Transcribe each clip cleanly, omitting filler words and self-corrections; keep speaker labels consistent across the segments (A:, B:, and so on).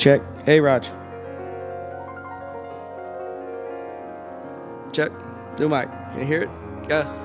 A: Check. Hey, Raj. Check. Do mic. Can you hear it? Go.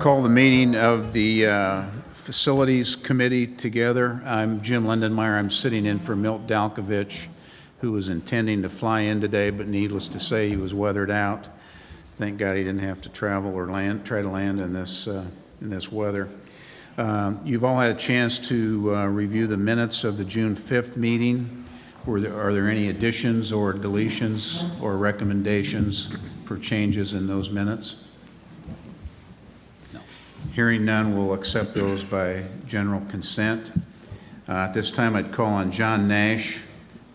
B: call the meeting of the Facilities Committee together. I'm Jim Lindenmeyer. I'm sitting in for Milt Dalkovich, who was intending to fly in today, but needless to say, he was weathered out. Thank God he didn't have to travel or try to land in this weather. You've all had a chance to review the minutes of the June 5th meeting. Are there any additions or deletions or recommendations for changes in those minutes?
C: No.
B: Hearing none, we'll accept those by general consent. At this time, I'd call on John Nash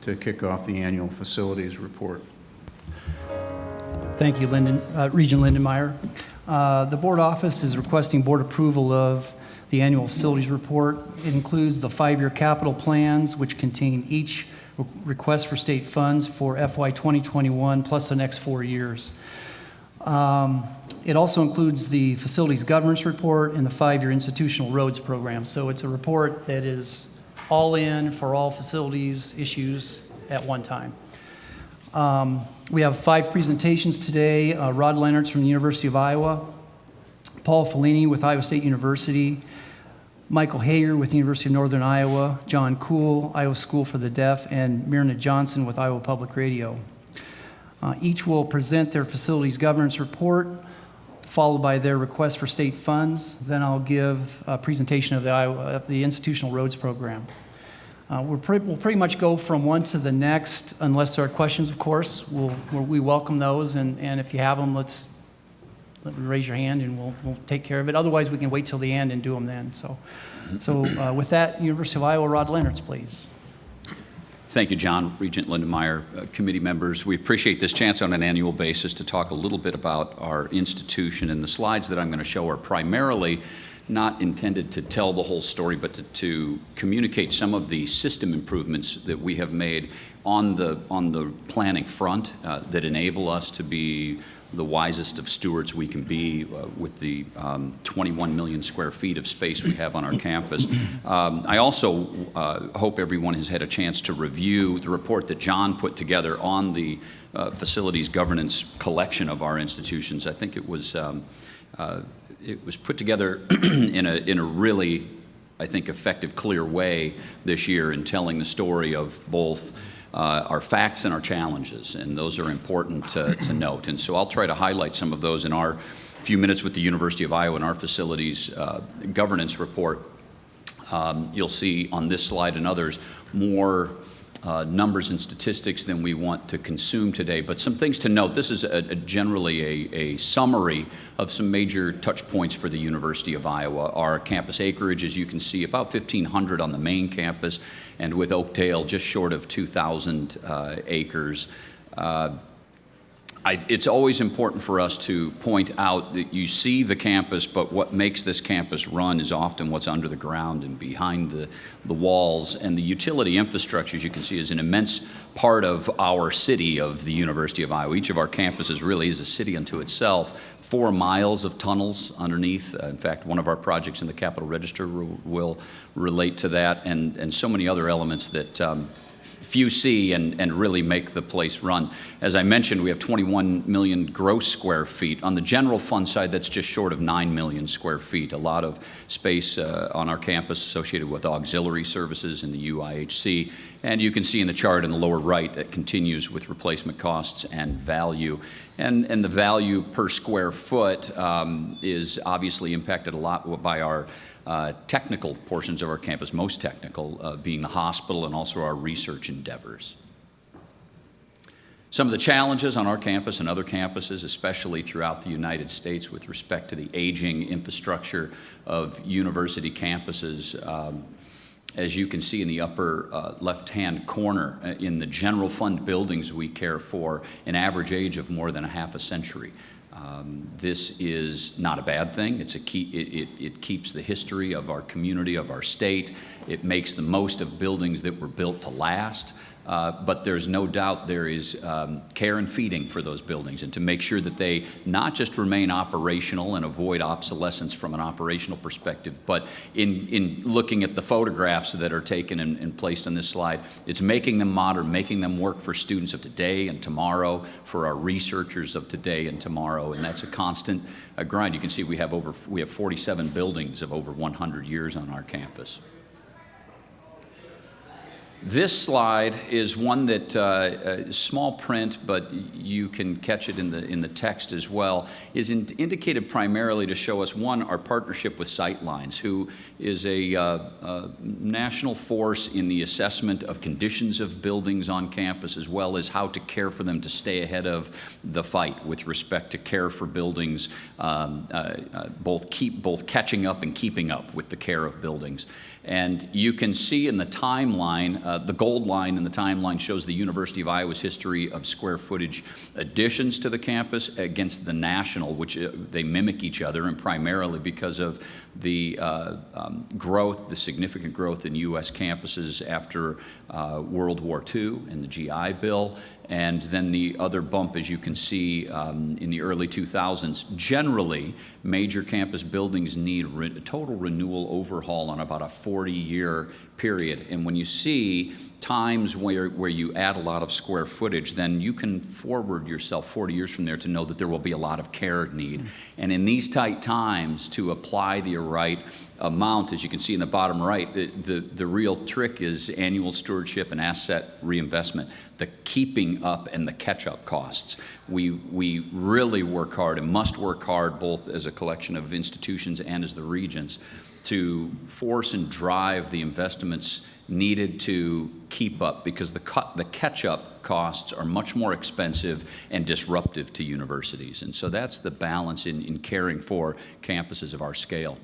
B: to kick off the annual facilities report.
D: Thank you, Regent Lindenmeyer. The board office is requesting board approval of the annual facilities report. It includes the 5-year capital plans, which contain each request for state funds for FY 2021 plus the next 4 years. It also includes the facilities governance report and the 5-year institutional roads program. So it's a report that is all in for all facilities issues at one time. We have 5 presentations today. Rod Leonard's from the University of Iowa, Paul Fellini with Iowa State University, Michael Hager with the University of Northern Iowa, John Kuhl, Iowa School for the Deaf, and Myrna Johnson with Iowa Public Radio. Each will present their facilities governance report, followed by their request for state funds. Then I'll give a presentation of the institutional roads program. We'll pretty much go from one to the next, unless there are questions, of course. We welcome those, and if you have them, raise your hand and we'll take care of it. Otherwise, we can wait till the end and do them then. So with that, University of Iowa, Rod Leonard's, please.
C: Thank you, John. Regent Lindenmeyer, committee members. We appreciate this chance on an annual basis to talk a little bit about our institution. And the slides that I'm going to show are primarily not intended to tell the whole story, but to communicate some of the system improvements that we have made on the planning front that enable us to be the wisest of stewards we can be with the 21 million square feet of space we have on our campus. I also hope everyone has had a chance to review the report that John put together on the facilities governance collection of our institutions. I think it was put together in a really, I think, effective, clear way this year in telling the story of both our facts and our challenges, and those are important to note. And so I'll try to highlight some of those in our few minutes with the University of Iowa and our facilities governance report. You'll see on this slide and others more numbers and statistics than we want to consume today, but some things to note. This is generally a summary of some major touch points for the University of Iowa. Our campus acreage, as you can see, about 1,500 on the main campus, and with Oakdale just short of 2,000 acres. It's always important for us to point out that you see the campus, but what makes this campus run is often what's under the ground and behind the walls. And the utility infrastructure, as you can see, is an immense part of our city of the University of Iowa. Each of our campuses really is a city unto itself. 4 miles of tunnels underneath. In fact, one of our projects in the Capitol Register will relate to that, and so many other elements that few see and really make the place run. As I mentioned, we have 21 million gross square feet. On the general fund side, that's just short of 9 million square feet. A lot of space on our campus associated with auxiliary services in the UIHC. And you can see in the chart in the lower right that continues with replacement costs and value. And the value per square foot is obviously impacted a lot by our technical portions of our campus, most technical being the hospital and also our research endeavors. Some of the challenges on our campus and other campuses, especially throughout the United States with respect to the aging infrastructure of university campuses, as you can see in the upper left-hand corner, in the general fund buildings we care for, an average age of more than a half a century. This is not a bad thing. It keeps the history of our community, of our state. It makes the most of buildings that were built to last. But there's no doubt there is care and feeding for those buildings, and to make sure that they not just remain operational and avoid obsolescence from an operational perspective, but in looking at the photographs that are taken and placed on this slide, it's making them modern, making them work for students of today and tomorrow, for our researchers of today and tomorrow, and that's a constant grind. You can see we have 47 buildings of over 100 years on our campus. This slide is one that small print, but you can catch it in the text as well, is indicated primarily to show us, one, our partnership with Sightlines, who is a national force in the assessment of conditions of buildings on campus, as well as how to care for them to stay ahead of the fight with respect to care for buildings, both catching up and keeping up with the care of buildings. And you can see in the timeline, the gold line in the timeline shows the University of Iowa's history of square footage additions to the campus against the national, which they mimic each other, and primarily because of the growth, the significant growth in U.S. campuses after World War II and the GI Bill. And then the other bump, as you can see, in the early 2000s. Generally, major campus buildings need a total renewal overhaul on about a 40-year period. And when you see times where you add a lot of square footage, then you can forward yourself 40 years from there to know that there will be a lot of care need. And in these tight times, to apply the right amount, as you can see in the bottom right, the real trick is annual stewardship and asset reinvestment, the keeping up and the catch-up costs. We really work hard and must work hard, both as a collection of institutions and as the Regents, to force and drive the investments needed to keep up, because the catch-up costs are much more expensive and disruptive to universities. And so that's the balance in caring for campuses of our scale.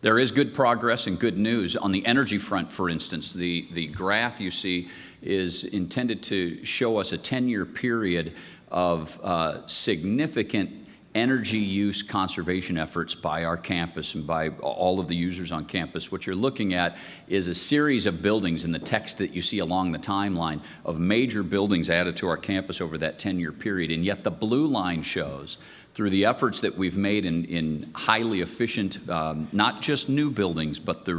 C: There is good progress and good news. On the energy front, for instance, the graph you see is intended to show us a 10-year period of significant energy use conservation efforts by our campus and by all of the users on campus. What you're looking at is a series of buildings in the text that you see along the timeline of major buildings added to our campus over that 10-year period. And yet the blue line shows, through the efforts that we've made in highly efficient, not just new buildings, but the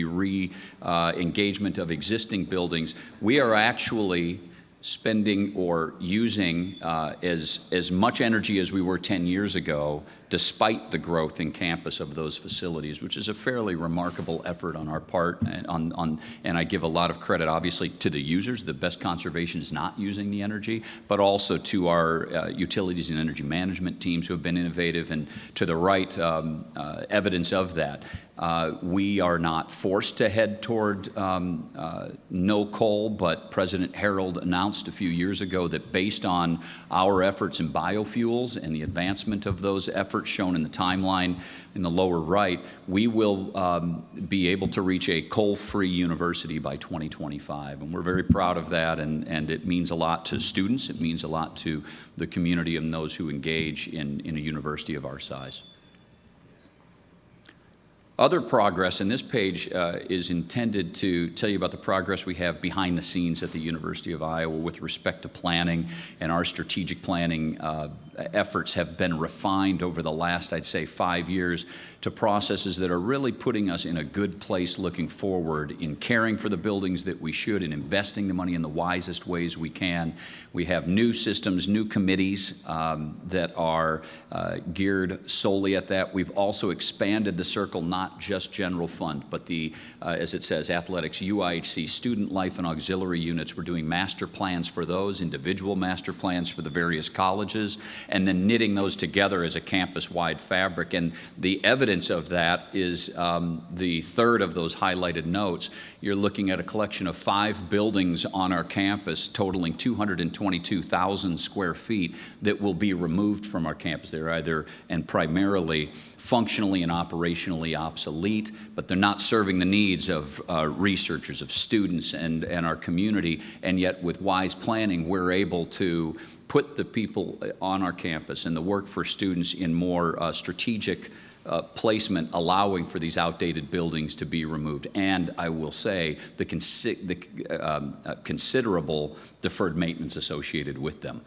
C: re-engagement of existing buildings, we are actually spending or using as much energy as we were 10 years ago, despite the growth in campus of those facilities, which is a fairly remarkable effort on our part. And I give a lot of credit, obviously, to the users. The best conservation is not using the energy, but also to our utilities and energy management teams who have been innovative, and to the right evidence of that. We are not forced to head toward no coal, but President Harreld announced a few years ago that based on our efforts in biofuels and the advancement of those efforts shown in the timeline in the lower right, we will be able to reach a coal-free university by 2025. And we're very proud of that, and it means a lot to students. It means a lot to the community and those who engage in a university of our size. Other progress, and this page is intended to tell you about the progress we have behind the scenes at the University of Iowa with respect to planning, and our strategic planning efforts have been refined over the last, I'd say, 5 years to processes that are really putting us in a good place looking forward in caring for the buildings that we should and investing the money in the wisest ways we can. We have new systems, new committees that are geared solely at that. We've also expanded the circle, not just general fund, but the, as it says, athletics, UIHC, student life and auxiliary units. We're doing master plans for those, individual master plans for the various colleges, and then knitting those together as a campus-wide fabric. And the evidence of that is the third of those highlighted notes. You're looking at a collection of 5 buildings on our campus totaling 222,000 square feet that will be removed from our campus. They're either, and primarily, functionally and operationally obsolete, but they're not serving the needs of researchers, of students, and our community. And yet, with wise planning, we're able to put the people on our campus and the work for students in more strategic placement allowing for these outdated buildings to be removed. And I will say the considerable deferred maintenance associated with them.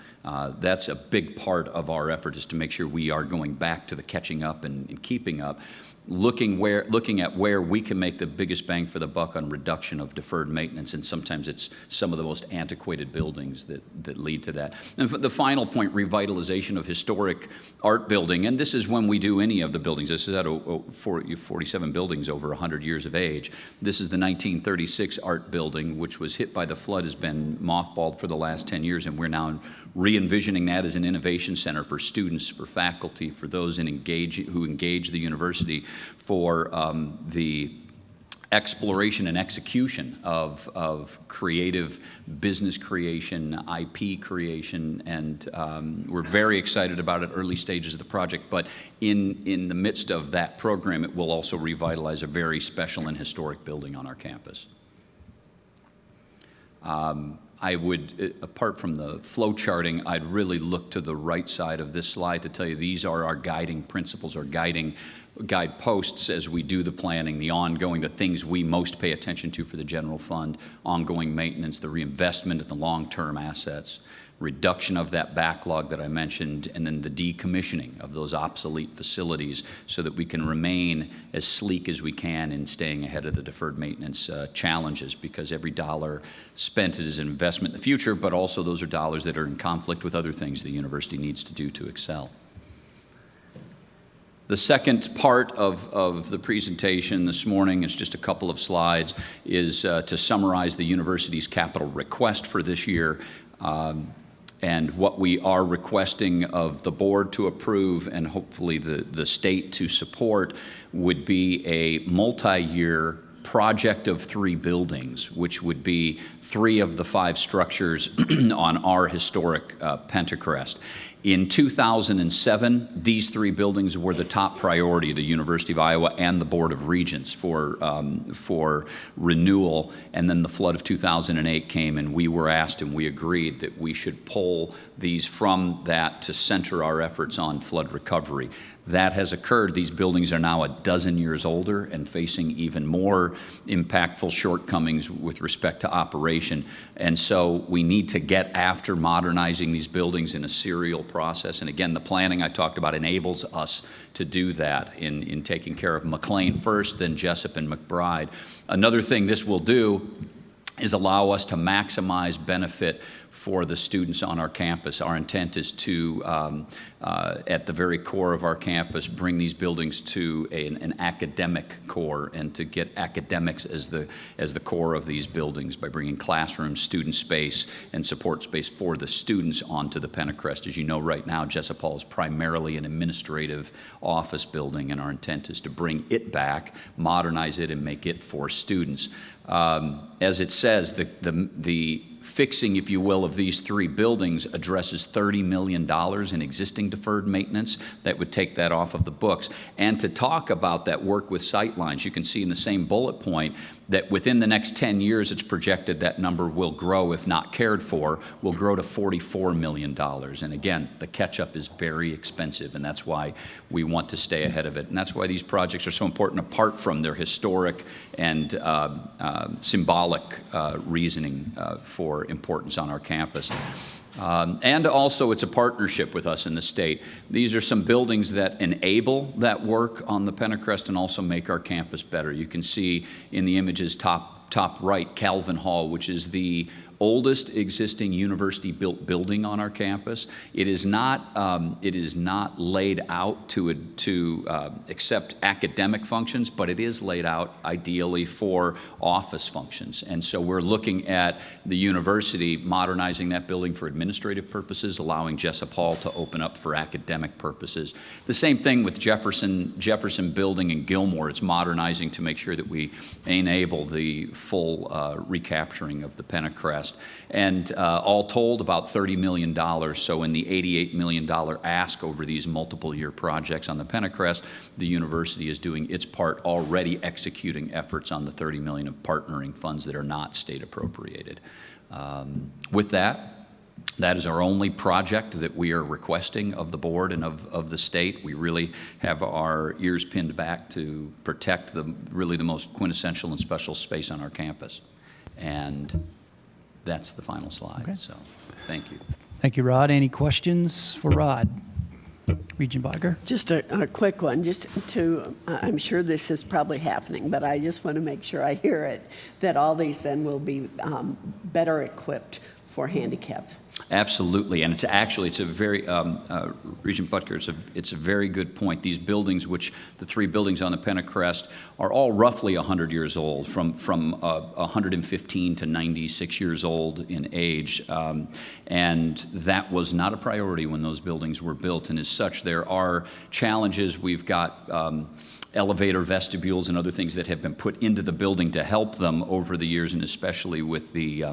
C: That's a big part of our effort, is to make sure we are going back to the catching up and keeping up. Looking at where we can make the biggest bang for the buck on reduction of deferred maintenance, and sometimes it's some of the most antiquated buildings that lead to that. And the final point, revitalization of historic art building, and this is when we do any of the buildings. This is at 47 buildings over 100 years of age. This is the 1936 art building, which was hit by the flood, has been mothballed for the last 10 years, and we're now re-envisioning that as an innovation center for students, for faculty, for those who engage the university, for the exploration and execution of creative business creation, IP creation, and we're very excited about it, early stages of the project, but in the midst of that program, it will also revitalize a very special and historic building on our campus. I would, apart from the flow charting, I'd really look to the right side of this slide to tell you these are our guiding principles, our guideposts as we do the planning, the things we most pay attention to for the general fund, ongoing maintenance, the reinvestment in the long-term assets, reduction of that backlog that I mentioned, and then the decommissioning of those obsolete facilities so that we can remain as sleek as we can in staying ahead of the deferred maintenance challenges, because every dollar spent is an investment in the future, but also those are dollars that are in conflict with other things the university needs to do to excel. The second part of the presentation this morning, is just a couple of slides, is to summarize the university's capital request for this year. And what we are requesting of the board to approve, and hopefully the state to support, would be a multi-year project of 3 buildings, which would be 3 of the 5 structures on our historic Pentacrest. In 2007, these 3 buildings were the top priority of the University of Iowa and the Board of Regents for renewal. And then the flood of 2008 came, and we were asked, and we agreed that we should pull these from that to center our efforts on flood recovery. That has occurred. These buildings are now a dozen years older and facing even more impactful shortcomings with respect to operation. And so we need to get after modernizing these buildings in a serial process. And again, the planning I talked about enables us to do that in taking care of McLean first, then Jessup and McBride. Another thing this will do is allow us to maximize benefit for the students on our campus. Our intent is to, at the very core of our campus, bring these buildings to an academic core, and to get academics as the core of these buildings by bringing classrooms, student space, and support space for the students onto the Pentacrest. As you know, right now, Jessup Hall is primarily an administrative office building, and our intent is to bring it back, modernize it, and make it for students. As it says, the fixing, if you will, of these 3 buildings addresses $30 million in existing deferred maintenance. That would take that off of the books. And to talk about that work with sightlines, you can see in the same bullet point that within the next 10 years, it's projected that number will grow, if not cared for, will grow to $44 million. And again, the catch-up is very expensive, and that's why we want to stay ahead of it. And that's why these projects are so important, apart from their historic and symbolic reasoning for importance on our campus. And also, it's a partnership with us in the state. These are some buildings that enable that work on the Pentacrest and also make our campus better. You can see in the images top right, Calvin Hall, which is the oldest existing university-built building on our campus. It is not laid out to accept academic functions, but it is laid out ideally for office functions. And so we're looking at the university modernizing that building for administrative purposes, allowing Jessup Hall to open up for academic purposes. The same thing with Jefferson Building in Gilmore. It's modernizing to make sure that we enable the full recapturing of the Pentacrest. And all told, about $30 million. So in the $88 million ask over these multiple year projects on the Pentacrest, the university is doing its part, already executing efforts on the $30 million of partnering funds that are not state appropriated. With that, That is our only project that we are requesting of the board and of the state. We really have our ears pinned back to protect really the most quintessential and special space on our campus. And that's the final slide.
D: Okay.
C: So thank you.
D: Thank you, Rod. Any questions for Rod? Regent Bogger?
E: Just a quick one, I'm sure this is probably happening, but I just want to make sure I hear it, that all these then will be better equipped for handicap.
C: Absolutely, and it's a very, Regent Butker, it's a very good point. These buildings, which the 3 buildings on the Pentecrest, are all roughly 100 years old, from 115 to 96 years old in age, and that was not a priority when those buildings were built, and as such, there are challenges. We've got elevator vestibules and other things that have been put into the building to help them over the years, and especially with the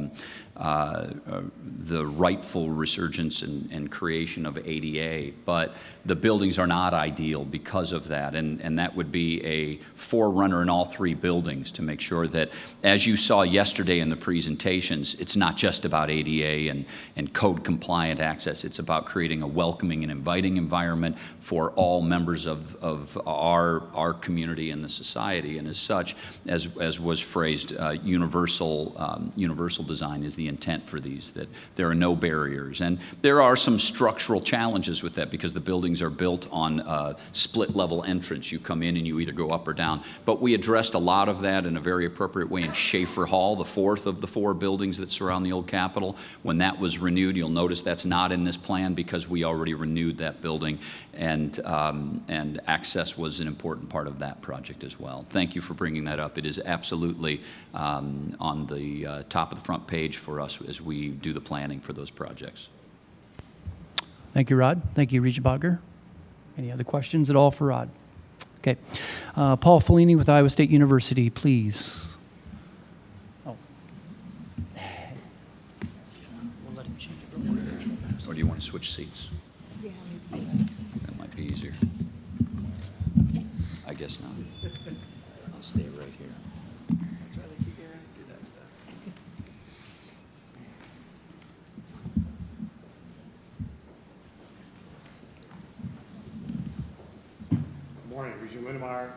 C: rightful resurgence and creation of ADA. But the buildings are not ideal because of that, and that would be a forerunner in all 3 buildings to make sure that, as you saw yesterday in the presentations, it's not just about ADA and code compliant access. It's about creating a welcoming and inviting environment for all members of our community and the society, and as such, as was phrased, universal design is the intent for these, that there are no barriers. And there are some structural challenges with that because the buildings are built on a split level entrance. You come in and you either go up or down. But we addressed a lot of that in a very appropriate way in Schaefer Hall, the 4th of the 4 buildings that surround the old Capitol. When that was renewed, you'll notice that's not in this plan because we already renewed that building, and access was an important part of that project as well. Thank you for bringing that up. It is absolutely on the top of the front page for us as we do the planning for those projects.
D: Thank you, Rod. Thank you, Regent Bogger. Any other questions at all for Rod? Okay. Paul Fellini with Iowa State University, please. Oh. We'll let him change it.
C: Or do you want to switch seats?
E: Yeah.
C: That might be easier. I guess not. I'll stay right here.
A: That's why they keep getting around to do that stuff.
F: Good morning, Regent Wintemeyer,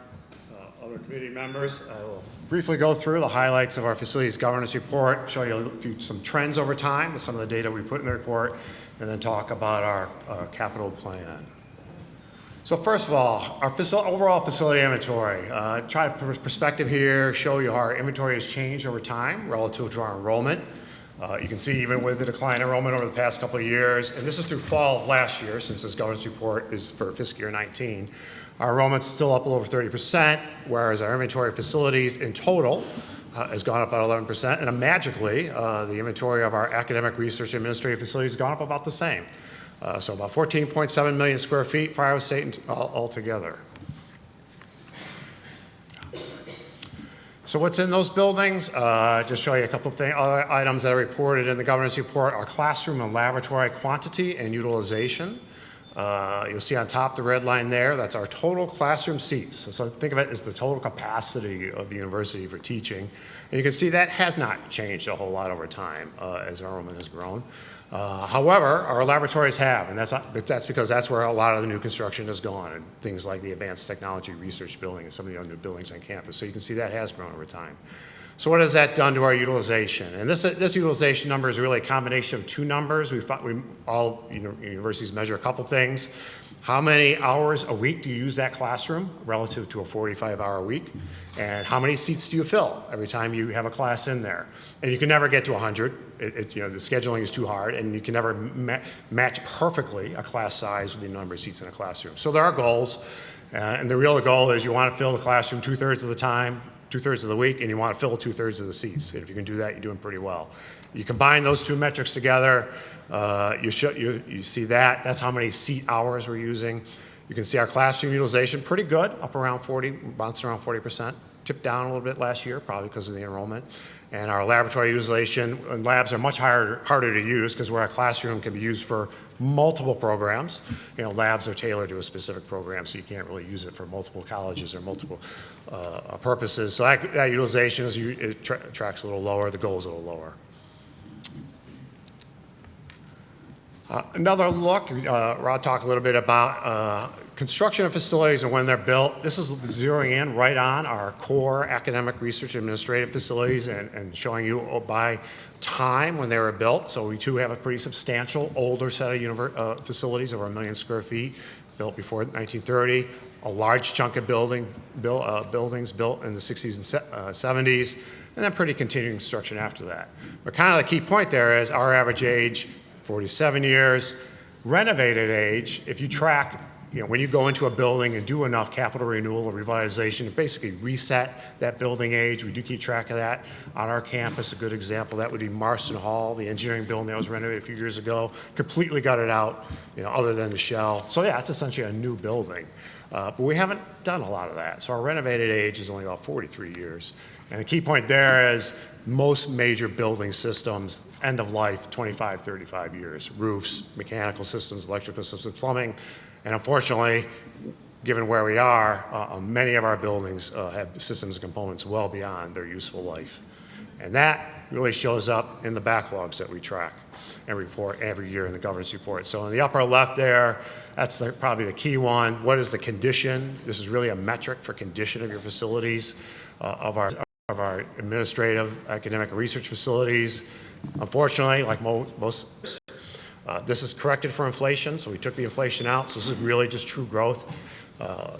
F: other committee members. I will briefly go through the highlights of our facilities governance report, show you some trends over time with some of the data we put in the report, and then talk about our capital plan. So first of all, our overall facility inventory. Try to put perspective here, show you how our inventory has changed over time relative to our enrollment. You can see even with the decline in enrollment over the past couple of years, and this is through fall of last year, since this governance report is for fiscal year 19, our enrollment's still up a little over 30%, whereas our inventory of facilities in total has gone up about 11%, and magically, the inventory of our academic, research, and administrative facilities has gone up about the same. So about 14.7 million square feet for Iowa State altogether. So what's in those buildings? Just show you a couple of other items that are reported in the governance report. Our classroom and laboratory quantity and utilization. You'll see on top the red line there, that's our total classroom seats. So think of it as the total capacity of the university for teaching. And you can see that has not changed a whole lot over time as our enrollment has grown. However, our laboratories have, and that's because that's where a lot of the new construction has gone, and things like the Advanced Technology Research Building and some of the other buildings on campus. So you can see that has grown over time. So what has that done to our utilization? And this utilization number is really a combination of 2 numbers. All universities measure a couple things. How many hours a week do you use that classroom relative to a 45-hour week? And how many seats do you fill every time you have a class in there? And you can never get to 100. The scheduling is too hard, and you can never match perfectly a class size with the number of seats in a classroom. So there are goals, and the real goal is you want to fill the classroom 2/3 of the time, 2/3 of the week, and you want to fill 2/3 of the seats. And if you can do that, you're doing pretty well. You combine those 2 metrics together, you see that's how many seat hours we're using. You can see our classroom utilization pretty good, up around 40, bouncing around 40%. Tipped down a little bit last year, probably because of the enrollment. And our laboratory utilization and labs are much harder to use because where our classroom can be used for multiple programs, labs are tailored to a specific program, so you can't really use it for multiple colleges or multiple purposes. So that utilization tracks a little lower, the goal is a little lower. Another look, Rod talked a little bit about construction of facilities and when they're built. This is zeroing in right on our core academic research administrative facilities and showing you by time when they were built. So we too have a pretty substantial older set of facilities, over 1 million square feet, built before 1930. A large chunk of buildings built in the 60s and 70s, and then pretty continuing construction after that. But kind of the key point there is our average age, 47 years. Renovated age, if you track, when you go into a building and do enough capital renewal or revitalization, basically reset that building age. We do keep track of that on our campus. A good example, that would be Marston Hall, the engineering building that was renovated a few years ago, completely gutted out, other than the shell. So yeah, it's essentially a new building. But we haven't done a lot of that. So our renovated age is only about 43 years. And the key point there is most major building systems, end of life, 25, 35 years. Roofs, mechanical systems, electrical systems, plumbing. And unfortunately, given where we are, many of our buildings have systems and components well beyond their useful life. And that really shows up in the backlogs that we track and report every year in the governance report. So in the upper left there, that's probably the key one. What is the condition? This is really a metric for condition of your facilities, of our administrative, academic, and research facilities. Unfortunately, like most, this is corrected for inflation, so we took the inflation out, so this is really just true growth.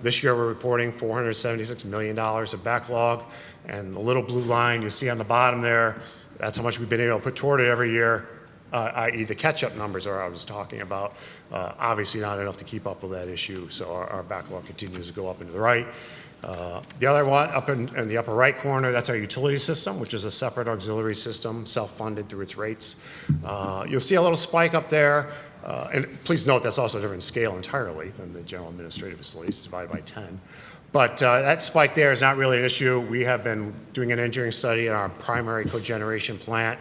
F: This year we're reporting $476 million of backlog, and the little blue line you see on the bottom there, that's how much we've been able to put toward it every year, i.e. the catch-up numbers are I was talking about. Obviously not enough to keep up with that issue, so our backlog continues to go up and to the right. The other one, up in the upper right corner, that's our utility system, which is a separate auxiliary system, self-funded through its rates. You'll see a little spike up there, and please note that's also a different scale entirely than the general administrative facilities, divided by 10. But that spike there is not really an issue. We have been doing an engineering study in our primary cogeneration plant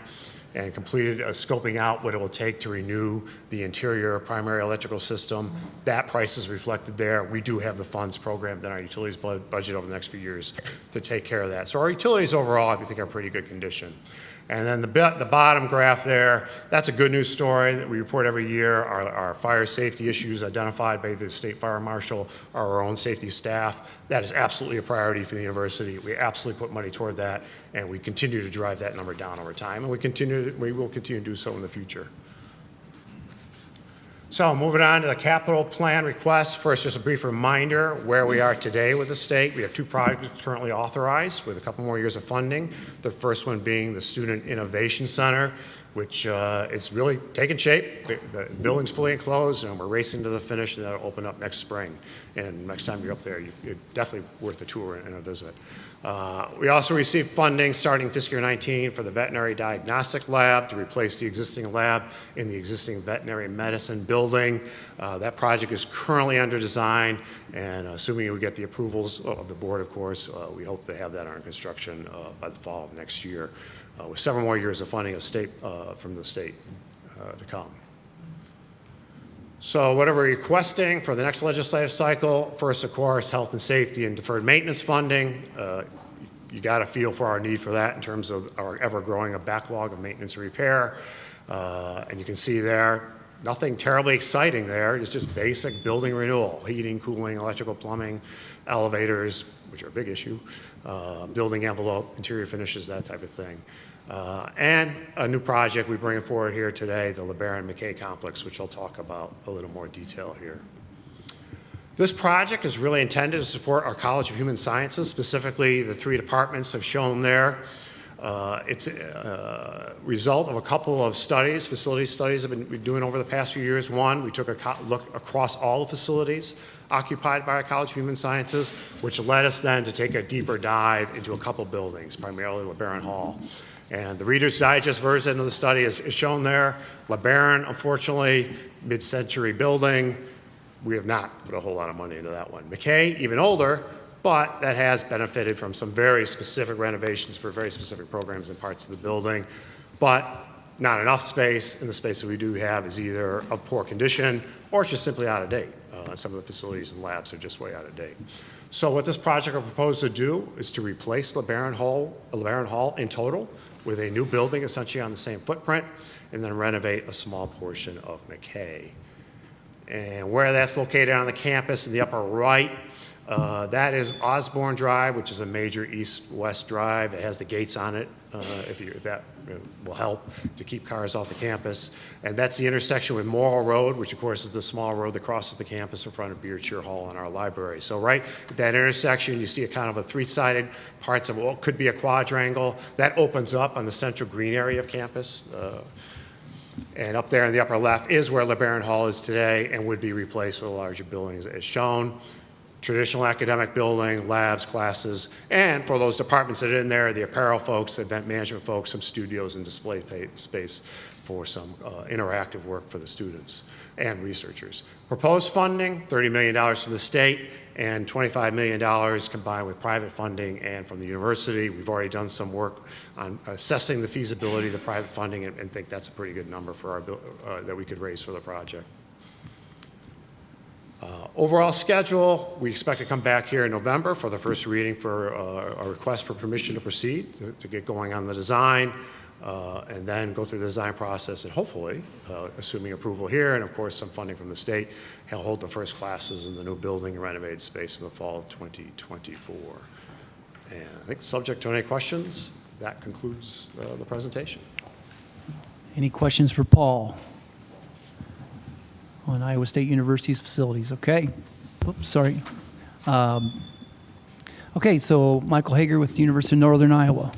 F: and completed scoping out what it will take to renew the interior primary electrical system. That price is reflected there. We do have the funds programmed in our utilities budget over the next few years to take care of that. So our utilities overall, I think, are in pretty good condition. And then the bottom graph there, that's a good news story that we report every year. Our fire safety issues identified by the state fire marshal are our own safety staff. That is absolutely a priority for the university. We absolutely put money toward that, and we continue to drive that number down over time, and we will continue to do so in the future. So moving on to the capital plan request. First, just a brief reminder where we are today with the state. We have 2 projects currently authorized with a couple more years of funding. The first one being the Student Innovation Center, which it's really taking shape. The building's fully enclosed, and we're racing to the finish, and that'll open up next spring. And next time you're up there, you're definitely worth a tour and a visit. We also received funding starting fiscal year 19 for the veterinary diagnostic lab to replace the existing lab in the existing veterinary medicine building. That project is currently under design, and assuming we get the approvals of the board, of course, we hope to have that under construction by the fall of next year, with several more years of funding from the state to come. So what are we requesting for the next legislative cycle? First, of course, health and safety and deferred maintenance funding. You got a feel for our need for that in terms of our ever-growing backlog of maintenance and repair. And you can see there, nothing terribly exciting there. It's just basic building renewal, heating, cooling, electrical, plumbing, elevators, which are a big issue, building envelope, interior finishes, that type of thing. And a new project we bring forward here today, the LeBaron McKay Complex, which I'll talk about a little more detail here. This project is really intended to support our College of Human Sciences, specifically the 3 departments have shown there. It's a result of a couple of studies, facility studies I've been doing over the past few years. One, we took a look across all the facilities occupied by our College of Human Sciences, which led us then to take a deeper dive into a couple buildings, primarily LeBaron Hall. And the Reader's Digest version of the study is shown there. LeBaron, unfortunately, mid-century building. We have not put a whole lot of money into that one. McKay, even older, but that has benefited from some very specific renovations for very specific programs and parts of the building, but not enough space, and the space that we do have is either of poor condition or it's just simply out of date. Some of the facilities and labs are just way out of date. So what this project will propose to do is to replace LeBaron Hall in total with a new building essentially on the same footprint, and then renovate a small portion of McKay. And where that's located on the campus in the upper right, that is Osborne Drive, which is a major east-west drive. It has the gates on it, if that will help to keep cars off the campus. And that's the intersection with Morrill Road, which of course is the small road that crosses the campus in front of Beardshire Hall and our library. So right at that intersection, you see a kind of a three-sided parts of what could be a quadrangle. That opens up on the central green area of campus. And up there in the upper left is where LeBaron Hall is today and would be replaced with larger buildings as shown. Traditional academic building, labs, classes, and for those departments that are in there, the apparel folks, event management folks, some studios and display space for some interactive work for the students and researchers. Proposed funding, $30 million from the state and $25 million combined with private funding and from the university. We've already done some work on assessing the feasibility of the private funding and think that's a pretty good number for our that we could raise for the project. Overall schedule, we expect to come back here in November for the first reading for a request for permission to proceed, to get going on the design, and then go through the design process and hopefully, assuming approval here and of course some funding from the state, he'll hold the first classes in the new building and renovated space in the fall of 2024. And I think subject to any questions, that concludes the presentation.
D: Any questions for Paul on Iowa State University's facilities? Okay. Oops, sorry. Okay, so Michael Hager with the University of Northern Iowa.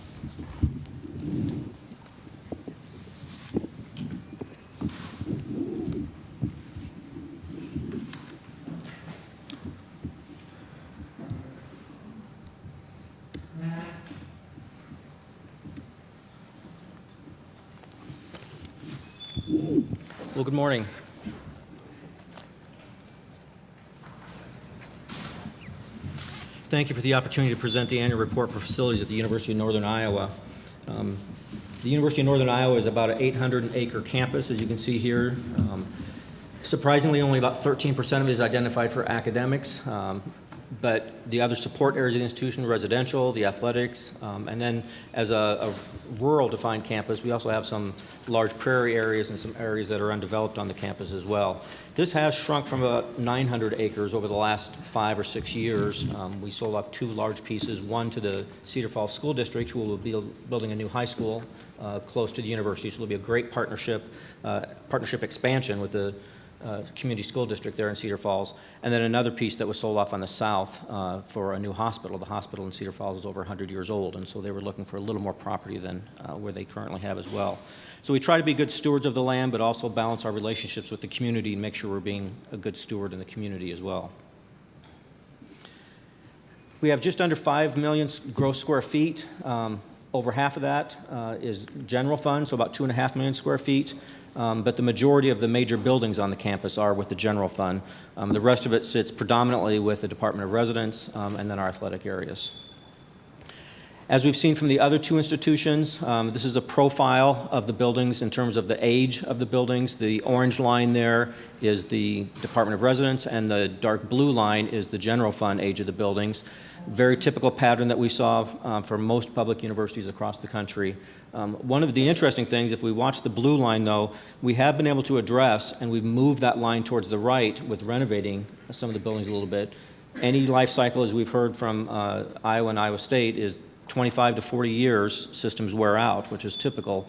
G: Well, good morning. Thank you for the opportunity to present the annual report for facilities at the University of Northern Iowa. The University of Northern Iowa is about an 800-acre campus, as you can see here. Surprisingly, only about 13% of it is identified for academics, but the other support areas of the institution, residential, the athletics, and then as a rural-defined campus, we also have some large prairie areas and some areas that are undeveloped on the campus as well. This has shrunk from about 900 acres over the last 5 or 6 years. We sold off 2 large pieces, one to the Cedar Falls School District, who will be building a new high school close to the university, so it'll be a great partnership expansion with the community school district there in Cedar Falls, and then another piece that was sold off on the south for a new hospital. The hospital in Cedar Falls is over 100 years old, and so they were looking for a little more property than where they currently have as well. So we try to be good stewards of the land, but also balance our relationships with the community and make sure we're being a good steward in the community as well. We have just under 5 million gross square feet. Over half of that is general fund, so about 2.5 million square feet. But the majority of the major buildings on the campus are with the general fund. The rest of it sits predominantly with the Department of Residence and then our athletic areas. As we've seen from the other 2 institutions, this is a profile of the buildings in terms of the age of the buildings. The orange line there is the Department of Residence, and the dark blue line is the general fund age of the buildings. Very typical pattern that we saw for most public universities across the country. One of the interesting things, if we watch the blue line though, we have been able to address, and we've moved that line towards the right with renovating some of the buildings a little bit. Any life cycle, as we've heard from Iowa and Iowa State, is 25 to 40 years systems wear out, which is typical,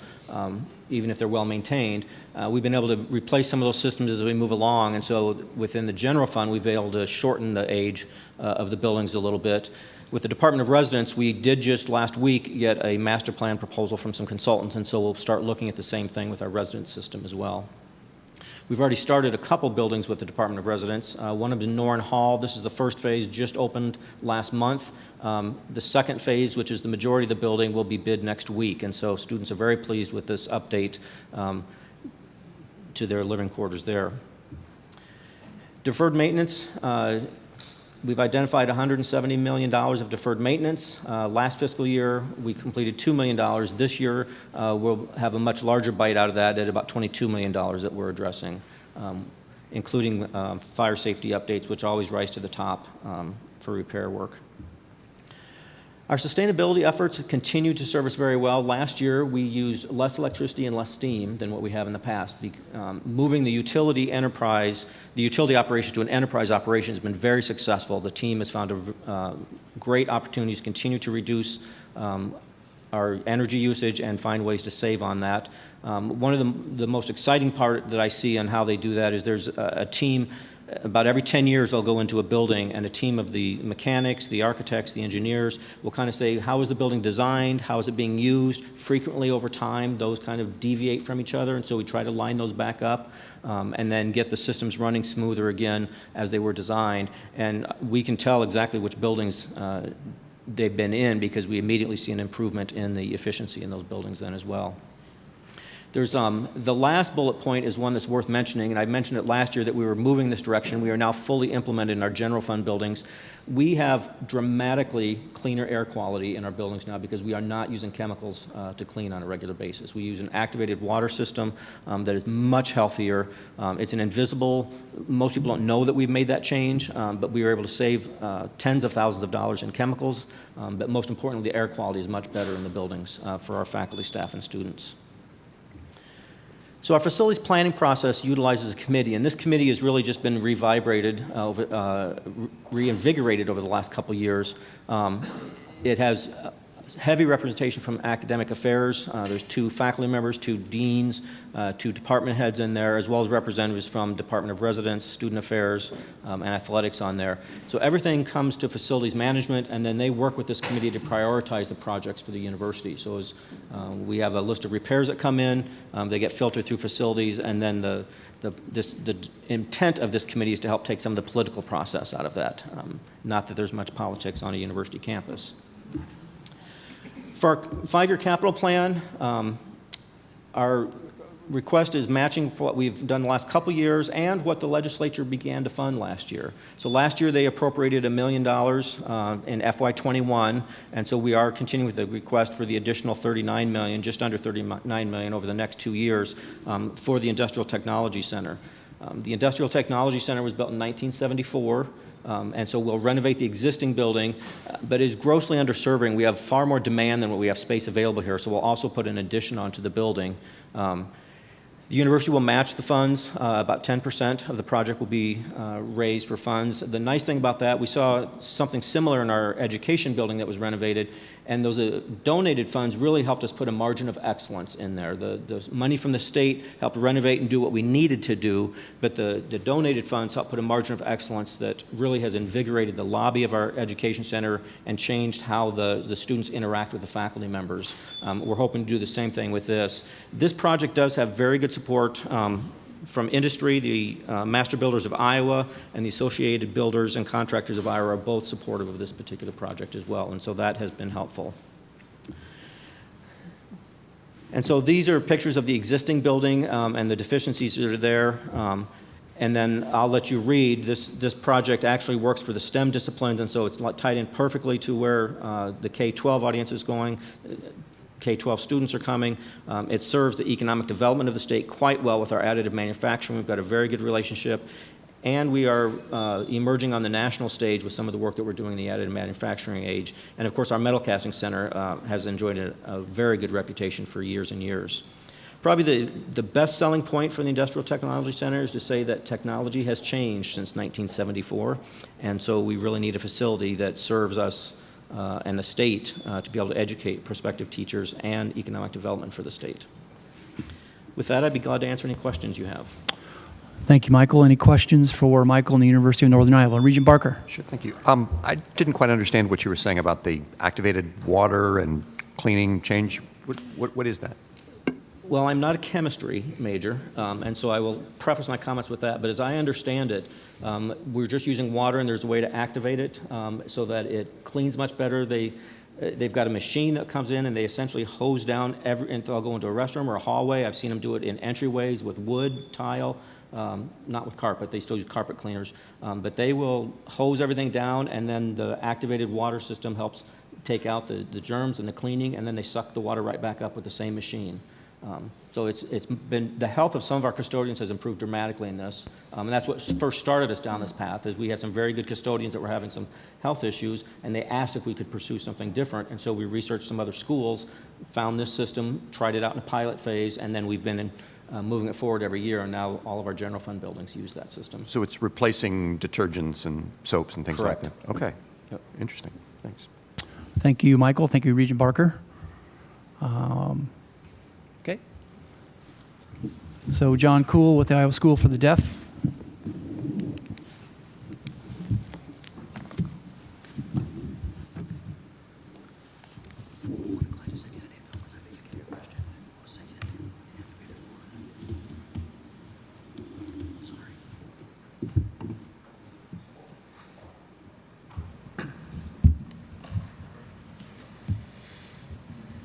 G: even if they're well maintained. We've been able to replace some of those systems as we move along, and so within the general fund, we've been able to shorten the age of the buildings a little bit. With the Department of Residence, we did just last week get a master plan proposal from some consultants, and so we'll start looking at the same thing with our residence system as well. We've already started a couple buildings with the Department of Residence. One of them is Norrin Hall. This is the first phase, just opened last month. The second phase, which is the majority of the building, will be bid next week, and so students are very pleased with this update to their living quarters there. Deferred maintenance. We've identified $170 million of deferred maintenance. Last fiscal year, we completed $2 million. This year, we'll have a much larger bite out of that at about $22 million that we're addressing, including fire safety updates, which always rise to the top for repair work. Our sustainability efforts continue to serve us very well. Last year, we used less electricity and less steam than what we have in the past. Moving the utility operation to an enterprise operation has been very successful. The team has found great opportunities to continue to reduce our energy usage and find ways to save on that. One of the most exciting part that I see on how they do that is there's a team. About every 10 years, they'll go into a building, and a team of the mechanics, the architects, the engineers will kind of say, how is the building designed? How is it being used? Frequently over time, those kind of deviate from each other, and so we try to line those back up and then get the systems running smoother again as they were designed. And we can tell exactly which buildings they've been in because we immediately see an improvement in the efficiency in those buildings then as well. There's the last bullet point is one that's worth mentioning, and I mentioned it last year that we were moving this direction. We are now fully implemented in our general fund buildings. We have dramatically cleaner air quality in our buildings now because we are not using chemicals to clean on a regular basis. We use an activated water system that is much healthier. It's an invisible, most people don't know that we've made that change, but we were able to save tens of thousands of dollars in chemicals, but most importantly, the air quality is much better in the buildings for our faculty, staff, and students. So our facilities planning process utilizes a committee, and this committee has really just been reinvigorated over the last couple years. It has heavy representation from academic affairs. There's 2 faculty members, 2 deans, 2 department heads in there, as well as representatives from Department of Residence, Student Affairs, and Athletics on there. So everything comes to facilities management, and then they work with this committee to prioritize the projects for the university. So as we have a list of repairs that come in, they get filtered through facilities, and then the intent of this committee is to help take some of the political process out of that. Not that there's much politics on a university campus. For our 5-year capital plan, our request is matching for what we've done the last couple years and what the legislature began to fund last year. So last year they appropriated $1 million in FY21, and so we are continuing with the request for the additional $39 million, just under $39 million over the next 2 years for the Industrial Technology Center. The Industrial Technology Center was built in 1974. And so we'll renovate the existing building, but is grossly underserving. We have far more demand than what we have space available here, so we'll also put an addition onto the building. The university will match the funds. About 10% of the project will be raised for funds. The nice thing about that, we saw something similar in our education building that was renovated, and those donated funds really helped us put a margin of excellence in there. The money from the state helped renovate and do what we needed to do, but the donated funds helped put a margin of excellence that really has invigorated the lobby of our education center and changed how the students interact with the faculty members. We're hoping to do the same thing with this. This project does have very good support from industry. The Master Builders of Iowa and the Associated Builders and Contractors of Iowa are both supportive of this particular project as well, and so that has been helpful. And so these are pictures of the existing building and the deficiencies that are there. And then I'll let you read. This project actually works for the STEM disciplines, and so it's tied in perfectly to where the K-12 audience is going. K-12 students are coming. It serves the economic development of the state quite well with our additive manufacturing. We've got a very good relationship, and we are emerging on the national stage with some of the work that we're doing in the additive manufacturing age. And of course, our metal casting center has enjoyed a very good reputation for years and years. Probably the best selling point for the Industrial Technology Center is to say that technology has changed since 1974, and so we really need a facility that serves us and the state to be able to educate prospective teachers and economic development for the state. With that, I'd be glad to answer any questions you have.
D: Thank you, Michael. Any questions for Michael and the University of Northern Iowa? Regent Barker.
H: Sure, thank you. I didn't quite understand what you were saying about the activated water and cleaning change. What is that?
G: Well, I'm not a chemistry major, and so I will preface my comments with that, but as I understand it, we're just using water and there's a way to activate it so that it cleans much better. They've got a machine that comes in and they essentially hose down and they'll go into a restroom or a hallway. I've seen them do it in entryways with wood, tile, not with carpet. They still use carpet cleaners, but they will hose everything down, and then the activated water system helps take out the germs and the cleaning, and then they suck the water right back up with the same machine. So it's been, the health of some of our custodians has improved dramatically in this. And that's what first started us down this path, is we had some very good custodians that were having some health issues, and they asked if we could pursue something different. And so we researched some other schools, found this system, tried it out in a pilot phase, and then we've been moving it forward every year, and now all of our general fund buildings use that system.
H: So it's replacing detergents and soaps and things
G: Correct.
H: like that? Okay.
G: Yep.
H: Interesting. Thanks.
D: Thank you, Michael. Thank you, Regent Barker. Okay. So John Cool with the Iowa School for the Deaf.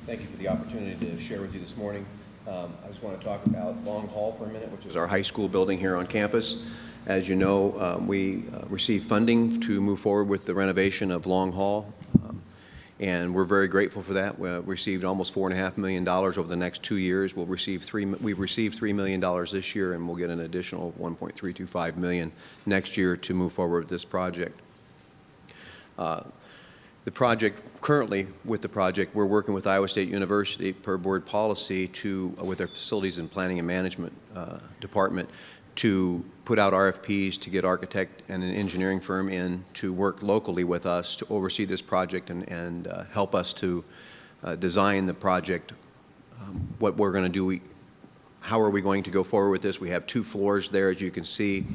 I: Thank you for the opportunity to share with you this morning. I just want to talk about Long Hall for a minute, which is our high school building here on campus. As you know, we received funding to move forward with the renovation of Long Hall, and we're very grateful for that. We received almost $4.5 million over the next 2 years. We've received $3 million this year, and we'll get an additional $1.325 million next year to move forward with this project. Currently with the project, we're working with Iowa State University per board policy with their Facilities and Planning and Management department to put out RFPs to get architect and an engineering firm in to work locally with us to oversee this project and help us to design the project, what we're going to do, how are we going to go forward with this. We have 2 floors there, as you can see.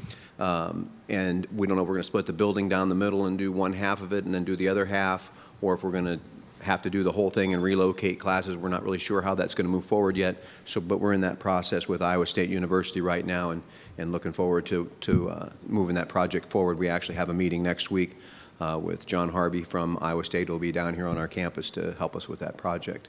I: And we don't know if we're going to split the building down the middle and do one half of it and then do the other half, or if we're going to have to do the whole thing and relocate classes. We're not really sure how that's going to move forward yet. But we're in that process with Iowa State University right now and looking forward to moving that project forward. We actually have a meeting next week with John Harvey from Iowa State, who will be down here on our campus to help us with that project.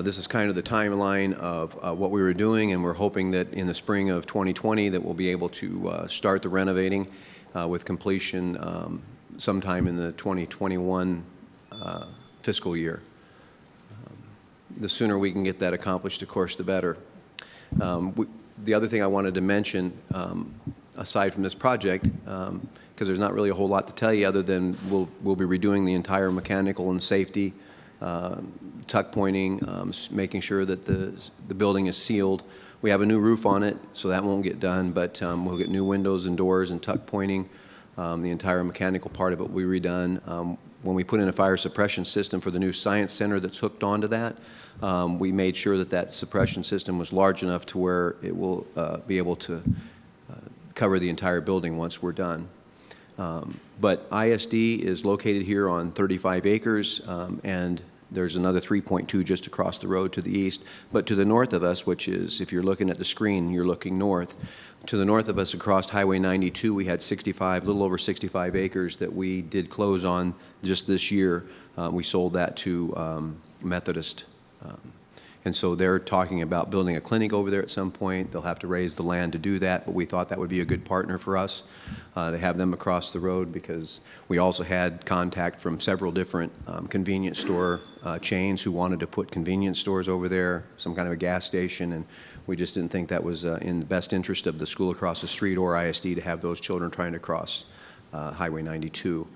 I: This is kind of the timeline of what we were doing, and we're hoping that in the spring of 2020 that we'll be able to start the renovating with completion sometime in the 2021 fiscal year. The sooner we can get that accomplished, of course, the better. The other thing I wanted to mention, aside from this project, because there's not really a whole lot to tell you other than we'll be redoing the entire mechanical and safety, tuck pointing, making sure that the building is sealed. We have a new roof on it, so that won't get done, but we'll get new windows and doors and tuck pointing. The entire mechanical part of it will be redone. When we put in a fire suppression system for the new science center that's hooked onto that, we made sure that that suppression system was large enough to where it will be able to cover the entire building once we're done. But ISD is located here on 35 acres, and there's another 3.2 just across the road to the east. But to the north of us, which is, if you're looking at the screen, you're looking north. To the north of us across Highway 92, we had a little over 65 acres that we did close on just this year. We sold that to Methodist. And so they're talking about building a clinic over there at some point. They'll have to raise the land to do that, but we thought that would be a good partner for us to have them across the road, because we also had contact from several different convenience store chains who wanted to put convenience stores over there, some kind of a gas station, and we just didn't think that was in the best interest of the school across the street or ISD to have those children trying to cross Highway 92.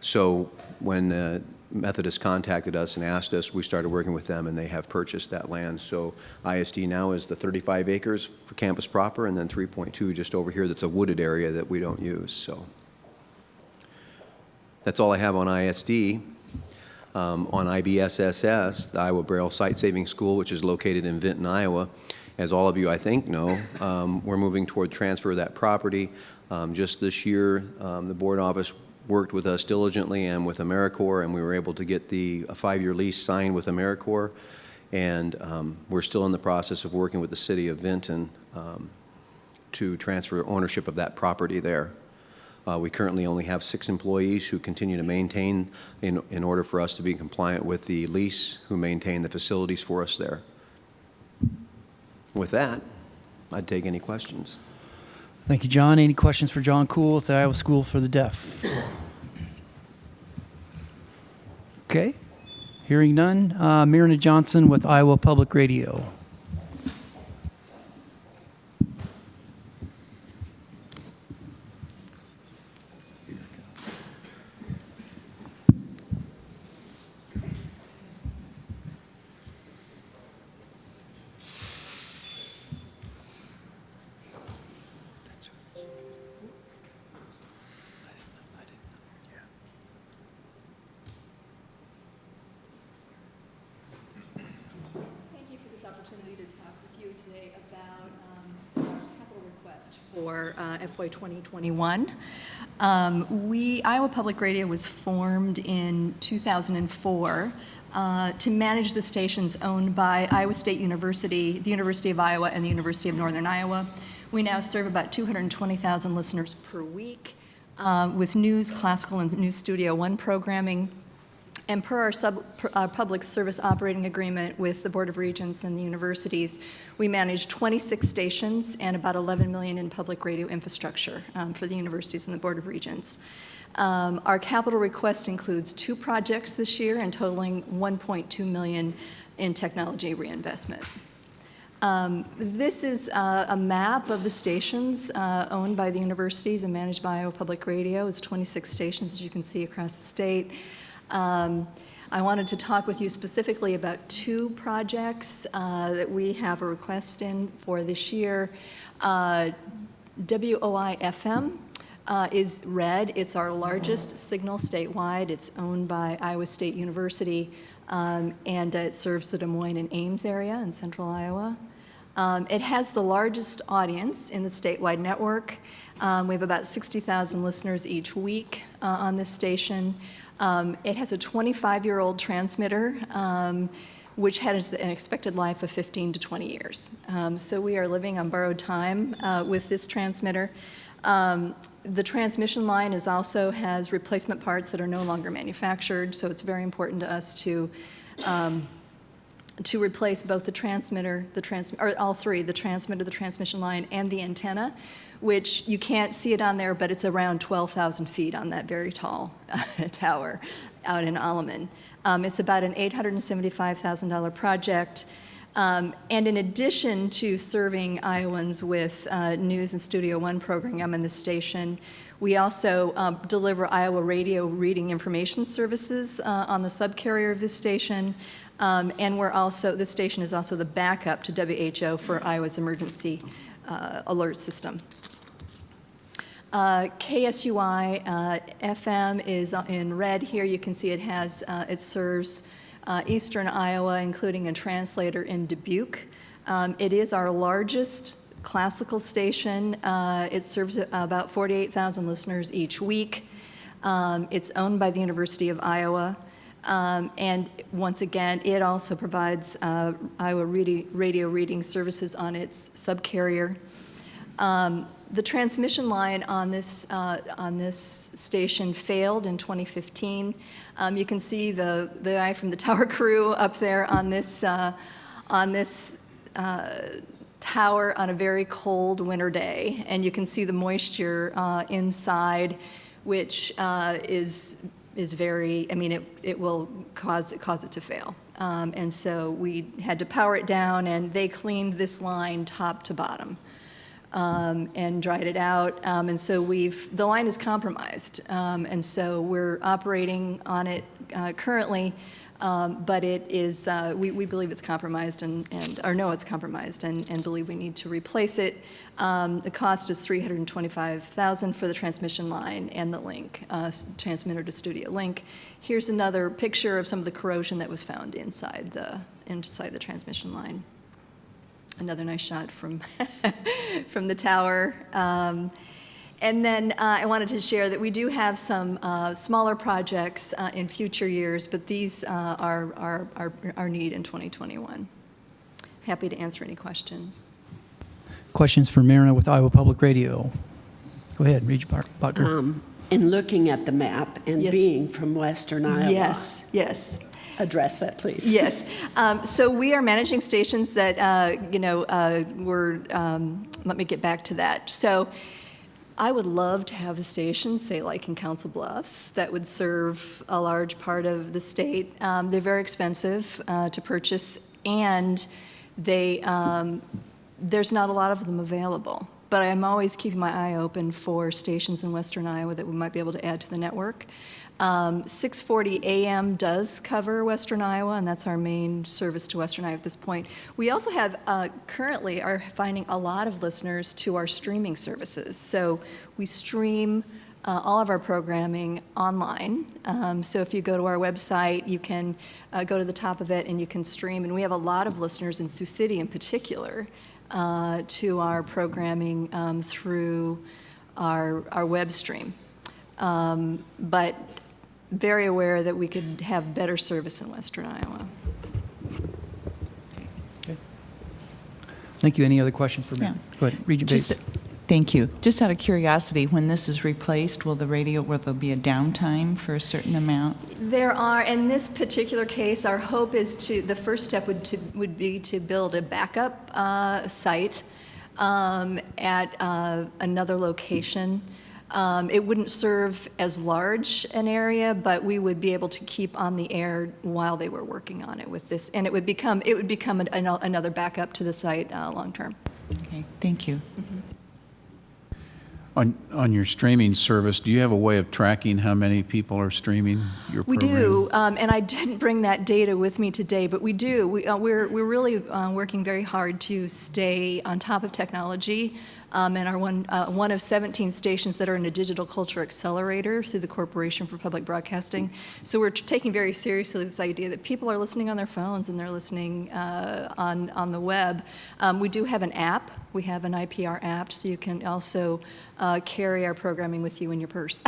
I: So when Methodist contacted us and asked us, we started working with them, and they have purchased that land. So ISD now is the 35 acres for campus proper, and then 3.2 just over here that's a wooded area that we don't use. So that's all I have on ISD. On IBSSS, the Iowa Braille Sight Saving School, which is located in Vinton, Iowa, as all of you I think know, we're moving toward transfer of that property. Just this year, the board office worked with us diligently and with AmeriCorps, and we were able to get a 5-year lease signed with AmeriCorps. And we're still in the process of working with the city of Vinton to transfer ownership of that property there. We currently only have 6 employees who continue to maintain, in order for us to be compliant with the lease, who maintain the facilities for us there. With that, I'd take any questions.
D: Thank you, John. Any questions for John Cool with the Iowa School for the Deaf? Okay. Hearing none, Myrna Johnson with Iowa Public Radio.
J: Thank you for this opportunity to talk with you today about our capital request for FY 2021. Iowa Public Radio was formed in 2004 to manage the stations owned by Iowa State University, the University of Iowa, and the University of Northern Iowa. We now serve about 220,000 listeners per week with news, classical, and News Studio One programming. And per our public service operating agreement with the Board of Regents and the universities, we manage 26 stations and about $11 million in public radio infrastructure for the universities and the Board of Regents. Our capital request includes 2 projects this year and totaling $1.2 million in technology reinvestment. This is a map of the stations owned by the universities and managed by Iowa Public Radio. It's 26 stations, as you can see, across the state. I wanted to talk with you specifically about 2 projects that we have a request in for this year. WOI-FM is red. It's our largest signal statewide. It's owned by Iowa State University, and it serves the Des Moines and Ames area in central Iowa. It has the largest audience in the statewide network. We have about 60,000 listeners each week on this station. It has a 25-year-old transmitter, which has an expected life of 15 to 20 years. So we are living on borrowed time with this transmitter. The transmission line also has replacement parts that are no longer manufactured, so it's very important to us to replace both the transmitter, or all 3, the transmitter, the transmission line, and the antenna, which you can't see it on there, but it's around 12,000 feet on that very tall tower out in Alleman. It's about an $875,000 project. And in addition to serving Iowans with News and Studio One programming on the station, we also deliver Iowa radio reading information services on the subcarrier of this station. And this station is also the backup to WHO for Iowa's emergency alert system. KSUI FM is in red here. You can see it serves eastern Iowa, including a translator in Dubuque. It is our largest classical station. It serves about 48,000 listeners each week. It's owned by the University of Iowa. And once again, it also provides Iowa radio reading services on its subcarrier. The transmission line on this station failed in 2015. You can see the guy from the tower crew up there on this tower on a very cold winter day, and you can see the moisture inside, which is very. I mean, it will cause it to fail. And so we had to power it down, and they cleaned this line top to bottom. And dried it out, and so the line is compromised, and so we're operating on it currently, but it is, we believe it's compromised or know it's compromised and believe we need to replace it. The cost is $325,000 for the transmission line and the link, transmitter to studio link. Here's another picture of some of the corrosion that was found inside the transmission line. Another nice shot from from the tower. And then I wanted to share that we do have some smaller projects in future years, but these are our need in 2021. Happy to answer any questions.
D: Questions for Myrna with Iowa Public Radio. Go ahead, Regent Butker.
E: In looking at the map and
J: Yes.
E: being from western Iowa.
J: Yes.
E: Address that, please.
J: Yes. So we are managing stations that, let me get back to that. So I would love to have a station, say like in Council Bluffs, that would serve a large part of the state. They're very expensive to purchase, and there's not a lot of them available. But I'm always keeping my eye open for stations in Western Iowa that we might be able to add to the network. 640 AM does cover Western Iowa, and that's our main service to Western Iowa at this point. We also have, currently are finding a lot of listeners to our streaming services. So we stream all of our programming online. So if you go to our website, you can go to the top of it and you can stream. And we have a lot of listeners in Sioux City in particular to our programming through our web stream. But very aware that we could have better service in Western Iowa.
D: Okay. Thank you. Any other questions for me?
K: Yeah.
D: Go ahead, Regent Bates.
K: Thank you. Just out of curiosity, when this is replaced, will there be a downtime for a certain amount?
J: There are, in this particular case, our hope is the first step would be to build a backup site at another location. It wouldn't serve as large an area, but we would be able to keep on the air while they were working on it with this, and it would become another backup to the site long term.
K: Okay, thank you.
B: On your streaming service, do you have a way of tracking how many people are streaming your
J: We
B: program?
J: do, and I didn't bring that data with me today, but we do. We're really working very hard to stay on top of technology, and are one of 17 stations that are in a digital culture accelerator through the Corporation for Public Broadcasting. So we're taking very seriously this idea that people are listening on their phones and they're listening on the web. We do have an app. We have an IPR app, so you can also carry our programming with you in your purse,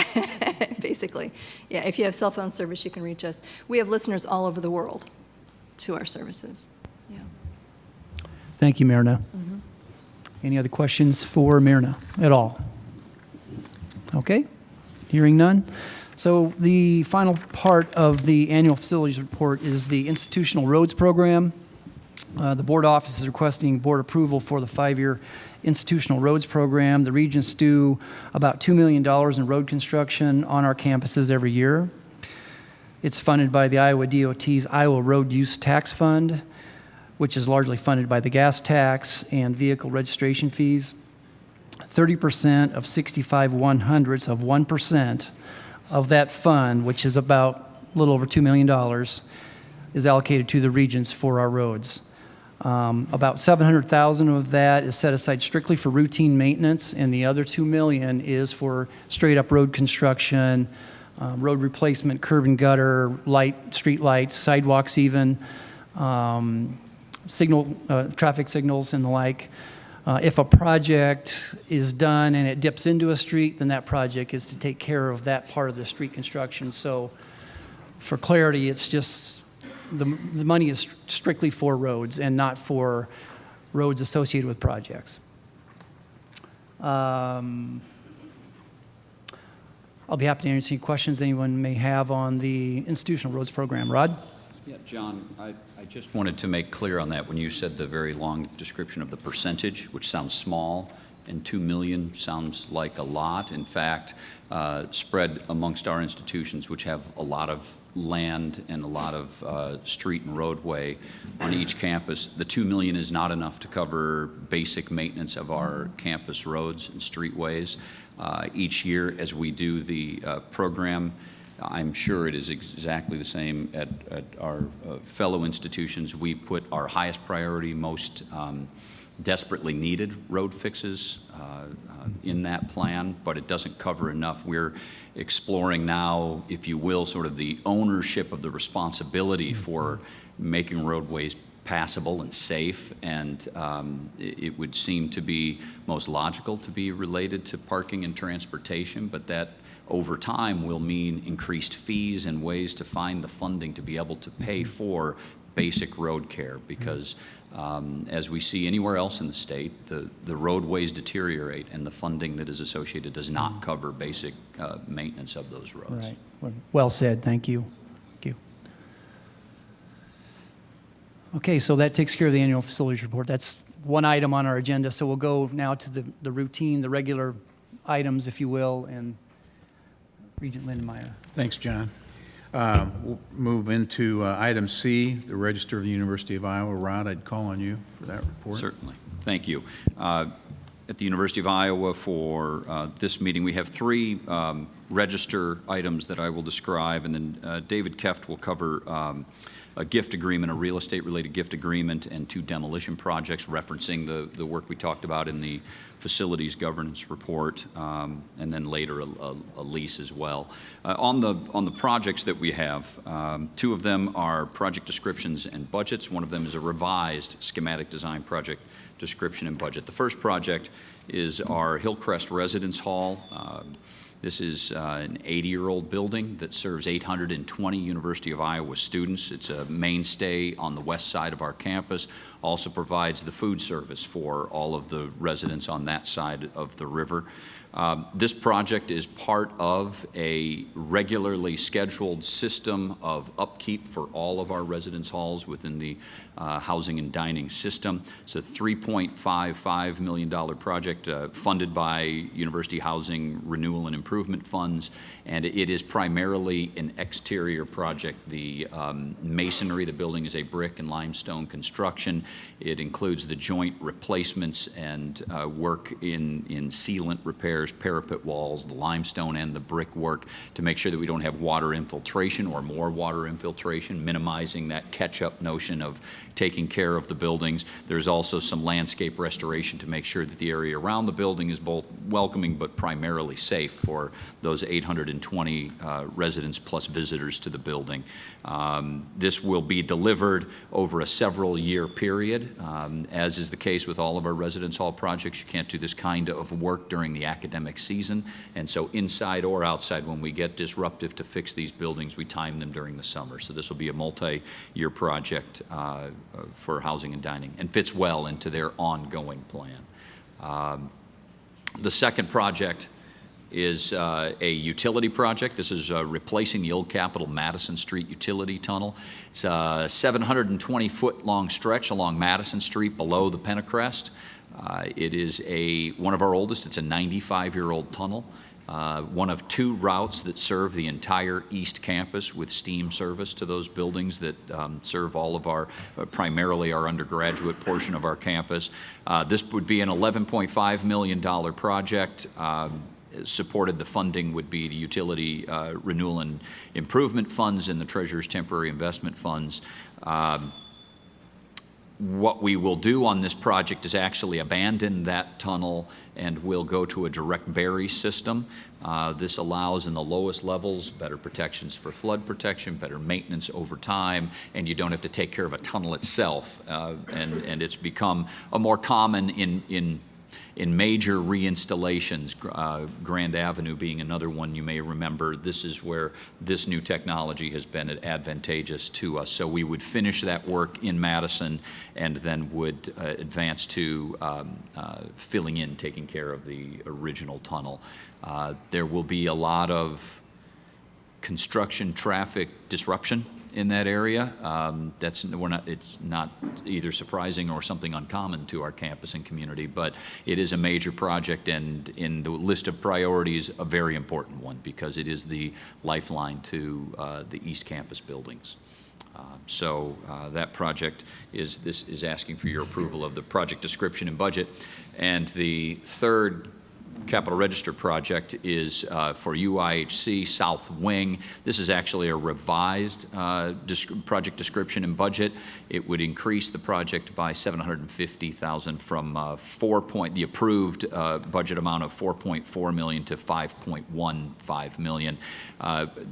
J: basically. Yeah, if you have cell phone service, you can reach us. We have listeners all over the world to our services. Yeah.
D: Thank you, Myrna. Any other questions for Myrna at all? Okay, hearing none. So the final part of the annual facilities report is the institutional roads program. The board office is requesting board approval for the 5-year institutional roads program. The Regents do about $2 million in road construction on our campuses every year. It's funded by the Iowa DOT's Iowa Road Use Tax Fund, which is largely funded by the gas tax and vehicle registration fees. 30% of 65/100ths of 1% of that fund, which is about a little over $2 million, is allocated to the Regents for our roads. About $700,000 of that is set aside strictly for routine maintenance, and the other $2 million is for straight-up road construction, road replacement, curb and gutter, street lights, sidewalks even, traffic signals and the like. If a project is done and it dips into a street, then that project is to take care of that part of the street construction. So for clarity, it's just the money is strictly for roads and not for roads associated with projects. I'll be happy to answer any questions anyone may have on the institutional roads program. Rod?
C: Yeah, John, I just wanted to make clear on that when you said the very long description of the percentage, which sounds small, and 2 million sounds like a lot. In fact, spread amongst our institutions, which have a lot of land and a lot of street and roadway on each campus, the 2 million is not enough to cover basic maintenance of our campus roads and streetways. Each year as we do the program, I'm sure it is exactly the same at our fellow institutions. We put our highest priority, most desperately needed road fixes in that plan, but it doesn't cover enough. We're exploring now, if you will, sort of the ownership of the responsibility for making roadways passable and safe, and it would seem to be most logical to be related to parking and transportation, but that over time will mean increased fees and ways to find the funding to be able to pay for basic road care, because as we see anywhere else in the state, the roadways deteriorate and the funding that is associated does not cover basic maintenance of those roads.
D: Right. Well said. Thank you. Thank you. Okay, so that takes care of the annual facilities report. That's one item on our agenda. So we'll go now to the routine, the regular items, if you will, and Regent Lindenmeyer.
B: Thanks, John. We'll move into item C, the Register of the University of Iowa. Rod, I'd call on you for that report.
C: Certainly. Thank you. At the University of Iowa for this meeting, we have three register items that I will describe, and then David Keft will cover a gift agreement, a real estate-related gift agreement, and two demolition projects referencing the work we talked about in the facilities governance report, and then later a lease as well. On the projects that we have, two of them are project descriptions and budgets. One of them is a revised schematic design project description and budget. The first project is our Hillcrest Residence Hall. This is an 80-year-old building that serves 820 University of Iowa students. It's a mainstay on the west side of our campus. Also provides the food service for all of the residents on that side of the river. This project is part of a regularly scheduled system of upkeep for all of our residence halls within the housing and dining system. It's a $3.55 million project funded by University Housing Renewal and Improvement Funds, and it is primarily an exterior project. The masonry, the building is a brick and limestone construction. It includes the joint replacements and work in sealant repairs, parapet walls, the limestone and the brick work to make sure that we don't have water infiltration or more water infiltration, minimizing that catch-up notion of taking care of the buildings. There's also some landscape restoration to make sure that the area around the building is both welcoming but primarily safe for those 820 residents plus visitors to the building. This will be delivered over a several-year period. As is the case with all of our residence hall projects, you can't do this kind of work during the academic season, and so inside or outside, when we get disruptive to fix these buildings, we time them during the summer. So this will be a multi-year project for housing and dining and fits well into their ongoing plan. The second project is a utility project. This is replacing the old Capitol Madison Street utility tunnel. It's a 720-foot long stretch along Madison Street below the Pentecrest. It is one of our oldest. It's a 95-year-old tunnel. One of two routes that serve the entire East Campus with steam service to those buildings that serve all of our, primarily our undergraduate portion of our campus. This would be an $11.5 million project. Supported the funding would be the utility renewal and improvement funds and the Treasurer's temporary investment funds. What we will do on this project is actually abandon that tunnel and we'll go to a direct bury system. This allows in the lowest levels better protections for flood protection, better maintenance over time, and you don't have to take care of a tunnel itself. And it's become a more common in major reinstallations, Grand Avenue being another one you may remember. This is where this new technology has been advantageous to us. So we would finish that work in Madison and then would advance to filling in, taking care of the original tunnel. There will be a lot of construction traffic disruption in that area. It's not either surprising or something uncommon to our campus and community, but it is a major project and in the list of priorities, a very important one because it is the lifeline to the East Campus buildings. So that project is asking for your approval of the project description and budget. And the third Capital Register project is for UIHC South Wing. This is actually a revised project description and budget. It would increase the project by $750,000 from the approved budget amount of $4.4 million to $5.15 million.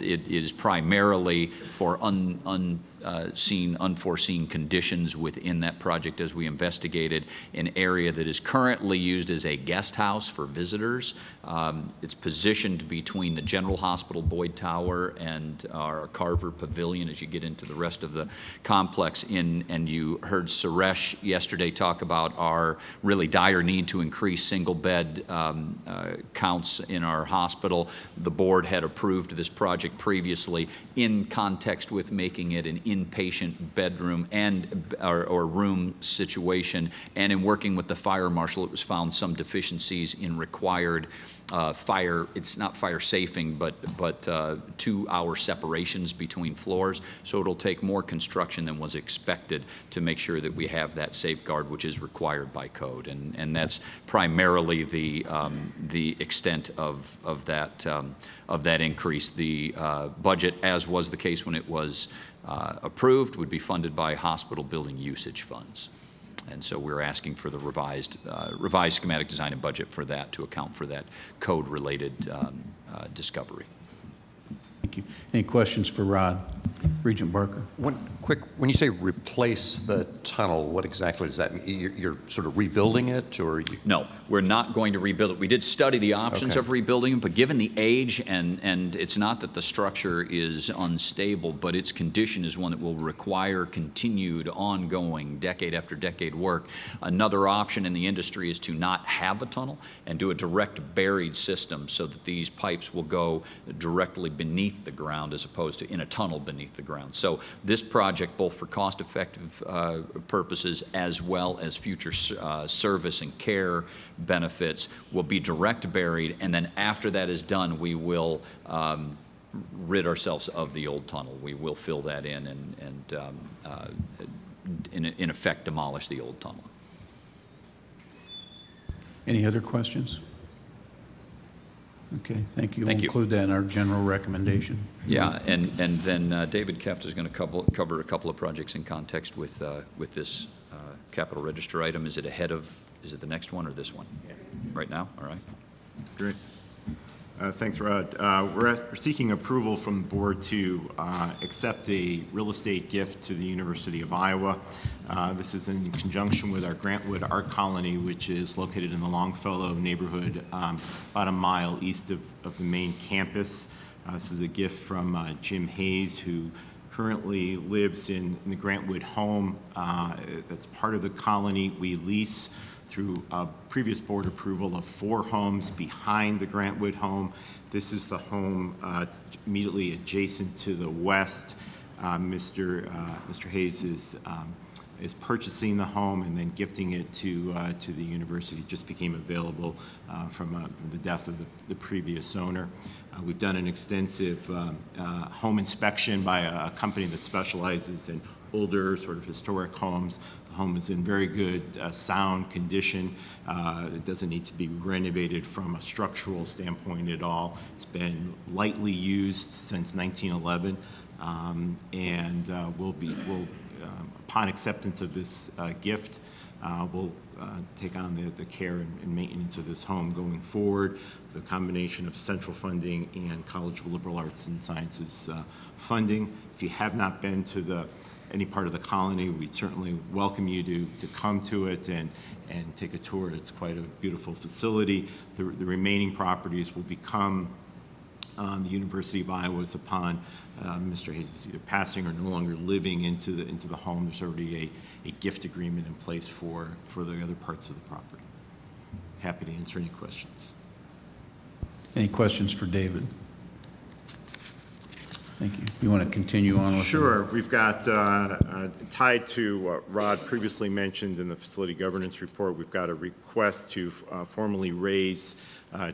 C: It is primarily for unforeseen conditions within that project as we investigated an area that is currently used as a guest house for visitors. It's positioned between the General Hospital Boyd Tower and our Carver Pavilion as you get into the rest of the complex. And you heard Suresh yesterday talk about our really dire need to increase single bed counts in our hospital. The board had approved this project previously in context with making it an inpatient bedroom or room situation. And in working with the fire marshal, it was found some deficiencies in required fire, it's not fire safing, but 2-hour separations between floors. So it'll take more construction than was expected to make sure that we have that safeguard, which is required by code. And that's primarily the extent of that increase. The budget, as was the case when it was approved, would be funded by hospital building usage funds. And so we're asking for the revised schematic design and budget for that to account for that code-related discovery.
B: Thank you. Any questions for Rod? Regent Barker.
H: One quick, when you say replace the tunnel, what exactly does that mean? You're sort of rebuilding it, or?
C: No, we're not going to rebuild it. We did study the options of rebuilding it, but given the age, and it's not that the structure is unstable, but its condition is one that will require continued, ongoing, decade after decade work. Another option in the industry is to not have a tunnel and do a direct buried system so that these pipes will go directly beneath the ground as opposed to in a tunnel beneath the ground. So this project, both for cost-effective purposes as well as future service and care benefits, will be direct buried, and then after that is done, we will rid ourselves of the old tunnel. We will fill that in and in effect demolish the old tunnel.
B: Any other questions? Okay, thank you.
C: Thank
B: We'll
C: you.
B: include that in our general recommendation.
C: Yeah, and then David Keft is going to cover a couple of projects in context with this capital register item. Is it the next one or this one? Yeah. Right now? All right.
L: Great. Thanks, Rod. We're seeking approval from the board to accept a real estate gift to the University of Iowa. This is in conjunction with our Grantwood Art Colony, which is located in the Longfellow neighborhood, about a mile east of the main campus. This is a gift from Jim Hayes, who currently lives in the Grantwood home. That's part of the colony. We lease through previous board approval of 4 homes behind the Grantwood home. This is the home immediately adjacent to the west. Mr. Hayes is purchasing the home and then gifting it to the university. It just became available from the death of the previous owner. We've done an extensive home inspection by a company that specializes in older, sort of historic homes. The home is in very good, sound condition. It doesn't need to be renovated from a structural standpoint at all. It's been lightly used since 1911, and will upon acceptance of this gift, we'll take on the care and maintenance of this home going forward. The combination of central funding and College of Liberal Arts and Sciences funding. If you have not been to any part of the colony, we'd certainly welcome you to come to it and take a tour. It's quite a beautiful facility. The remaining properties will become the University of Iowa's upon Mr. Hayes is either passing or no longer living into the home. There's already a gift agreement in place for the other parts of the property. Happy to answer any questions.
B: Any questions for David? Thank you. You want to continue on with
L: Sure. We've got, tied to what Rod previously mentioned in the facility governance report, we've got a request to formally raise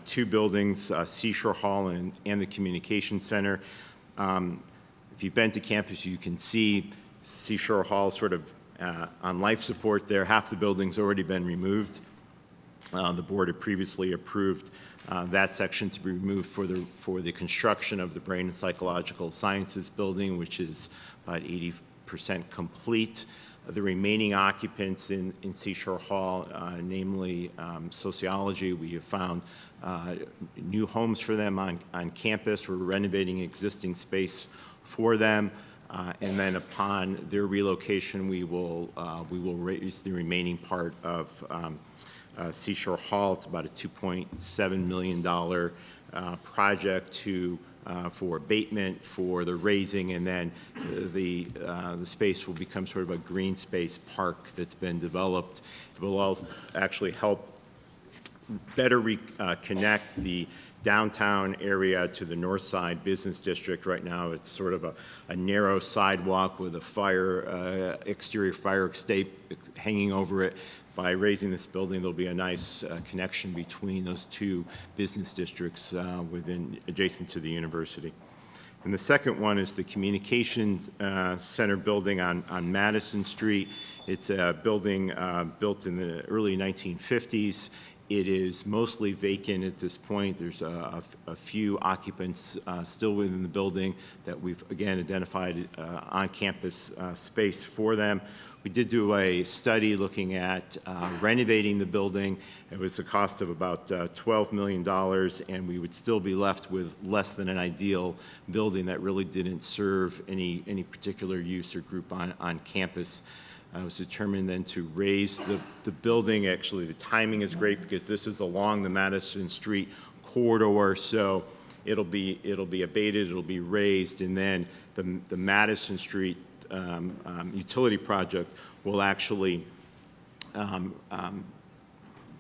L: 2 buildings, Seashore Hall and the Communication Center. If you've been to campus, you can see Seashore Hall sort of on life support there. Half the building's already been removed. The board had previously approved that section to be removed for the construction of the Brain and Psychological Sciences building, which is about 80% complete. The remaining occupants in Seashore Hall, namely sociology, we have found new homes for them on campus. We're renovating existing space for them. And then upon their relocation, we will raise the remaining part of Seashore Hall. It's about a $2.7 million project for abatement, for the raising, and then the space will become sort of a green space park that's been developed. It will also actually help better connect the downtown area to the north side business district. Right now, it's sort of a narrow sidewalk with a exterior fire escape hanging over it. By raising this building, there'll be a nice connection between those two business districts adjacent to the university. And the second one is the Communications Center building on Madison Street. It's a building built in the early 1950s. It is mostly vacant at this point. There's a few occupants still within the building that we've, again, identified on-campus space for them. We did do a study looking at renovating the building. It was a cost of about $12 million, and we would still be left with less than an ideal building that really didn't serve any particular use or group on campus. It was determined then to raise the building. Actually, the timing is great because this is along the Madison Street corridor, so it'll be abated, it'll be raised, and then the Madison Street utility project will actually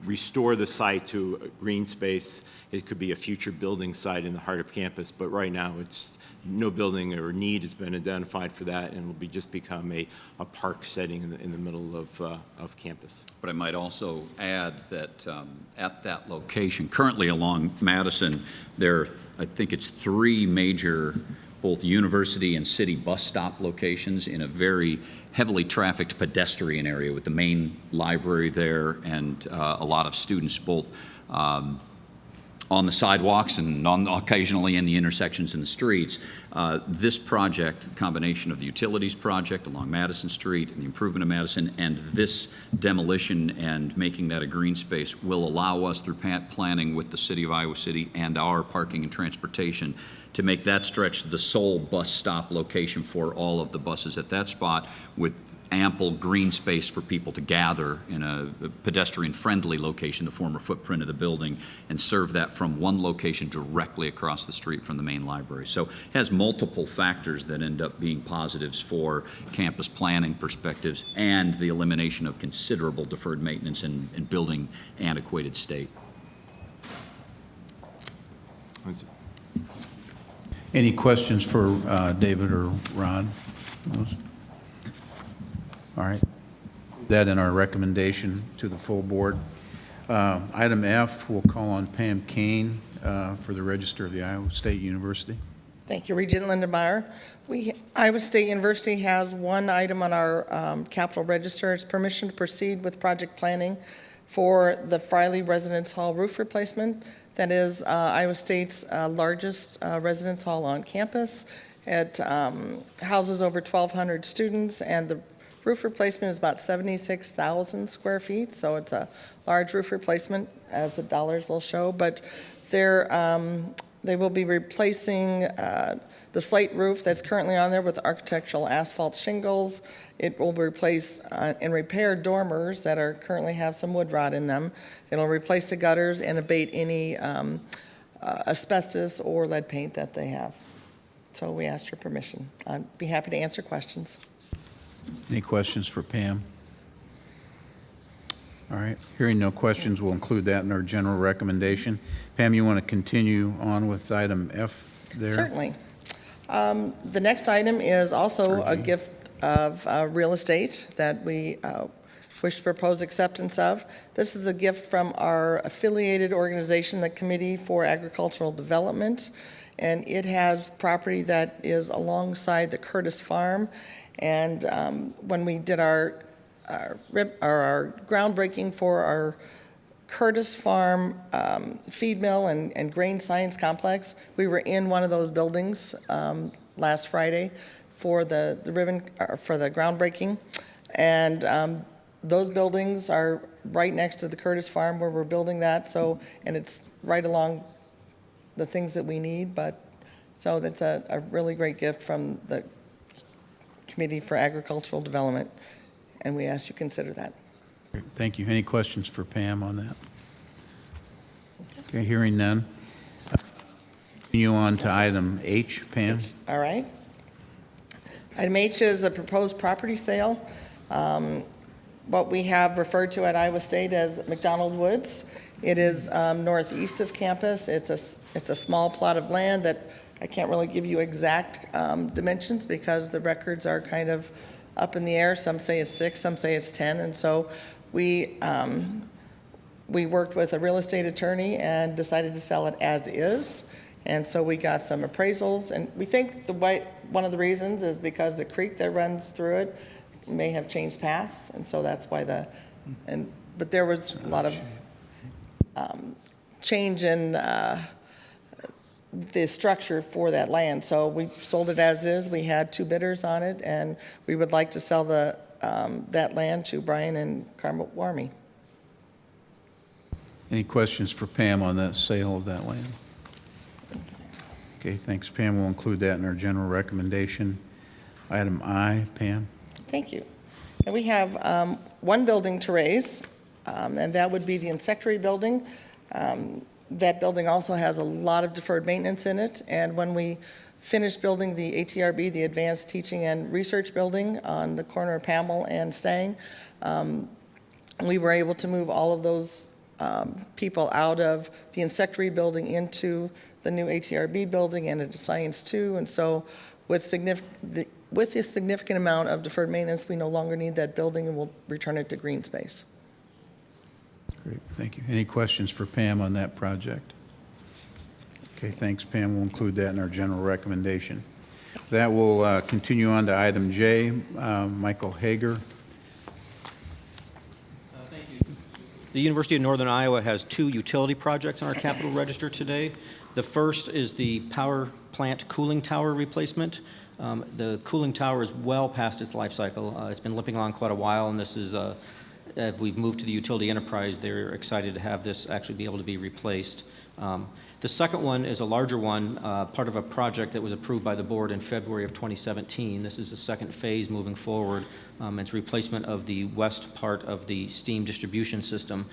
L: restore the site to a green space. It could be a future building site in the heart of campus, but right now it's no building or need has been identified for that, and will just become a park setting in the middle of campus.
C: But I might also add that at that location, currently along Madison, I think it's 3 major both university and city bus stop locations in a very heavily trafficked pedestrian area with the main library there and a lot of students both on the sidewalks and occasionally in the intersections in the streets. This project, combination of the utilities project along Madison Street and the improvement of Madison and this demolition and making that a green space will allow us through planning with the City of Iowa City and our parking and transportation to make that stretch the sole bus stop location for all of the buses at that spot with ample green space for people to gather in a pedestrian-friendly location, the former footprint of the building, and serve that from one location directly across the street from the main library. So it has multiple factors that end up being positives for campus planning perspectives and the elimination of considerable deferred maintenance and building antiquated state.
B: Any questions for David or Rod? All right. That in our recommendation to the full board. Item F, we'll call on Pam Kane for the Register of the Iowa State University.
M: Thank you, Regent Lindenmeyer. Iowa State University has one item on our capital register. It's permission to proceed with project planning for the Friley Residence Hall roof replacement. That is Iowa State's largest residence hall on campus. It houses over 1,200 students, and the roof replacement is about 76,000 square feet, so it's a large roof replacement, as the dollars will show. But they will be replacing the slate roof that's currently on there with architectural asphalt shingles. It will replace and repair dormers that currently have some wood rot in them. It'll replace the gutters and abate any asbestos or lead paint that they have. So we asked your permission. I'd be happy to answer questions.
B: Any questions for Pam? All right. Hearing no questions, we'll include that in our general recommendation. Pam, you want to continue on with item F there?
M: Certainly. The next item is also a gift of real estate that we wish to propose acceptance of. This is a gift from our affiliated organization, the Committee for Agricultural Development, and it has property that is alongside the Curtis Farm. And when we did our groundbreaking for our Curtis Farm feed mill and grain science complex, we were in one of those buildings last Friday for the groundbreaking, and those buildings are right next to the Curtis Farm where we're building that. So, and it's right along the things that we need. So that's a really great gift from the Committee for Agricultural Development, and we ask you to consider that.
B: Thank you. Any questions for Pam on that? Okay, hearing none. Continue on to item H, Pam.
M: All right. Item H is a proposed property sale. What we have referred to at Iowa State as McDonald Woods. It is northeast of campus. It's a small plot of land that I can't really give you exact dimensions because the records are kind of up in the air. Some say it's 6, some say it's 10, and so we worked with a real estate attorney and decided to sell it as is. And so we got some appraisals, and we think one of the reasons is because the creek that runs through it may have changed paths, and so that's why but there was a lot of change in the structure for that land. So we sold it as is. We had 2 bidders on it, and we would like to sell that land to Brian and Carmel Warmy.
B: Any questions for Pam on that sale of that land? Okay, thanks, Pam. We'll include that in our general recommendation. Item I, Pam.
M: Thank you. And we have 1 building to raise, and that would be the insectary building. That building also has a lot of deferred maintenance in it, and when we finished building the ATRB, the Advanced Teaching and Research Building on the corner of Pamel and Stang, we were able to move all of those people out of the insectary building into the new ATRB building and into Science 2, and so with this significant amount of deferred maintenance, we no longer need that building, and we'll return it to green space.
B: Great, thank you. Any questions for Pam on that project? Okay, thanks, Pam. We'll include that in our general recommendation. That will continue on to item J. Michael Hager.
G: Thank you. The University of Northern Iowa has 2 utility projects on our capital register today. The first is the power plant cooling tower replacement. The cooling tower is well past its life cycle. It's been limping along quite a while, and this is as we've moved to the utility enterprise, they're excited to have this actually be able to be replaced. The second one is a larger one, part of a project that was approved by the board in February of 2017. This is the second phase moving forward. It's replacement of the west part of the steam distribution system.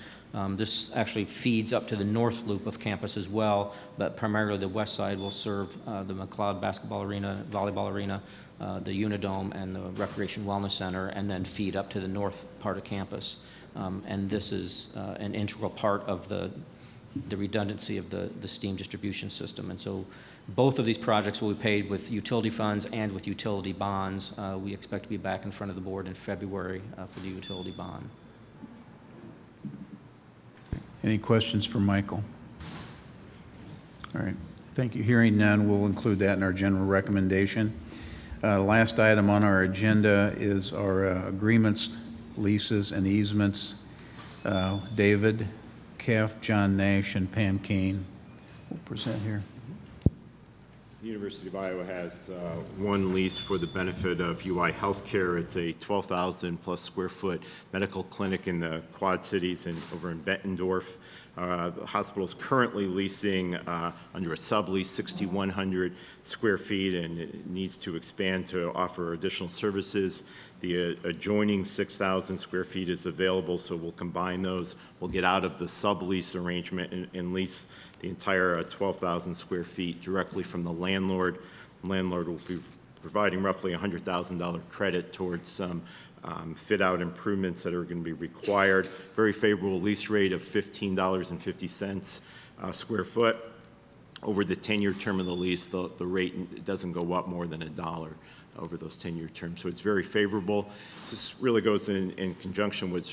G: This actually feeds up to the north loop of campus as well, but primarily the west side will serve the McLeod basketball arena, volleyball arena, the Unidome, and the Recreation Wellness Center, and then feed up to the north part of campus. And this is an integral part of the redundancy of the steam distribution system. And so both of these projects will be paid with utility funds and with utility bonds. We expect to be back in front of the board in February for the utility bond.
B: Any questions for Michael? All right, thank you. Hearing none, we'll include that in our general recommendation. Last item on our agenda is our agreements, leases, and easements. David Keff, John Nash, and Pam Kane will present here.
L: The University of Iowa has 1 lease for the benefit of UI Healthcare. It's a 12,000 plus square foot medical clinic in the Quad Cities and over in Bettendorf. The hospital is currently leasing under a sublease 6,100 square feet, and it needs to expand to offer additional services. The adjoining 6,000 square feet is available, so we'll combine those. We'll get out of the sublease arrangement and lease the entire 12,000 square feet directly from the landlord. The landlord will be providing roughly $100,000 credit towards some fit-out improvements that are going to be required. Very favorable lease rate of $15.50 square foot. Over the 10-year term of the lease, the rate doesn't go up more than $1 over those 10-year terms. So it's very favorable. This really goes in conjunction with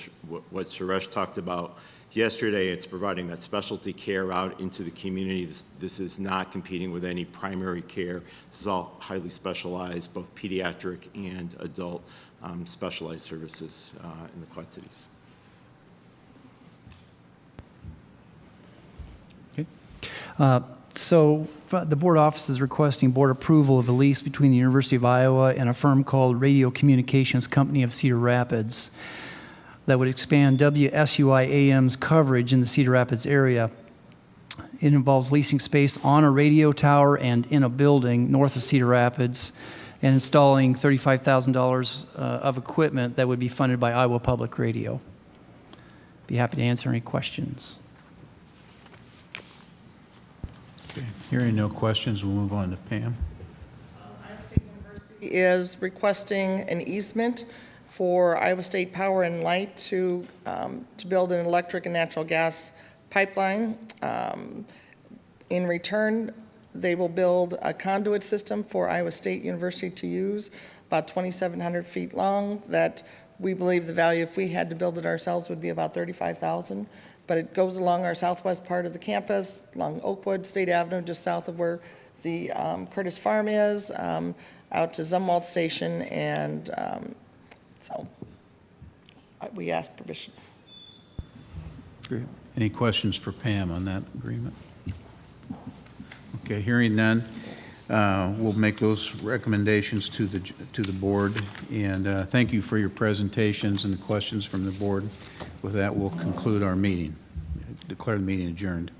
L: what Suresh talked about yesterday. It's providing that specialty care out into the community. This is not competing with any primary care. This is all highly specialized, both pediatric and adult specialized services in the Quad Cities.
D: Okay. So the board office is requesting board approval of a lease between the University of Iowa and a firm called Radio Communications Company of Cedar Rapids that would expand WSUI-AM's coverage in the Cedar Rapids area. It involves leasing space on a radio tower and in a building north of Cedar Rapids and installing $35,000 of equipment that would be funded by Iowa Public Radio. Be happy to answer any questions.
B: Okay. Hearing no questions, we'll move on to Pam.
M: Iowa State University is requesting an easement for Iowa State Power and Light to build an electric and natural gas pipeline. In return, they will build a conduit system for Iowa State University to use, about 2,700 feet long, that we believe the value, if we had to build it ourselves, would be about $35,000. But it goes along our southwest part of the campus, along Oakwood State Avenue, just south of where the Curtis Farm is, out to Zumwalt Station, and so we ask permission.
B: Great. Any questions for Pam on that agreement? Okay, hearing none, we'll make those recommendations to the board, and thank you for your presentations and the questions from the board. With that, we'll conclude our meeting. Declare the meeting adjourned.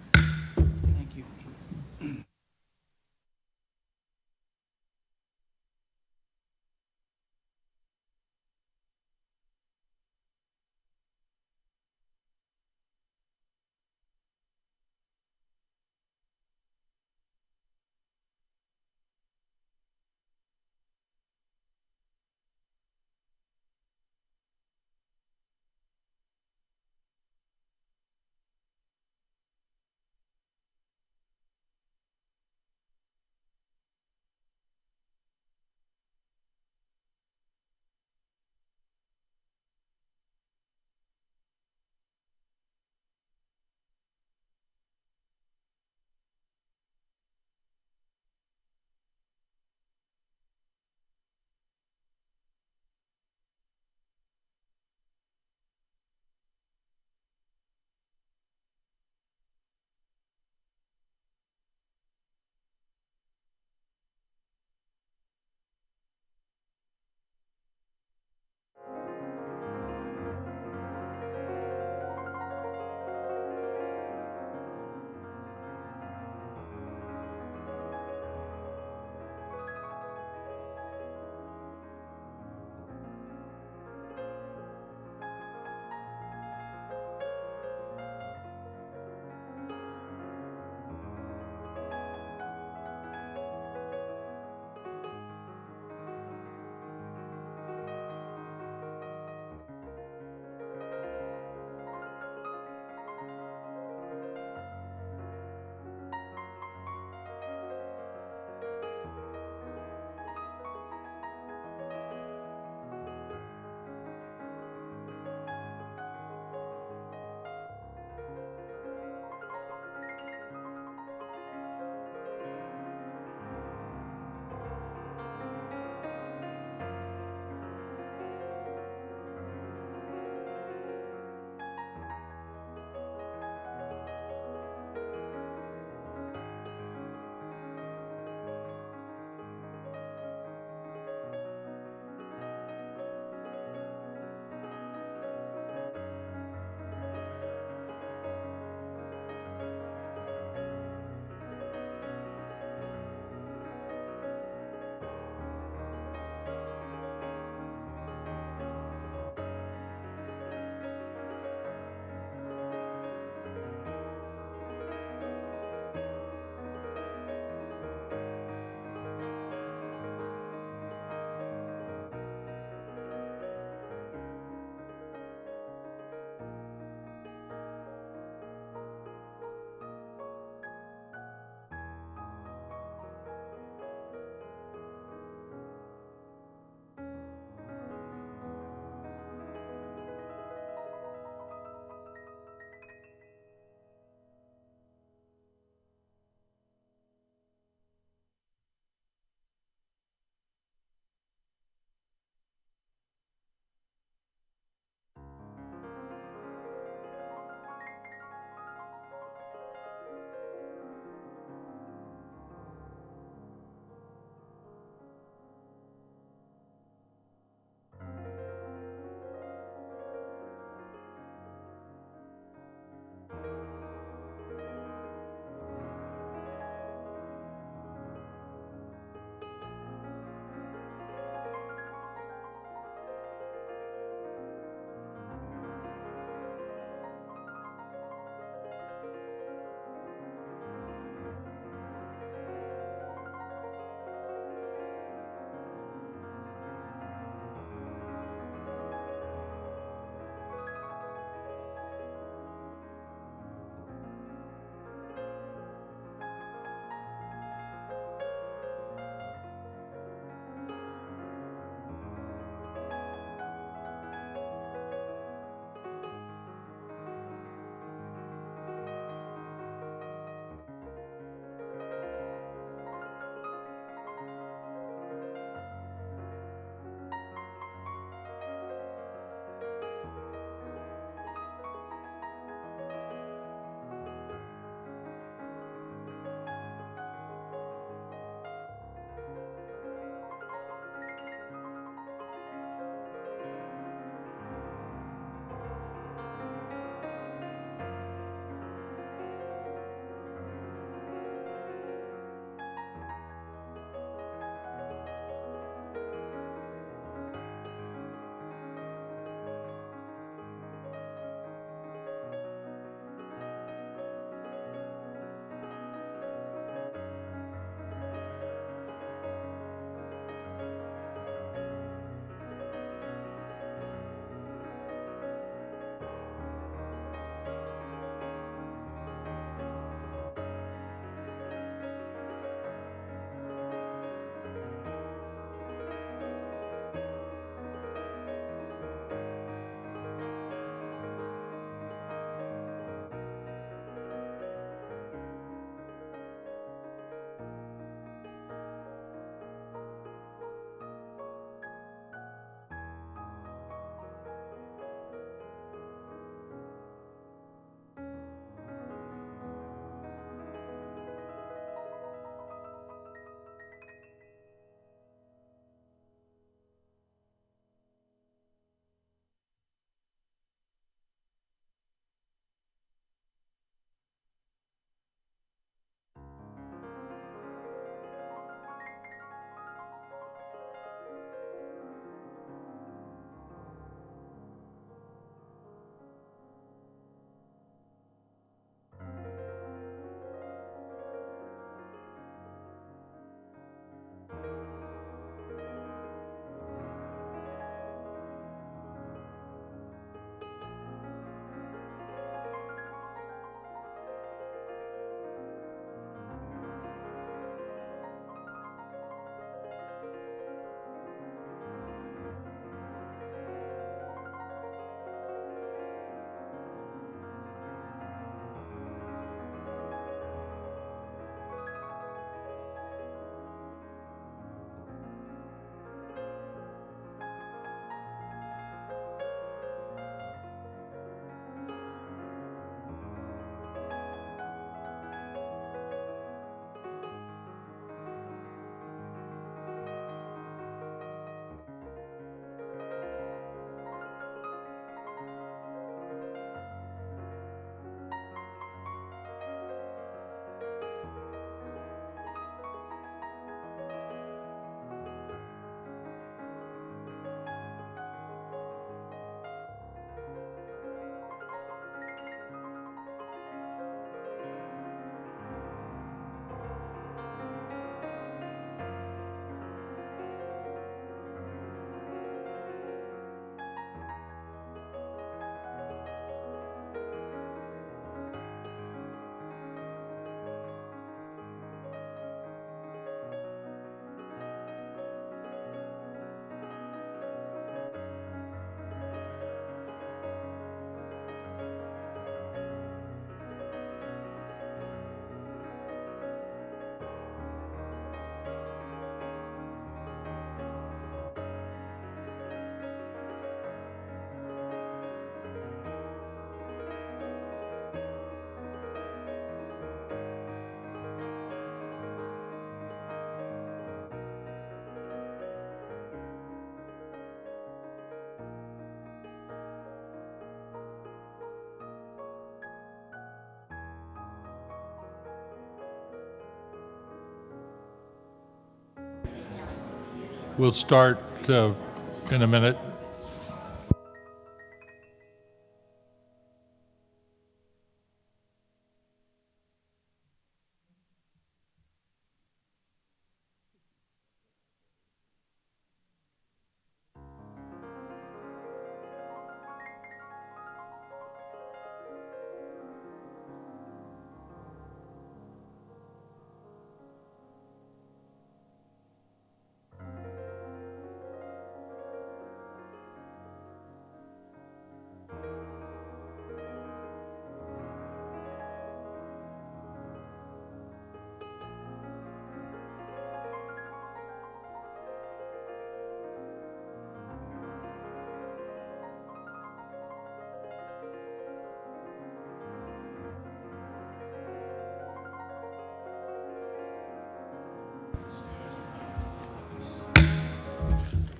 N: We'll start in a minute.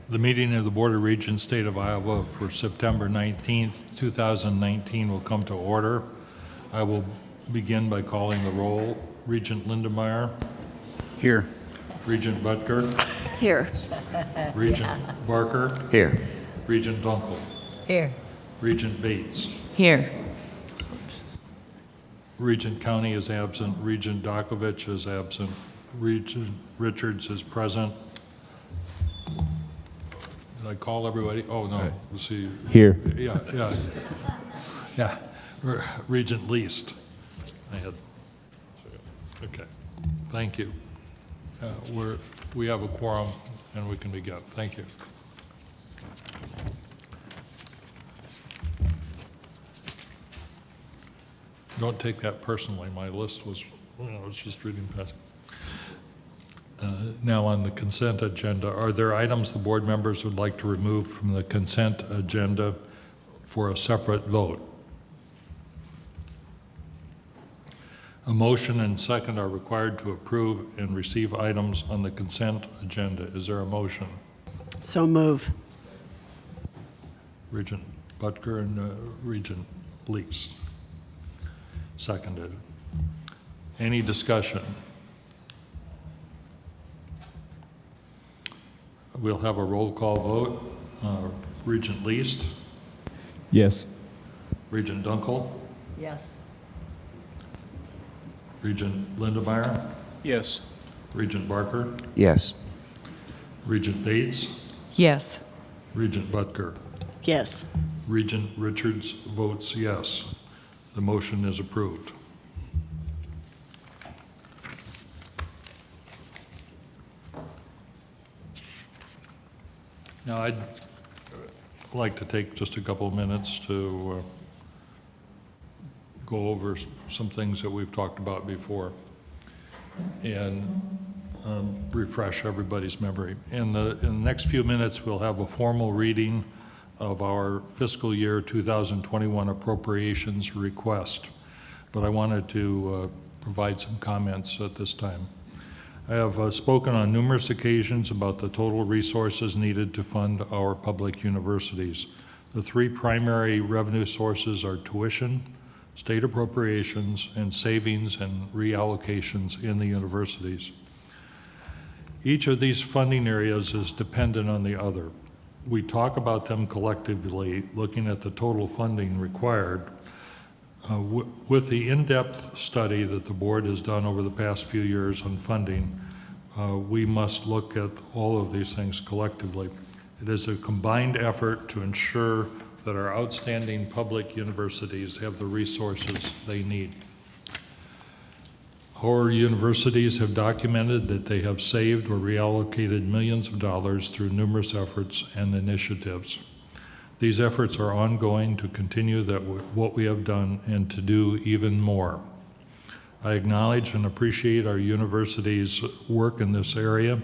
N: The meeting of the Board of Regents, State of Iowa for September 19th, 2019 will come to order. I will begin by calling the roll. Regent Lindemeyer.
B: Here.
N: Regent Butker.
E: Here.
N: Regent Barker.
H: Here.
N: Regent Dunkel.
K: Here.
N: Regent Bates.
K: Here.
N: Regent County is absent. Regent Dakovich is absent. Regent Richards is present. Did I call everybody? Oh, no. Let's see.
O: Here.
N: Yeah. Regent Least. I had. Okay. Thank you. We have a quorum and we can begin. Thank you. Don't take that personally. My list was, I was just reading past. Now on the consent agenda, are there items the board members would like to remove from the consent agenda for a separate vote? A motion and second are required to approve and receive items on the consent agenda. Is there a motion?
E: So move.
N: Regent Butker and Regent Least. Seconded. Any discussion? We'll have a roll call vote. Regent Least?
O: Yes.
N: Regent Dunkel?
K: Yes.
N: Regent Lindemeyer?
A: Yes.
N: Regent Barker?
H: Yes.
N: Regent Bates?
K: Yes.
N: Regent Butker?
E: Yes.
N: Regent Richards votes yes. The motion is approved. Now, I'd like to take just a couple of minutes to go over some things that we've talked about before and refresh everybody's memory. In the next few minutes, we'll have a formal reading of our fiscal year 2021 appropriations request, but I wanted to provide some comments at this time. I have spoken on numerous occasions about the total resources needed to fund our public universities. The three primary revenue sources are tuition, state appropriations, and savings and reallocations in the universities. Each of these funding areas is dependent on the other. We talk about them collectively, looking at the total funding required. With the in-depth study that the board has done over the past few years on funding, we must look at all of these things collectively. It is a combined effort to ensure that our outstanding public universities have the resources they need. Our universities have documented that they have saved or reallocated millions of dollars through numerous efforts and initiatives. These efforts are ongoing to continue what we have done and to do even more. I acknowledge and appreciate our university's work in this area,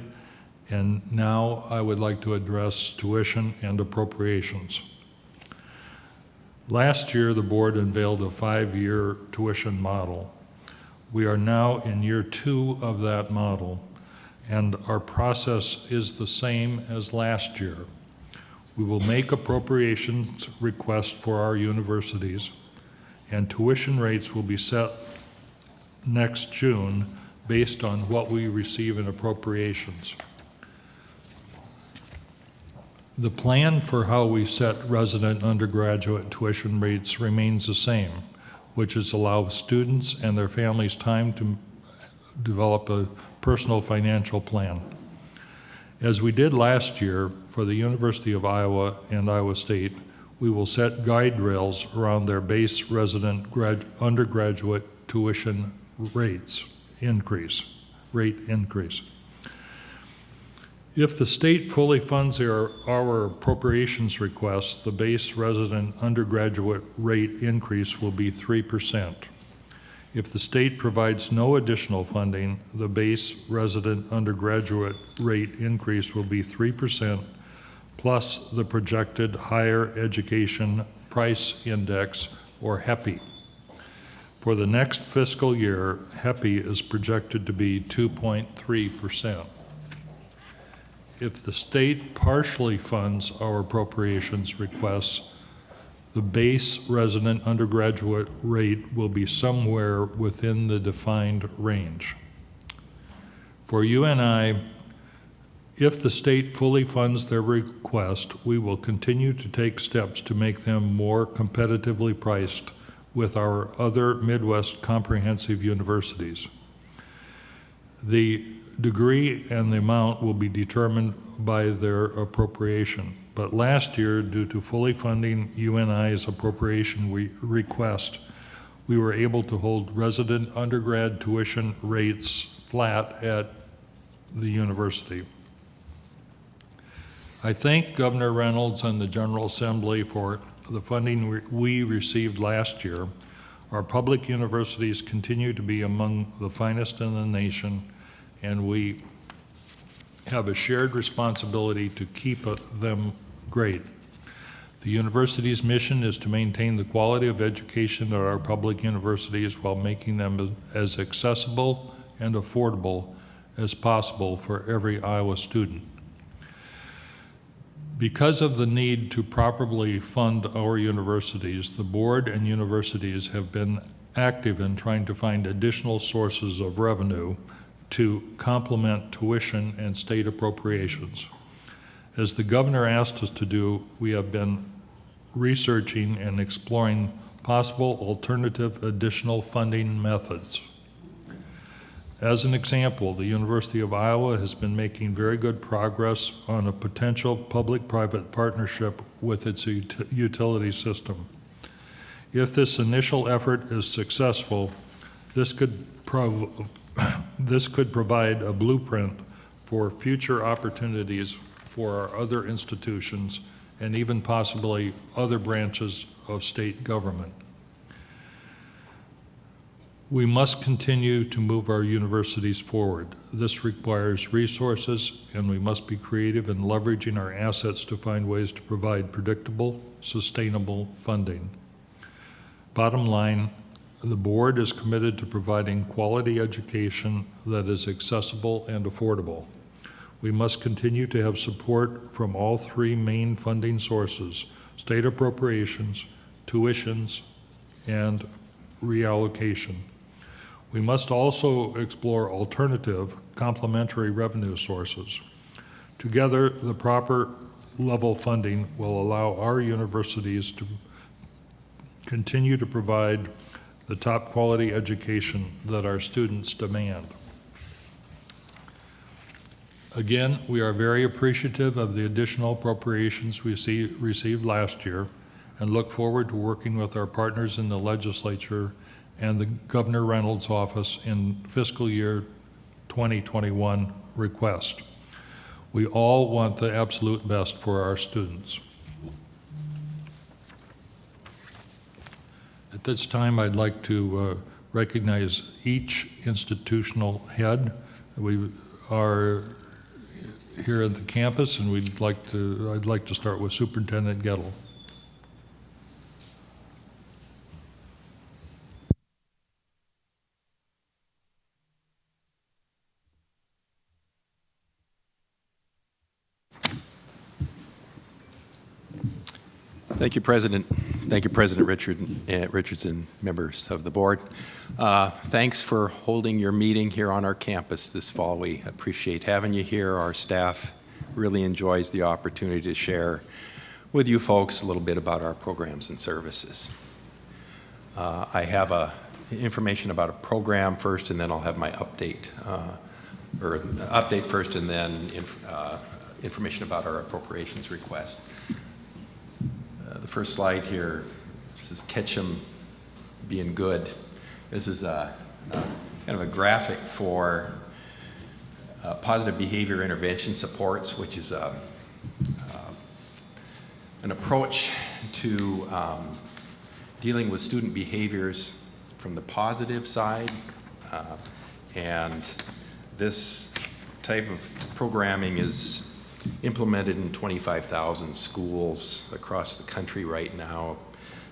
N: and now I would like to address tuition and appropriations. Last year, the board unveiled a 5-year tuition model. We are now in year 2 of that model, and our process is the same as last year. We will make appropriations requests for our universities, and tuition rates will be set next June based on what we receive in appropriations. The plan for how we set resident undergraduate tuition rates remains the same, which is allow students and their families time to develop a personal financial plan. As we did last year for the University of Iowa and Iowa State, we will set guide rails around their base resident undergraduate tuition rate increase. If the state fully funds our appropriations request, the base resident undergraduate rate increase will be 3%. If the state provides no additional funding, the base resident undergraduate rate increase will be 3%, plus the projected Higher Education Price Index, or HEPI. For the next fiscal year, HEPI is projected to be 2.3%. If the state partially funds our appropriations requests, the base resident undergraduate rate will be somewhere within the defined range. For UNI, if the state fully funds their request, we will continue to take steps to make them more competitively priced with our other Midwest comprehensive universities. The degree and the amount will be determined by their appropriation. But last year, due to fully funding UNI's appropriation request, we were able to hold resident undergrad tuition rates flat at the university. I thank Governor Reynolds and the General Assembly for the funding we received last year. Our public universities continue to be among the finest in the nation, and we have a shared responsibility to keep them great. The university's mission is to maintain the quality of education at our public universities while making them as accessible and affordable as possible for every Iowa student. Because of the need to properly fund our universities, the board and universities have been active in trying to find additional sources of revenue to complement tuition and state appropriations. As the governor asked us to do, we have been researching and exploring possible alternative additional funding methods. As an example, the University of Iowa has been making very good progress on a potential public-private partnership with its utility system. If this initial effort is successful, this could provide a blueprint for future opportunities for our other institutions and even possibly other branches of state government. We must continue to move our universities forward. This requires resources, and we must be creative in leveraging our assets to find ways to provide predictable, sustainable funding. Bottom line, the board is committed to providing quality education that is accessible and affordable. We must continue to have support from all three main funding sources: state appropriations, tuitions, and reallocation. We must also explore alternative complementary revenue sources. Together, the proper level funding will allow our universities to continue to provide the top quality education that our students demand. Again, we are very appreciative of the additional appropriations we received last year and look forward to working with our partners in the legislature and the Governor Reynolds' office in fiscal year 2021 request. We all want the absolute best for our students. At this time, I'd like to recognize each institutional head. We are here at the campus, and I'd like to start with Superintendent Gettel.
H: Thank you, President. Thank you, President Richardson, members of the board. Thanks for holding your meeting here on our campus this fall. We appreciate having you here. Our staff
O: really enjoys the opportunity to share with you folks a little bit about our programs and services. I have information about a program first, and then I'll have my update, or update first, and then information about our appropriations request. The first slide here says Ketchum being good. This is kind of a graphic for positive behavior intervention supports, which is an approach to dealing with student behaviors from the positive side. And this type of programming is implemented in 25,000 schools across the country right now.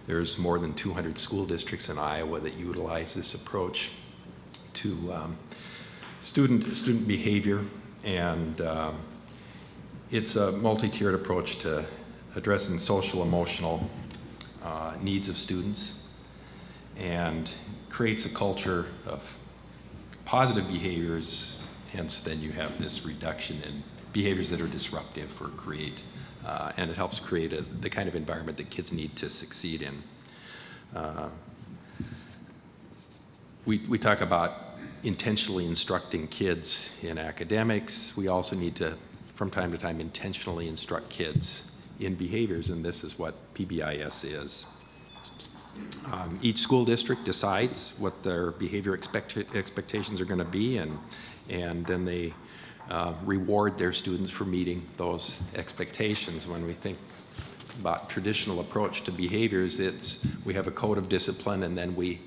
O: There's more than 200 school districts in Iowa that utilize this approach to student behavior, and it's a multi-tiered approach to addressing social emotional needs of students, and creates a culture of positive behaviors. Hence, then you have this reduction in behaviors that are disruptive or create, and it helps create the kind of environment that kids need to succeed in. We talk about intentionally instructing kids in academics. We also need to, from time to time, intentionally instruct kids in behaviors, and this is what PBIS is. Each school district decides what their behavior expectations are going to be, and then they reward their students for meeting those expectations. When we think about traditional approach to behaviors, we have a code of discipline, and then we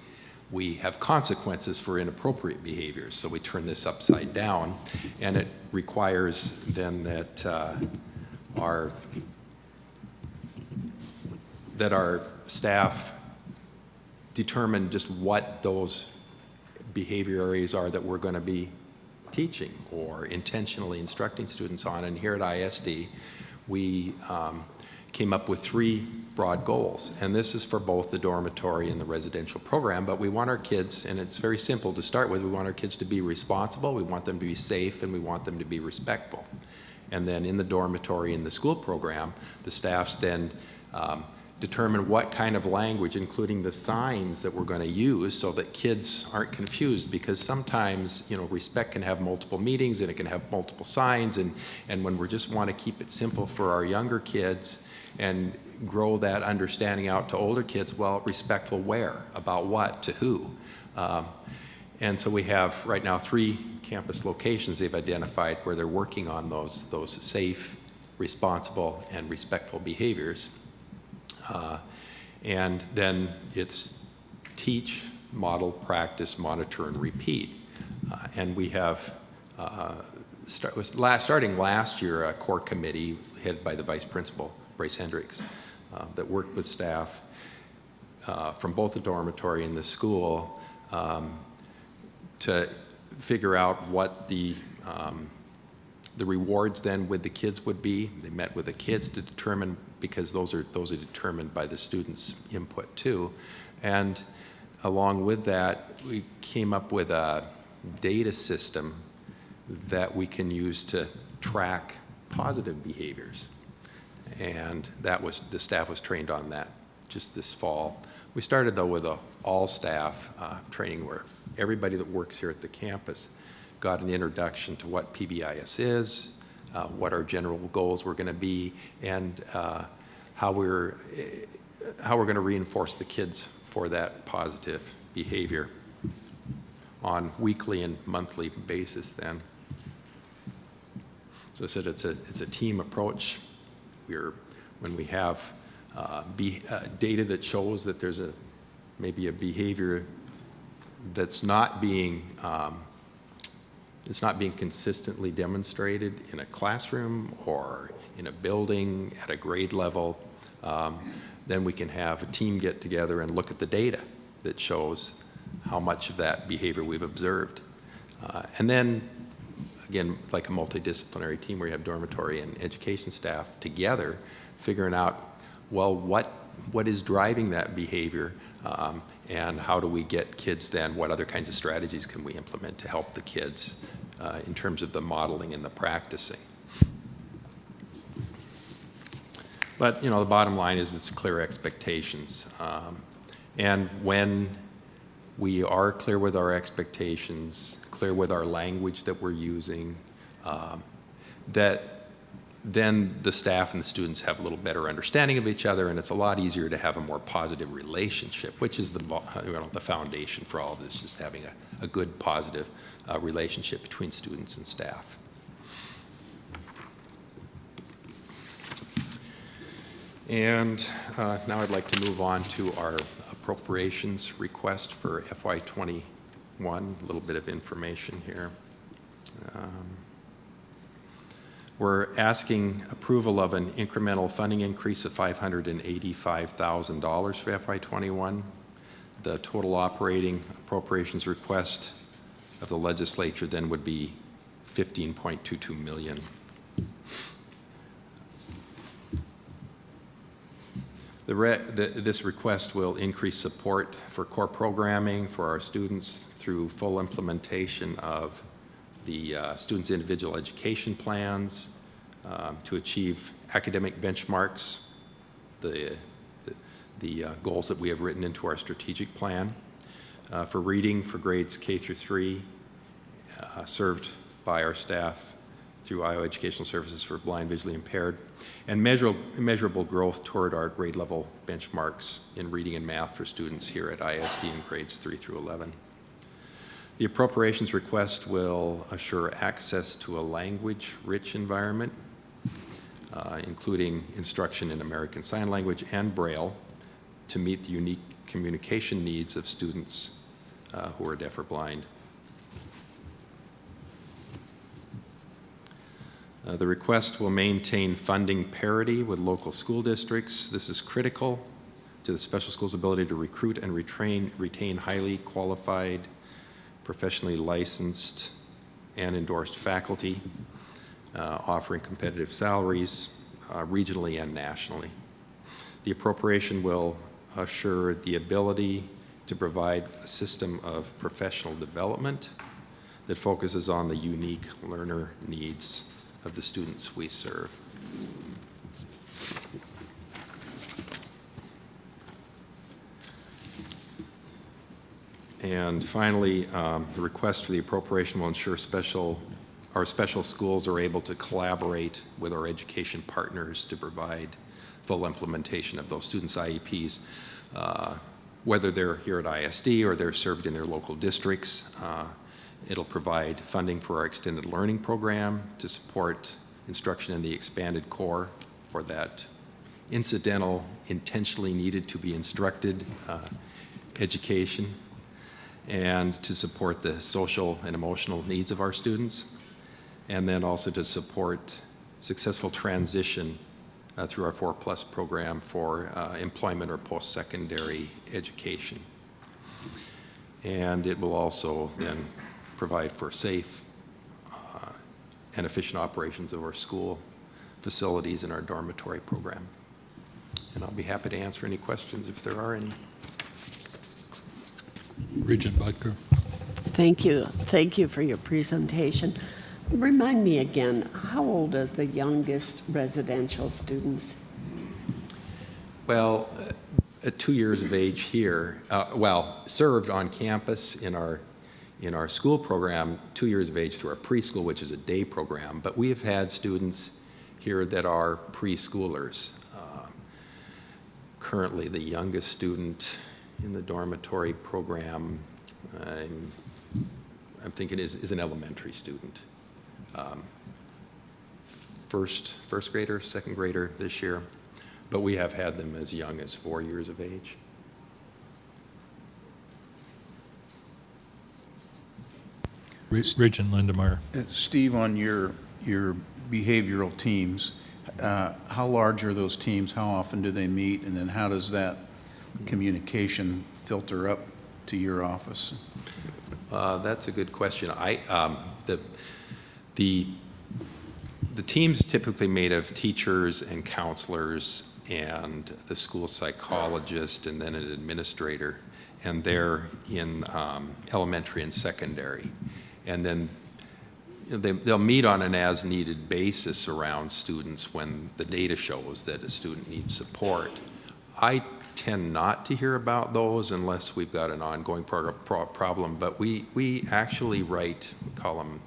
O: have consequences for inappropriate behaviors. So we turn this upside down, and it requires then that our staff determine just what those behavior areas are that we're going to be teaching or intentionally instructing students on. And here at ISD, we came up with 3 broad goals. And this is for both the dormitory and the residential program, but we want our kids, and it's very simple to start with, we want our kids to be responsible, we want them to be safe, and we want them to be respectful. And then in the dormitory, in the school program, the staffs then determine what kind of language, including the signs that we're going to use, so that kids aren't confused, because sometimes, respect can have multiple meanings and it can have multiple signs, and when we just want to keep it simple for our younger kids and grow that understanding out to older kids, well, respectful where, about what, to who. And so we have right now 3 campus locations they've identified where they're working on those safe, responsible, and respectful behaviors. And then it's teach, model, practice, monitor, and repeat. And we have, starting last year, a core committee headed by the Vice Principal, Bryce Hendricks, that worked with staff from both the dormitory and the school to figure out what the rewards then with the kids would be. They met with the kids to determine, because those are determined by the students' input too. And along with that, we came up with a data system that we can use to track positive behaviors. And the staff was trained on that just this fall. We started though with a all staff training where everybody that works here at the campus got an introduction to what PBIS is, what our general goals were going to be, and how we're going to reinforce the kids for that positive behavior on weekly and monthly basis then. So I said it's a team approach. When we have data that shows that there's maybe a behavior that's not being consistently demonstrated in a classroom or in a building at a grade level, then we can have a team get together and look at the data that shows how much of that behavior we've observed. And then, again, like a multidisciplinary team where you have dormitory and education staff together, figuring out, well, what is driving that behavior, and how do we get kids then, what other kinds of strategies can we implement to help the kids in terms of the modeling and the practicing. But, the bottom line is it's clear expectations. And when we are clear with our expectations, clear with our language that we're using, then the staff and the students have a little better understanding of each other, and it's a lot easier to have a more positive relationship, which is the foundation for all of this, just having a good, positive relationship between students and staff. And now I'd like to move on to our appropriations request for FY21. A little bit of information here. We're asking approval of an incremental funding increase of $585,000 for FY21. The total operating appropriations request of the legislature then would be $15.22 million. This request will increase support for core programming for our students through full implementation of the students' individual education plans to achieve academic benchmarks, the goals that we have written into our strategic plan, for reading for grades K through 3, served by our staff through Iowa Educational Services for blind, visually impaired, and measurable growth toward our grade level benchmarks in reading and math for students here at ISD in grades 3 through 11. The appropriations request will assure access to a language-rich environment, including instruction in American Sign Language and Braille, to meet the unique communication needs of students who are deaf or blind. The request will maintain funding parity with local school districts. This is critical to the special school's ability to recruit and retain highly qualified, professionally licensed, and endorsed faculty, offering competitive salaries regionally and nationally. The appropriation will assure the ability to provide a system of professional development that focuses on the unique learner needs of the students we serve. And finally, the request for the appropriation will ensure our special schools are able to collaborate with our education partners to provide full implementation of those students' IEPs, whether they're here at ISD or they're served in their local districts. It'll provide funding for our extended learning program to support instruction in the expanded core for that incidental, intentionally needed to be instructed education, and to support the social and emotional needs of our students, and then also to support successful transition through our 4+ program for employment or post-secondary education. And it will also then provide for safe and efficient operations of our school facilities and our dormitory program. And I'll be happy to answer any questions if there are any.
N: Regent Butker.
E: Thank you. Thank you for your presentation. Remind me again, how old are the youngest residential students?
O: Well, at 2 years of age here, served on campus in our school program, 2 years of age through our preschool, which is a day program, but we have had students here that are preschoolers. Currently, the youngest student in the dormitory program, I'm thinking is an elementary student. First grader, second grader this year, but we have had them as young as 4 years of age.
N: Regent Lindemeyer.
B: Steve, on your behavioral teams, how large are those teams? How often do they meet? And then how does that communication filter up to your office?
O: That's a good question. The team's typically made of teachers and counselors and the school psychologist and then an administrator, and they're in elementary and secondary. And then they'll meet on an as-needed basis around students when the data shows that a student needs support. I tend not to hear about those unless we've got an ongoing problem, but we actually write, we call them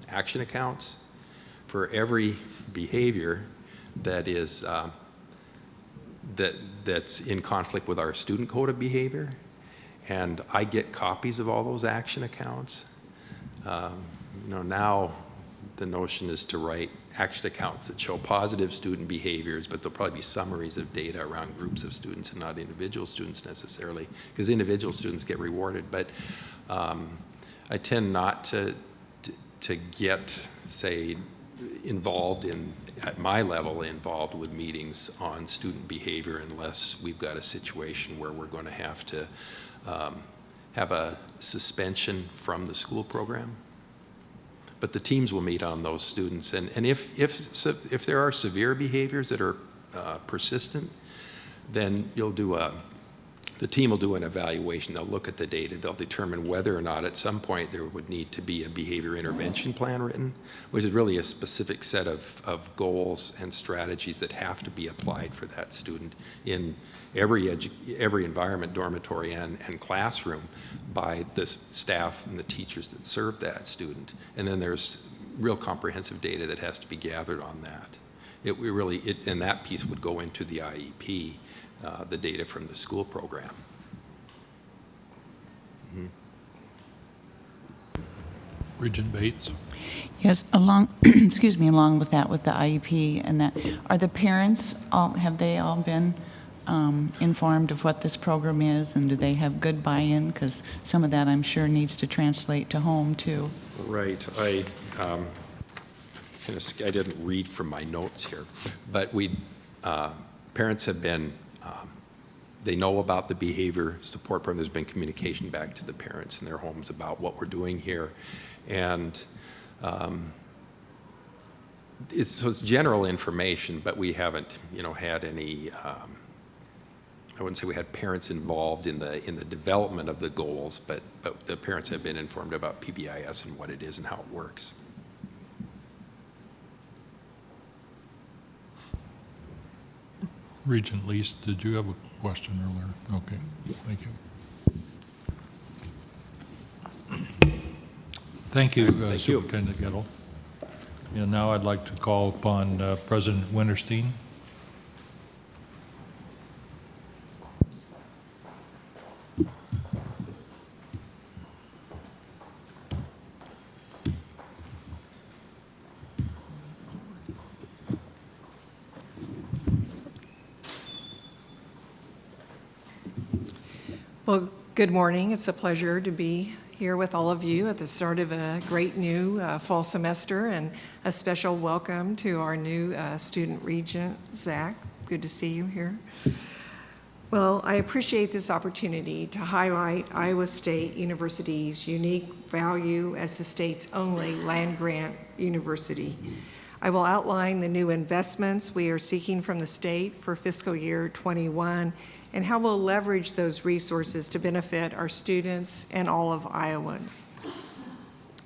O: action accounts for every behavior that is that's in conflict with our student code of behavior, and I get copies of all those action accounts. Now the notion is to write action accounts that show positive student behaviors, but there'll probably be summaries of data around groups of students and not individual students necessarily, because individual students get rewarded. But I tend not to get, say, involved in, at my level, involved with meetings on student behavior unless we've got a situation where we're going to have to have a suspension from the school program. But the teams will meet on those students, and if there are severe behaviors that are persistent, then the team will do an evaluation. They'll look at the data. They'll determine whether or not at some point there would need to be a behavior intervention plan written, which is really a specific set of goals and strategies that have to be applied for that student in every environment, dormitory and classroom, by the staff and the teachers that serve that student. And then there's real comprehensive data that has to be gathered on that. And that piece would go into the IEP, the data from the school program. Mm-hmm.
N: Regent Bates.
K: Yes, excuse me, along with that, with the IEP and that, are the parents, have they all been informed of what this program is, and do they have good buy-in? Because some of that, I'm sure, needs to translate to home, too.
O: Right. I didn't read from my notes here, but parents have been, they know about the behavior support program. There's been communication back to the parents in their homes about what we're doing here. And it's general information, but we haven't, had any, I wouldn't say we had parents involved in the development of the goals, but the parents have been informed about PBIS and what it is and how it works.
N: Regent Lease, did you have a question earlier? Okay, thank you. Thank you, Superintendent Gettel. And now I'd like to call upon President Wintersteen.
P: Well, good morning. It's a pleasure to be here with all of you at the start of a great new fall semester, and a special welcome to our new student regent, Zach. Good to see you here. Well, I appreciate this opportunity to highlight Iowa State University's unique value as the state's only land-grant university. I will outline the new investments we are seeking from the state for fiscal year 21 and how we'll leverage those resources to benefit our students and all of Iowans.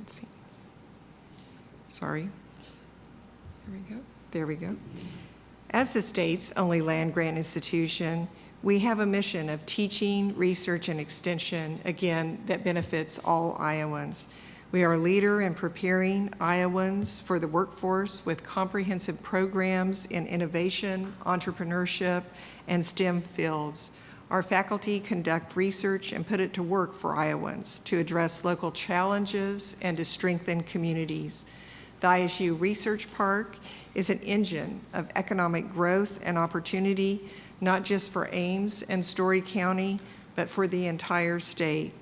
P: Let's see. Sorry. There we go. As the state's only land-grant institution, we have a mission of teaching, research, and extension, again, that benefits all Iowans. We are a leader in preparing Iowans for the workforce with comprehensive programs in innovation, entrepreneurship, and STEM fields. Our faculty conduct research and put it to work for Iowans to address local challenges and to strengthen communities. The ISU Research Park is an engine of economic growth and opportunity, not just for Ames and Story County, but for the entire state.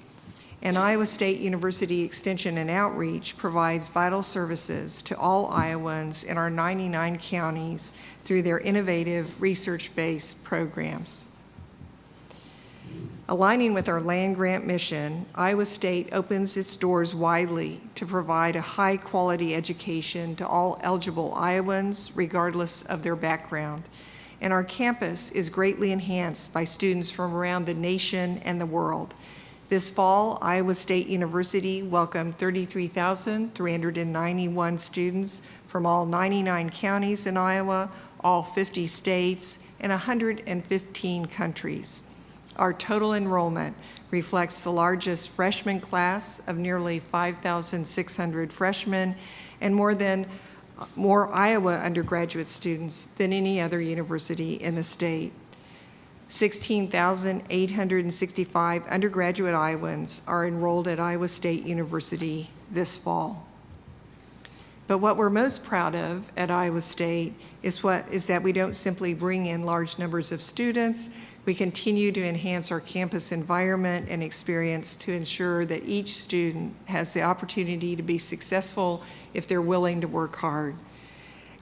P: And Iowa State University Extension and Outreach provides vital services to all Iowans in our 99 counties through their innovative research-based programs. Aligning with our land-grant mission, Iowa State opens its doors widely to provide a high-quality education to all eligible Iowans, regardless of their background. And our campus is greatly enhanced by students from around the nation and the world. This fall, Iowa State University welcomed 33,391 students from all 99 counties in Iowa, all 50 states, and 115 countries. Our total enrollment reflects the largest freshman class of nearly 5,600 freshmen and more Iowa undergraduate students than any other university in the state. 16,865 undergraduate Iowans are enrolled at Iowa State University this fall. But what we're most proud of at Iowa State is that we don't simply bring in large numbers of students. We continue to enhance our campus environment and experience to ensure that each student has the opportunity to be successful if they're willing to work hard.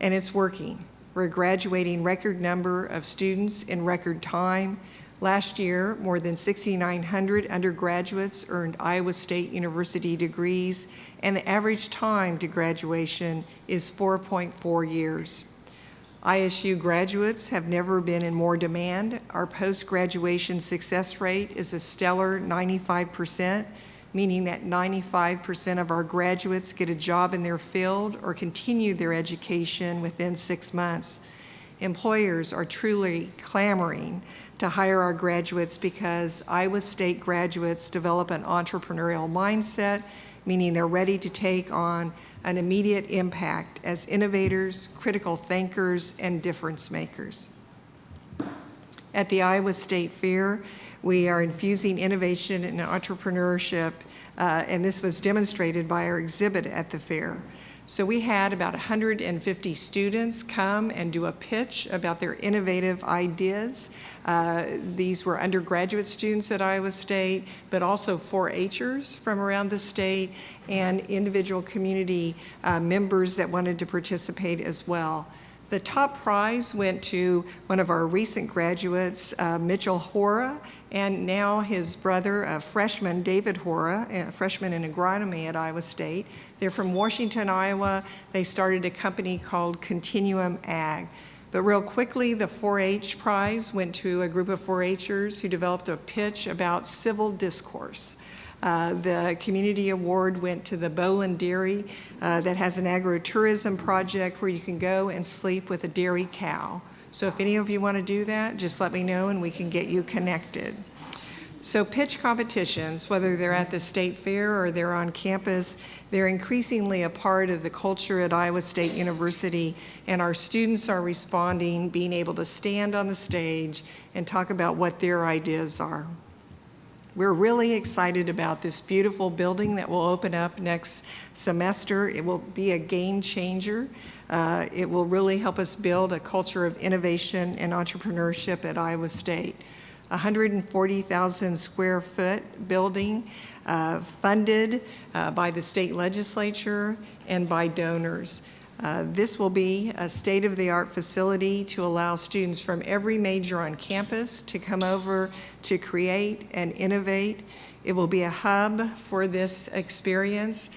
P: And it's working. We're graduating record number of students in record time. Last year, more than 6,900 undergraduates earned Iowa State University degrees, and the average time to graduation is 4.4 years. ISU graduates have never been in more demand. Our post-graduation success rate is a stellar 95%, meaning that 95% of our graduates get a job in their field or continue their education within 6 months. Employers are truly clamoring to hire our graduates because Iowa State graduates develop an entrepreneurial mindset, meaning they're ready to take on an immediate impact as innovators, critical thinkers, and difference makers. At the Iowa State Fair, we are infusing innovation and entrepreneurship, and this was demonstrated by our exhibit at the fair. So we had about 150 students come and do a pitch about their innovative ideas. These were undergraduate students at Iowa State, but also 4-Hers from around the state and individual community members that wanted to participate as well. The top prize went to one of our recent graduates, Mitchell Hora, and now his brother, a freshman, David Hora, a freshman in agronomy at Iowa State. They're from Washington, Iowa. They started a company called Continuum Ag. But real quickly, the 4-H prize went to a group of 4-Hers who developed a pitch about civil discourse. The community award went to the Boland Dairy that has an agritourism project where you can go and sleep with a dairy cow. So if any of you want to do that, just let me know and we can get you connected. So pitch competitions, whether they're at the state fair or they're on campus, they're increasingly a part of the culture at Iowa State University, and our students are responding, being able to stand on the stage and talk about what their ideas are. We're really excited about this beautiful building that will open up next semester. It will be a game changer. It will really help us build a culture of innovation and entrepreneurship at Iowa State. 140,000 square foot building funded by the state legislature and by donors. This will be a state-of-the-art facility to allow students from every major on campus to come over to create and innovate. It will be a hub for this experience.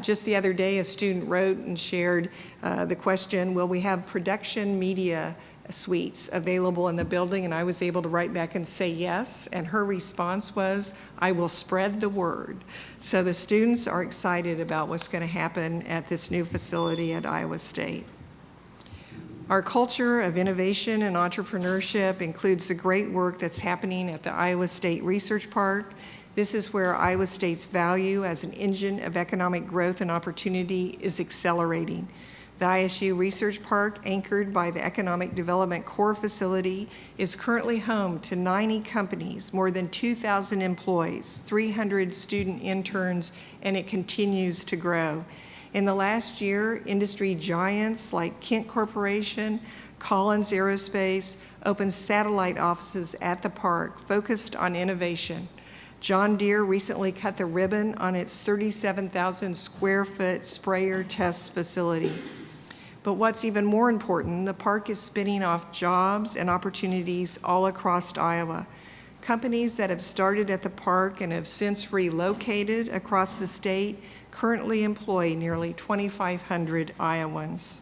P: Just the other day, a student wrote and shared the question, will we have production media suites available in the building? And I was able to write back and say yes, and her response was, I will spread the word. So the students are excited about what's going to happen at this new facility at Iowa State. Our culture of innovation and entrepreneurship includes the great work that's happening at the Iowa State Research Park. This is where Iowa State's value as an engine of economic growth and opportunity is accelerating. The ISU Research Park, anchored by the Economic Development Core Facility, is currently home to 90 companies, more than 2,000 employees, 300 student interns, and it continues to grow. In the last year, industry giants like Kent Corporation, Collins Aerospace opened satellite offices at the park focused on innovation. John Deere recently cut the ribbon on its 37,000 square foot sprayer test facility. But what's even more important, the park is spinning off jobs and opportunities all across Iowa. Companies that have started at the park and have since relocated across the state currently employ nearly 2,500 Iowans.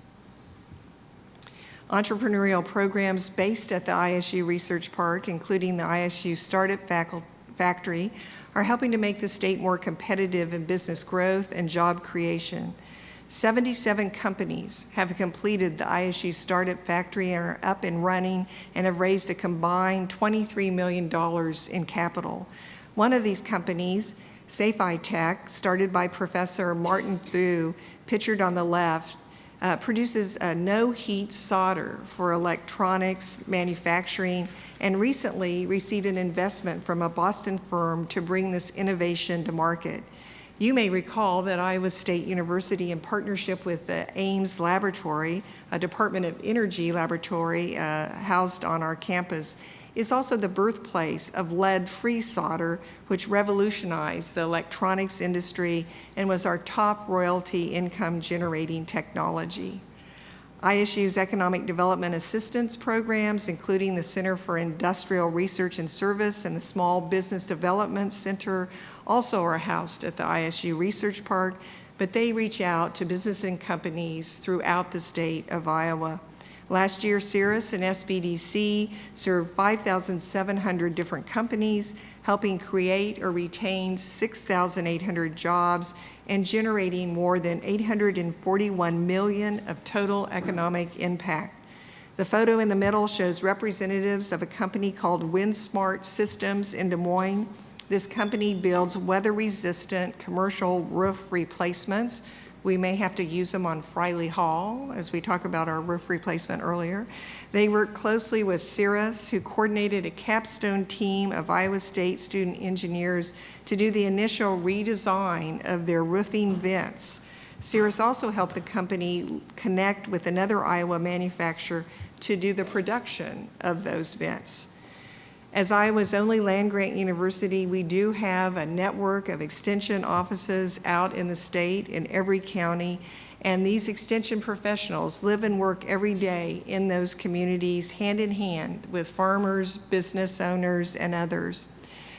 P: Entrepreneurial programs based at the ISU Research Park, including the ISU Startup Factory, are helping to make the state more competitive in business growth and job creation. 77 companies have completed the ISU Startup Factory and are up and running and have raised a combined $23 million in capital. One of these companies, SafeI Tech, started by Professor Martin Thu, pictured on the left, produces a no-heat solder for electronics manufacturing and recently received an investment from a Boston firm to bring this innovation to market. You may recall that Iowa State University, in partnership with the Ames Laboratory, a Department of Energy laboratory housed on our campus, is also the birthplace of lead-free solder, which revolutionized the electronics industry and was our top royalty income-generating technology. ISU's Economic Development Assistance programs, including the Center for Industrial Research and Service and the Small Business Development Center, also are housed at the ISU Research Park, but they reach out to business and companies throughout the state of Iowa. Last year, CIRRUS and SBDC served 5,700 different companies, helping create or retain 6,800 jobs and generating more than $841 million of total economic impact. The photo in the middle shows representatives of a company called WindSmart Systems in Des Moines. This company builds weather-resistant commercial roof replacements. We may have to use them on Friley Hall, as we talk about our roof replacement earlier. They work closely with CIRRUS, who coordinated a capstone team of Iowa State student engineers to do the initial redesign of their roofing vents. CIRRUS also helped the company connect with another Iowa manufacturer to do the production of those vents. As Iowa's only land-grant university, we do have a network of extension offices out in the state in every county, and these extension professionals live and work every day in those communities hand in hand with farmers, business owners, and others.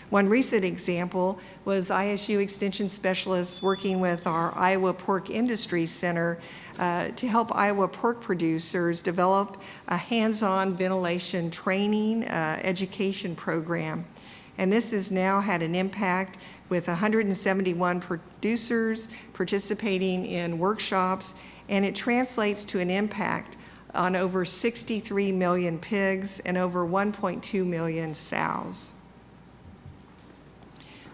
P: One recent example was ISU Extension specialists working with our Iowa Pork Industry Center to help Iowa pork producers develop a hands-on ventilation training education program. And this has now had an impact with 171 producers participating in workshops, and it translates to an impact on over 63 million pigs and over 1.2 million sows.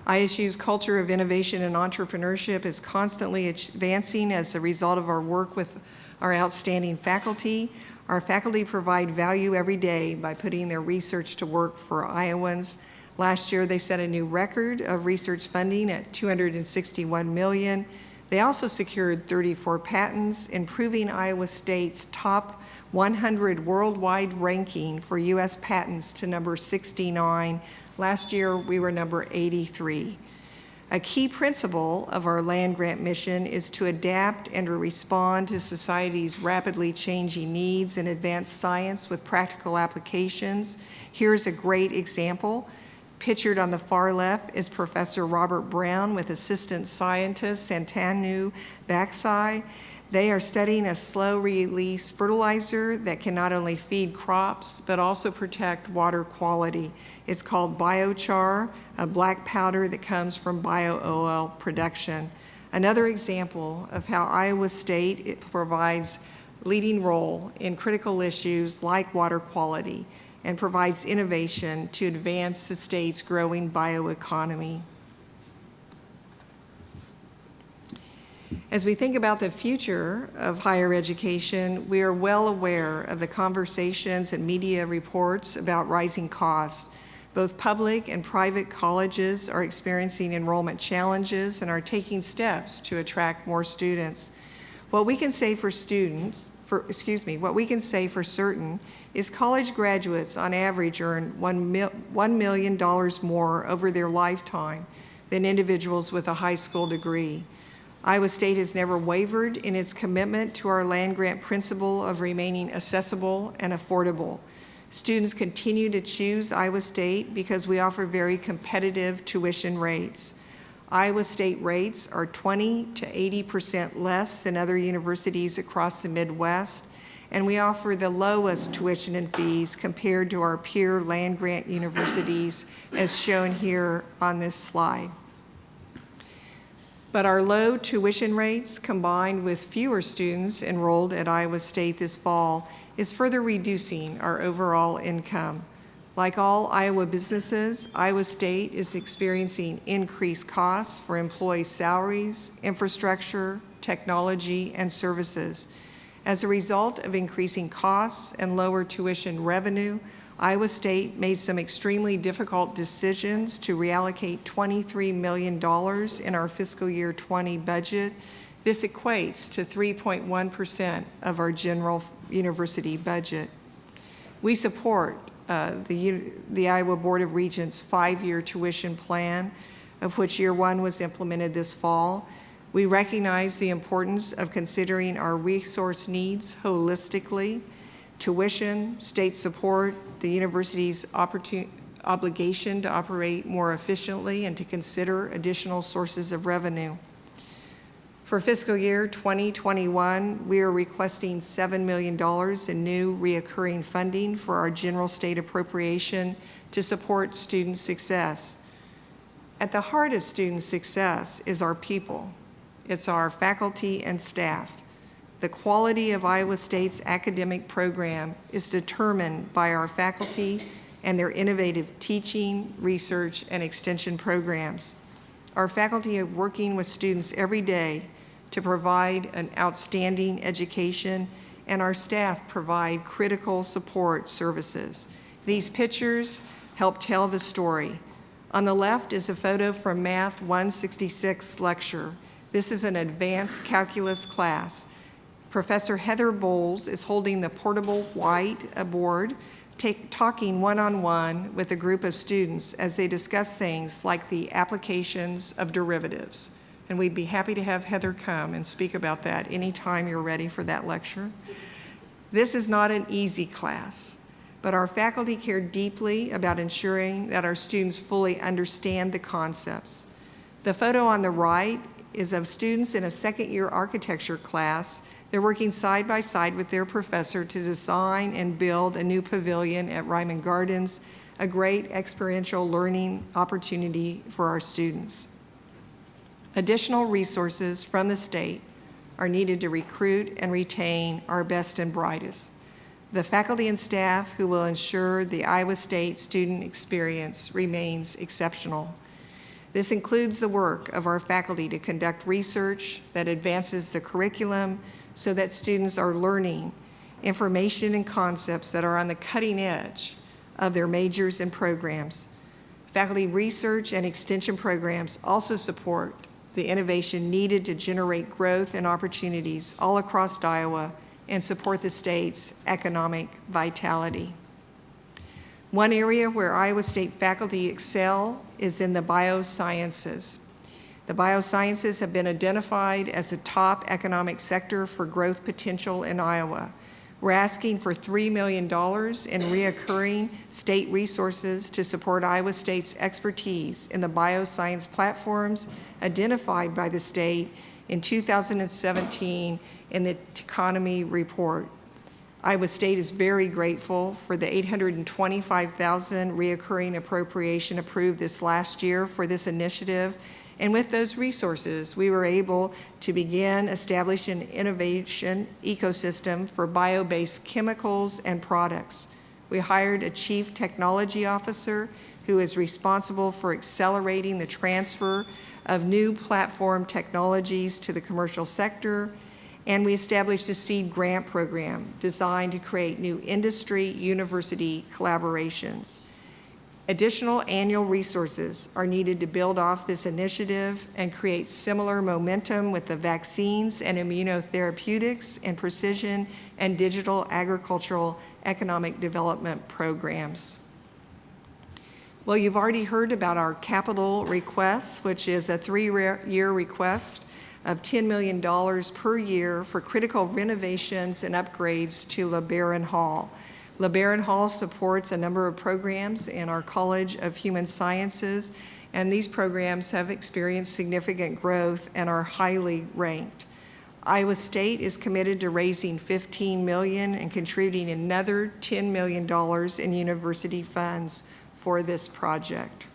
P: ISU's culture of innovation and entrepreneurship is constantly advancing as a result of our work with our outstanding faculty. Our faculty provide value every day by putting their research to work for Iowans. Last year, they set a new record of research funding at $261 million. They also secured 34 patents, improving Iowa State's top 100 worldwide ranking for U.S. patents to number 69. Last year, we were number 83. A key principle of our land-grant mission is to adapt and to respond to society's rapidly changing needs and advance science with practical applications. Here's a great example. Pictured on the far left is Professor Robert Brown with assistant scientist Santanu Baksai. They are studying a slow-release fertilizer that can not only feed crops, but also protect water quality. It's called biochar, a black powder that comes from bio-oil production. Another example of how Iowa State provides leading role in critical issues like water quality and provides innovation to advance the state's growing bioeconomy. As we think about the future of higher education, we are well aware of the conversations and media reports about rising costs. Both public and private colleges are experiencing enrollment challenges and are taking steps to attract more students. What we can say for certain is college graduates on average earn $1 million more over their lifetime than individuals with a high school degree. Iowa State has never wavered in its commitment to our land-grant principle of remaining accessible and affordable. Students continue to choose Iowa State because we offer very competitive tuition rates. Iowa State rates are 20 to 80% less than other universities across the Midwest, and we offer the lowest tuition and fees compared to our peer land-grant universities, as shown here on this slide. But our low tuition rates, combined with fewer students enrolled at Iowa State this fall, is further reducing our overall income. Like all Iowa businesses, Iowa State is experiencing increased costs for employee salaries, infrastructure, technology, and services. As a result of increasing costs and lower tuition revenue, Iowa State made some extremely difficult decisions to reallocate $23 million in our fiscal year 20 budget. This equates to 3.1% of our general university budget. We support the Iowa Board of Regents' 5-year tuition plan, of which year 1 was implemented this fall. We recognize the importance of considering our resource needs holistically. Tuition, state support, the university's obligation to operate more efficiently, and to consider additional sources of revenue. For fiscal year 2021, we are requesting $7 million in new reoccurring funding for our general state appropriation to support student success. At the heart of student success is our people. It's our faculty and staff. The quality of Iowa State's academic program is determined by our faculty and their innovative teaching, research, and extension programs. Our faculty are working with students every day to provide an outstanding education, and our staff provide critical support services. These pictures help tell the story. On the left is a photo from Math 166 lecture. This is an advanced calculus class. Professor Heather Bowles is holding the portable white board, talking one-on-one with a group of students as they discuss things like the applications of derivatives. And we'd be happy to have Heather come and speak about that anytime you're ready for that lecture. This is not an easy class, but our faculty care deeply about ensuring that our students fully understand the concepts. The photo on the right is of students in a second-year architecture class. They're working side by side with their professor to design and build a new pavilion at Ryman Gardens, a great experiential learning opportunity for our students. Additional resources from the state are needed to recruit and retain our best and brightest. The faculty and staff who will ensure the Iowa State student experience remains exceptional. This includes the work of our faculty to conduct research that advances the curriculum so that students are learning information and concepts that are on the cutting edge of their majors and programs. Faculty research and extension programs also support the innovation needed to generate growth and opportunities all across Iowa and support the state's economic vitality. One area where Iowa State faculty excel is in the biosciences. The biosciences have been identified as a top economic sector for growth potential in Iowa. We're asking for $3 million in reoccurring state resources to support Iowa State's expertise in the bioscience platforms identified by the state in 2017 in the Economy Report. Iowa State is very grateful for the $825,000 reoccurring appropriation approved this last year for this initiative. And with those resources, we were able to begin establishing an innovation ecosystem for bio-based chemicals and products. We hired a chief technology officer who is responsible for accelerating the transfer of new platform technologies to the commercial sector. And we established a seed grant program designed to create new industry-university collaborations. Additional annual resources are needed to build off this initiative and create similar momentum with the vaccines and immunotherapeutics and precision and digital agricultural economic development programs. Well, you've already heard about our capital request, which is a 3-year request of $10 million per year for critical renovations and upgrades to LeBaron Hall. LeBaron Hall supports a number of programs in our College of Human Sciences, and these programs have experienced significant growth and are highly ranked. Iowa State is committed to raising $15 million and contributing another $10 million in university funds for this project.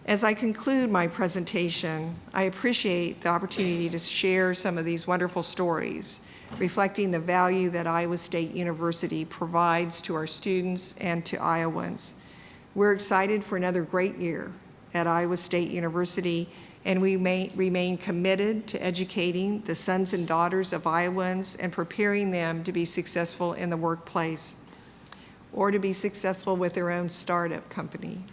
P: As I conclude my presentation, I appreciate the opportunity to share some of these wonderful stories, reflecting the value that Iowa State University provides to our students and to Iowans. We're excited for another great year at Iowa State University, and we remain committed to educating the sons and daughters of Iowans and preparing them to be successful in the workplace or to be successful with their own startup company.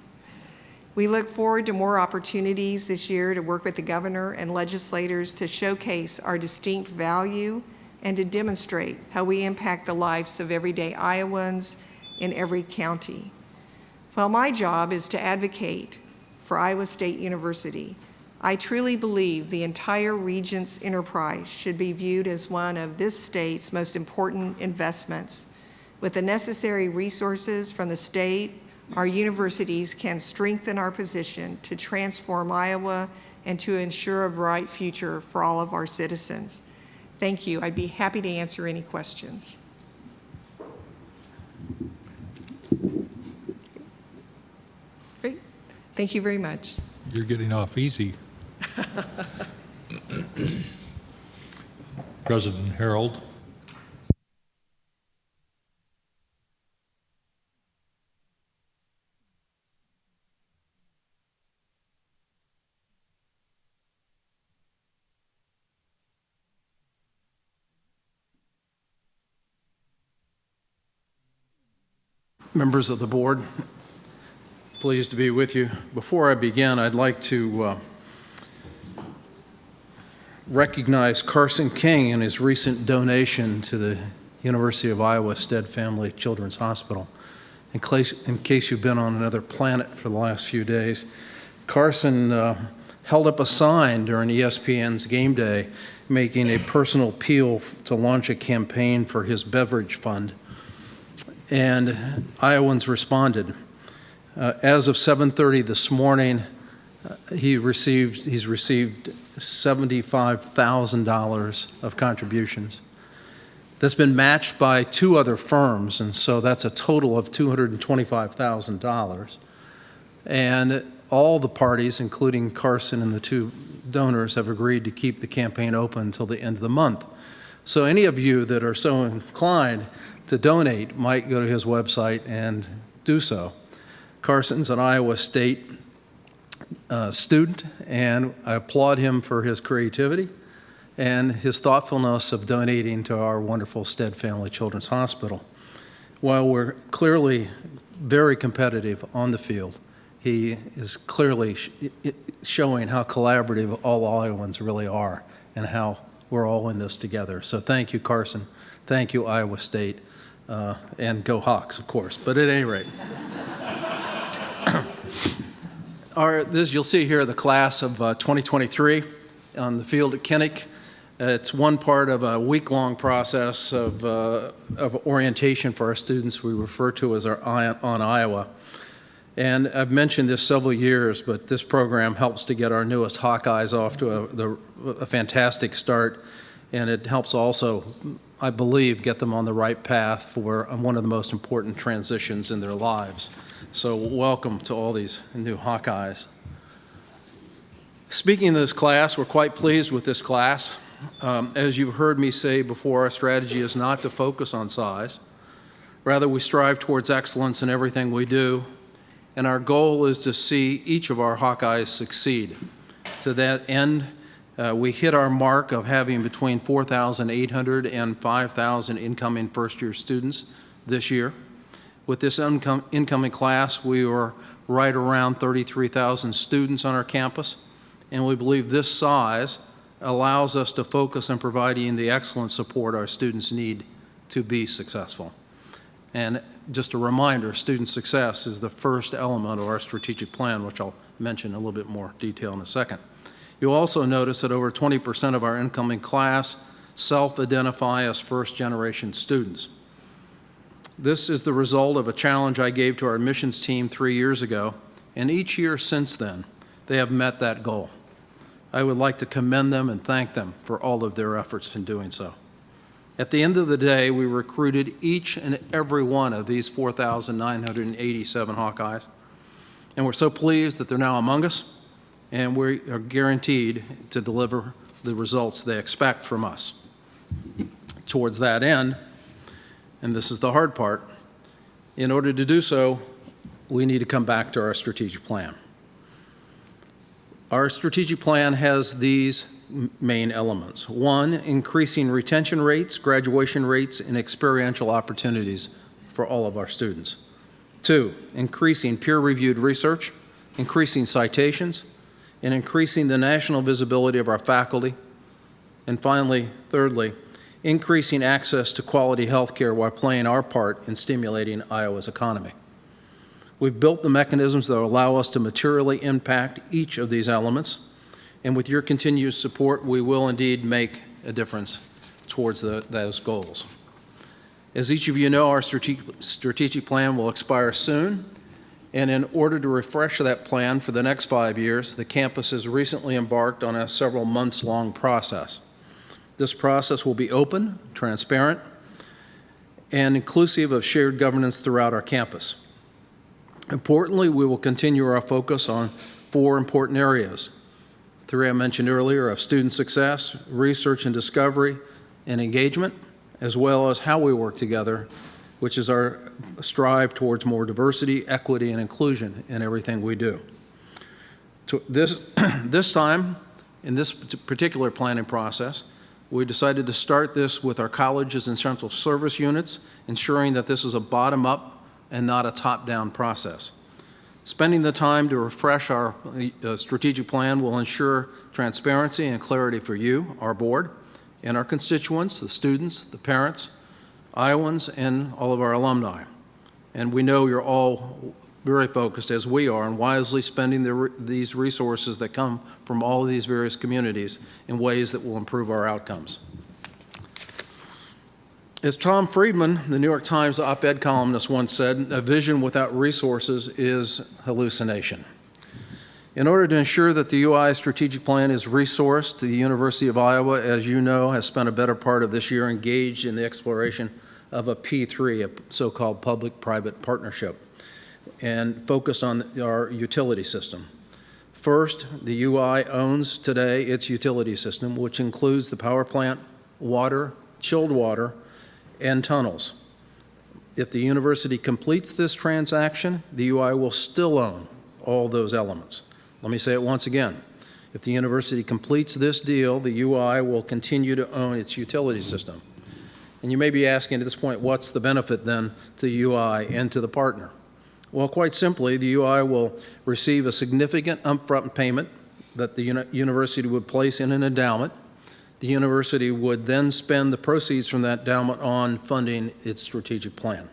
P: We look forward to more opportunities this year to work with the governor and legislators to showcase our distinct value and to demonstrate how we impact the lives of everyday Iowans in every county. While my job is to advocate for Iowa State University, I truly believe the entire Regents enterprise should be viewed as one of this state's most important investments. With the necessary resources from the state, our universities can strengthen our position to transform Iowa and to ensure a bright future for all of our citizens. Thank you. I'd be happy to answer any questions. Great. Thank you very much.
N: You're getting off easy. President Harreld.
B: Members of the board, pleased to be with you. Before I begin, I'd like to recognize Carson King and his recent donation to the University of Iowa Stead Family Children's Hospital. In case you've been on another planet for the last few days, Carson held up a sign during ESPN's game day making a personal appeal to launch a campaign for his beverage fund. And Iowans responded. As of 7:30 this morning, he's received $75,000 of contributions. That's been matched by 2 other firms, and so that's a total of $225,000. And all the parties, including Carson and the 2 donors, have agreed to keep the campaign open until the end of the month. So any of you that are so inclined to donate might go to his website and do so. Carson's an Iowa State student, and I applaud him for his creativity and his thoughtfulness of donating to our wonderful Stead Family Children's Hospital. While we're clearly very competitive on the field, he is clearly showing how collaborative all Iowans really are and how we're all in this together. So thank you, Carson. Thank you, Iowa State. And go Hawks, of course, but at any rate. You'll see here the class of 2023 on the field at Kinnick. It's one part of a week-long process of orientation for our students we refer to as our Eye on Iowa. And I've mentioned this several years, but this program helps to get our newest Hawkeyes off to a fantastic start, and it helps also, I believe, get them on the right path for one of the most important transitions in their lives. So welcome to all these new Hawkeyes. Speaking of this class, we're quite pleased with this class. As you've heard me say before, our strategy is not to focus on size. Rather, we strive towards excellence in everything we do, and our goal is to see each of our Hawkeyes succeed. To that end, we hit our mark of having between 4,800 and 5,000 incoming first-year students this year. With this incoming class, we were right around 33,000 students on our campus, and we believe this size allows us to focus on providing the excellent support our students need to be successful. And just a reminder, student success is the first element of our strategic plan, which I'll mention in a little bit more detail in a second. You'll also notice that over 20% of our incoming class self-identify as first-generation students. This is the result of a challenge I gave to our admissions team 3 years ago, and each year since then, they have met that goal.
Q: I would like to commend them and thank them for all of their efforts in doing so. At the end of the day, we recruited each and every one of these 4,987 Hawkeyes, and we're so pleased that they're now among us, and we are guaranteed to deliver the results they expect from us. Towards that end, and this is the hard part, in order to do so, we need to come back to our strategic plan. Our strategic plan has these main elements. One, increasing retention rates, graduation rates, and experiential opportunities for all of our students. Two, increasing peer-reviewed research, increasing citations, and increasing the national visibility of our faculty. And finally, thirdly, increasing access to quality health care while playing our part in stimulating Iowa's economy. We've built the mechanisms that allow us to materially impact each of these elements, and with your continued support, we will indeed make a difference towards those goals. As each of you know, our strategic plan will expire soon, and in order to refresh that plan for the next 5 years, the campus has recently embarked on a several months-long process. This process will be open, transparent, and inclusive of shared governance throughout our campus. Importantly, we will continue our focus on 4 important areas. 3 I mentioned earlier of student success, research and discovery, and engagement, as well as how we work together, which is our strive towards more diversity, equity, and inclusion in everything we do. This time, in this particular planning process, we decided to start this with our colleges and central service units, ensuring that this is a bottom-up and not a top-down process. Spending the time to refresh our strategic plan will ensure transparency and clarity for you, our board, and our constituents, the students, the parents, Iowans, and all of our alumni. And we know you're all very focused, as we are, on wisely spending these resources that come from all of these various communities in ways that will improve our outcomes. As Tom Friedman, the New York Times op-ed columnist, once said, a vision without resources is hallucination. In order to ensure that the UI strategic plan is resourced, the University of Iowa, as you know, has spent a better part of this year engaged in the exploration of a P3, a so-called public-private partnership, and focused on our utility system. First, the UI owns today its utility system, which includes the power plant, water, chilled water, and tunnels. If the university completes this transaction, the UI will still own all those elements. Let me say it once again. If the university completes this deal, the UI will continue to own its utility system. And you may be asking at this point, what's the benefit then to the UI and to the partner? Well, quite simply, the UI will receive a significant upfront payment that the university would place in an endowment. The university would then spend the proceeds from that endowment on funding its strategic plan.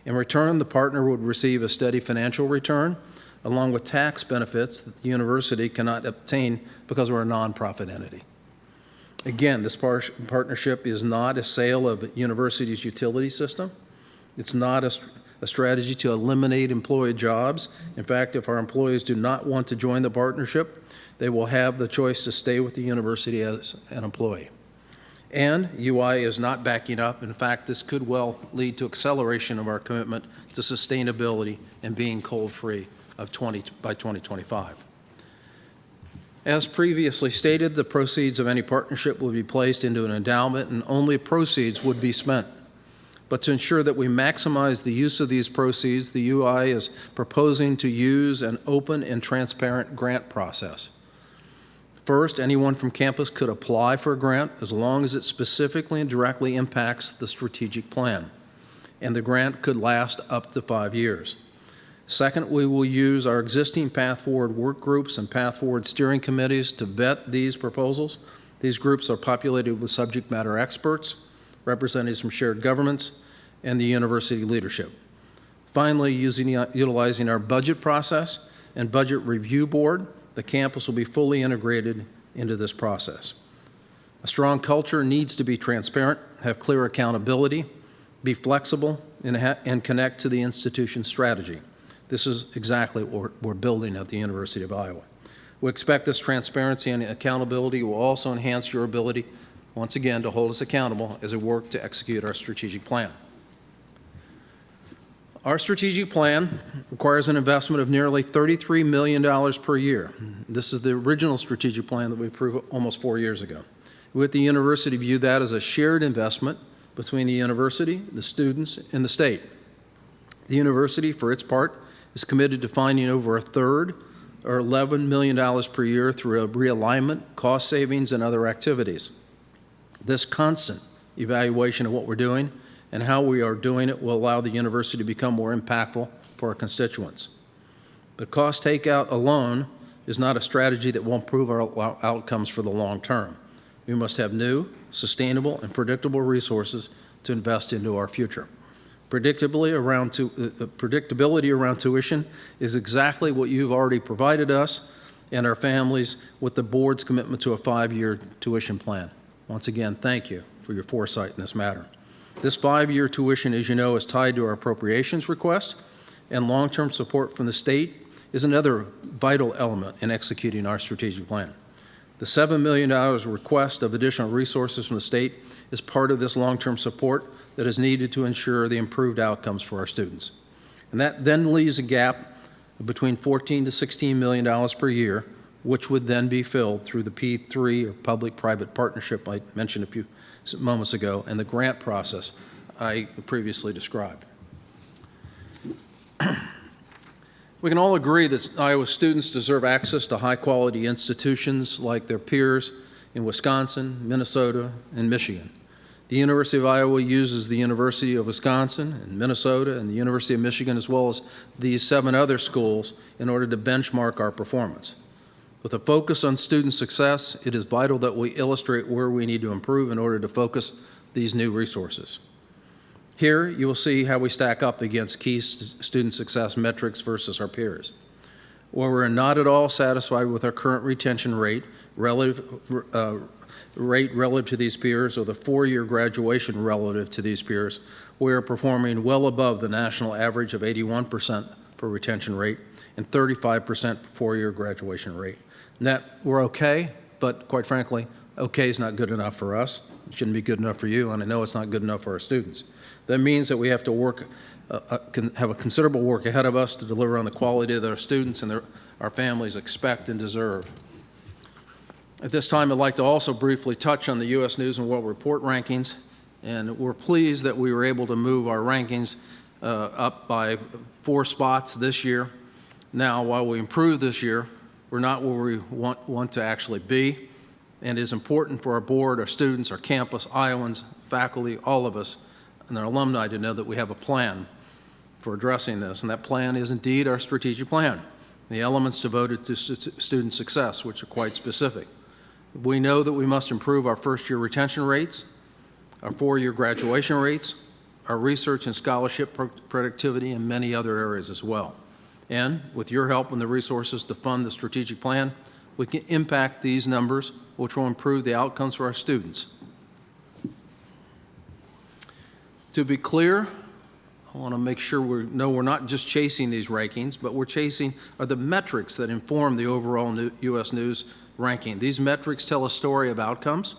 Q: In return, the partner would receive a steady financial return, along with tax benefits that the university cannot obtain because we're a nonprofit entity. Again, this partnership is not a sale of the university's utility system. It's not a strategy to eliminate employee jobs. In fact, if our employees do not want to join the partnership, they will have the choice to stay with the university as an employee. And UI is not backing up. In fact, this could well lead to acceleration of our commitment to sustainability and being coal-free by 2025. As previously stated, the proceeds of any partnership will be placed into an endowment, and only proceeds would be spent. But to ensure that we maximize the use of these proceeds, the UI is proposing to use an open and transparent grant process. First, anyone from campus could apply for a grant as long as it specifically and directly impacts the strategic plan, and the grant could last up to 5 years. Second, we will use our existing Path Forward work groups and Path Forward steering committees to vet these proposals. These groups are populated with subject matter experts, representatives from shared governments, and the university leadership. Finally, utilizing our budget process and budget review board, the campus will be fully integrated into this process. A strong culture needs to be transparent, have clear accountability, be flexible, and connect to the institution's strategy. This is exactly what we're building at the University of Iowa. We expect this transparency and accountability will also enhance your ability, once again, to hold us accountable as we work to execute our strategic plan. Our strategic plan requires an investment of nearly $33 million per year. This is the original strategic plan that we approved almost 4 years ago. We at the university view that as a shared investment between the university, the students, and the state. The university, for its part, is committed to finding over a third, or $11 million per year, through a realignment, cost savings, and other activities. This constant evaluation of what we're doing and how we are doing it will allow the university to become more impactful for our constituents. But cost takeout alone is not a strategy that will improve our outcomes for the long term. We must have new, sustainable, and predictable resources to invest into our future. Predictability around tuition is exactly what you've already provided us and our families with the board's commitment to a 5-year tuition plan. Once again, thank you for your foresight in this matter. This 5-year tuition, as you know, is tied to our appropriations request, and long-term support from the state is another vital element in executing our strategic plan. The $7 million request of additional resources from the state is part of this long-term support that is needed to ensure the improved outcomes for our students. And that then leaves a gap of between $14 to $16 million per year, which would then be filled through the P3, or public-private partnership I mentioned a few moments ago, and the grant process I previously described. We can all agree that Iowa students deserve access to high-quality institutions like their peers in Wisconsin, Minnesota, and Michigan. The University of Iowa uses the University of Wisconsin and Minnesota and the University of Michigan, as well as these 7 other schools, in order to benchmark our performance. With a focus on student success, it is vital that we illustrate where we need to improve in order to focus these new resources. Here, you will see how we stack up against key student success metrics versus our peers. Where we're not at all satisfied with our current retention rate relative to these peers, or the 4-year graduation relative to these peers, we are performing well above the national average of 81% for retention rate and 35% for 4-year graduation rate. And that we're okay, but quite frankly, okay is not good enough for us. It shouldn't be good enough for you, and I know it's not good enough for our students. That means that we have to work, have a considerable work ahead of us to deliver on the quality that our students and our families expect and deserve. At this time, I'd like to also briefly touch on the U.S. News and World Report rankings, and we're pleased that we were able to move our rankings up by 4 spots this year. Now, while we improved this year, we're not where we want to actually be, and it is important for our board, our students, our campus, Iowans, faculty, all of us, and our alumni to know that we have a plan for addressing this, and that plan is indeed our strategic plan, the elements devoted to student success, which are quite specific. We know that we must improve our first-year retention rates, our 4-year graduation rates, our research and scholarship productivity, and many other areas as well. And with your help and the resources to fund the strategic plan, we can impact these numbers, which will improve the outcomes for our students. To be clear, I want to make sure we're not just chasing these rankings, but we're chasing are the metrics that inform the overall U.S. News ranking. These metrics tell a story of outcomes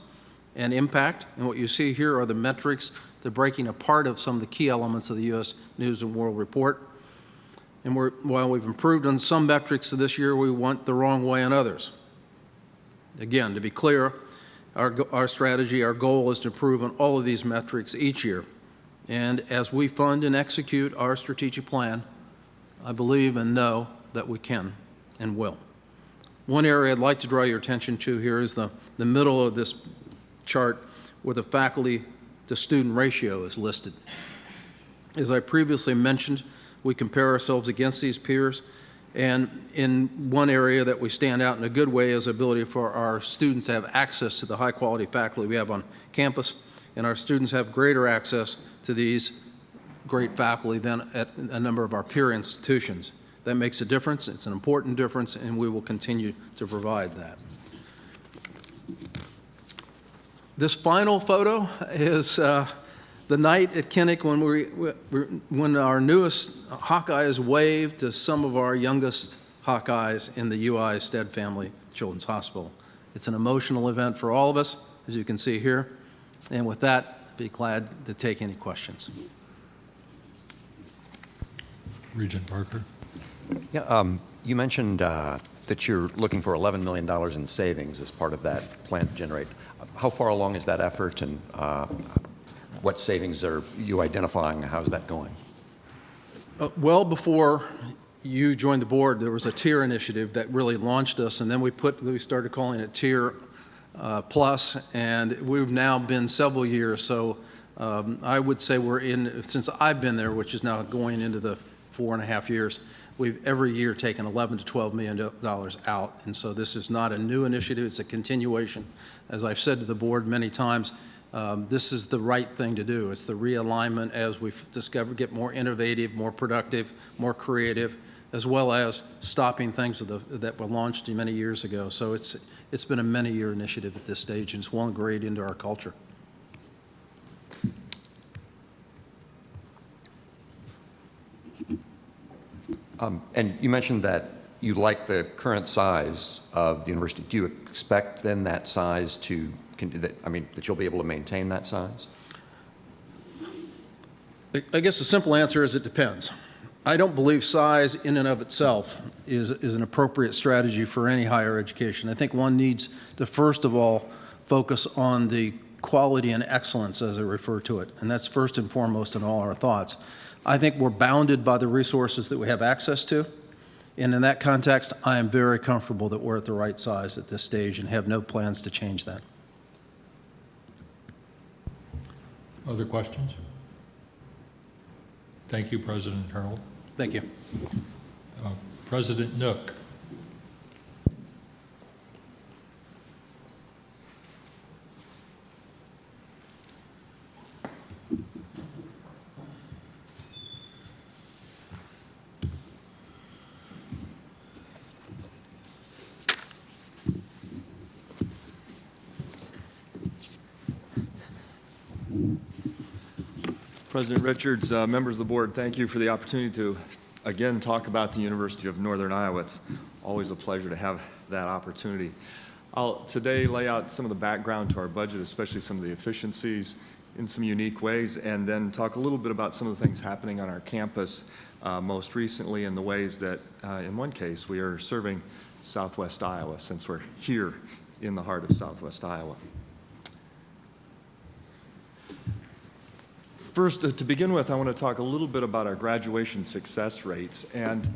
Q: and impact, and what you see here are the metrics, the breaking apart of some of the key elements of the U.S. News and World Report. And while we've improved on some metrics this year, we went the wrong way on others. Again, to be clear, our strategy, our goal is to improve on all of these metrics each year. And as we fund and execute our strategic plan, I believe and know that we can and will. One area I'd like to draw your attention to here is the middle of this chart where the faculty to student ratio is listed. As I previously mentioned, we compare ourselves against these peers, and in one area that we stand out in a good way is the ability for our students to have access to the high quality faculty we have on campus, and our students have greater access to these great faculty than at a number of our peer institutions. That makes a difference. It's an important difference, and we will continue to provide that. This final photo is the night at Kinnick when our newest Hawkeyes waved to some of our youngest Hawkeyes in the UI Stead Family Children's Hospital. It's an emotional event for all of us, as you can see here. And with that, I'd be glad to take any questions.
N: Regent Parker.
H: Yeah, you mentioned that you're looking for $11 million in savings as part of that plan to generate. How far along is that effort, and what savings are you identifying? How's that going?
Q: Well before you joined the board, there was a tier initiative that really launched us, and then we started calling it Tier Plus, and we've now been several years. So I would say we're in, since I've been there, which is now going into the 4.5 years, we've every year taken $11 to $12 million out. And so this is not a new initiative, it's a continuation. As I've said to the board many times, this is the right thing to do. It's the realignment as we've discovered, get more innovative, more productive, more creative, as well as stopping things that were launched many years ago. So it's been a many-year initiative at this stage, and it's well ingrained into our culture.
H: And you mentioned that you like the current size of the university. Do you expect then that size to, that you'll be able to maintain that size?
Q: I guess the simple answer is it depends. I don't believe size in and of itself is an appropriate strategy for any higher education. I think one needs to first of all focus on the quality and excellence, as I refer to it, and that's first and foremost in all our thoughts. I think we're bounded by the resources that we have access to, and in that context, I am very comfortable that we're at the right size at this stage and have no plans to change that.
N: Other questions? Thank you, President Harreld.
Q: Thank you.
N: President Nook.
R: President Richards, members of the board, thank you for the opportunity to again talk about the University of Northern Iowa. It's always a pleasure to have that opportunity. I'll today lay out some of the background to our budget, especially some of the efficiencies in some unique ways, and then talk a little bit about some of the things happening on our campus most recently and the ways that, in one case, we are serving Southwest Iowa, since we're here in the heart of Southwest Iowa. First, to begin with, I want to talk a little bit about our graduation success rates. And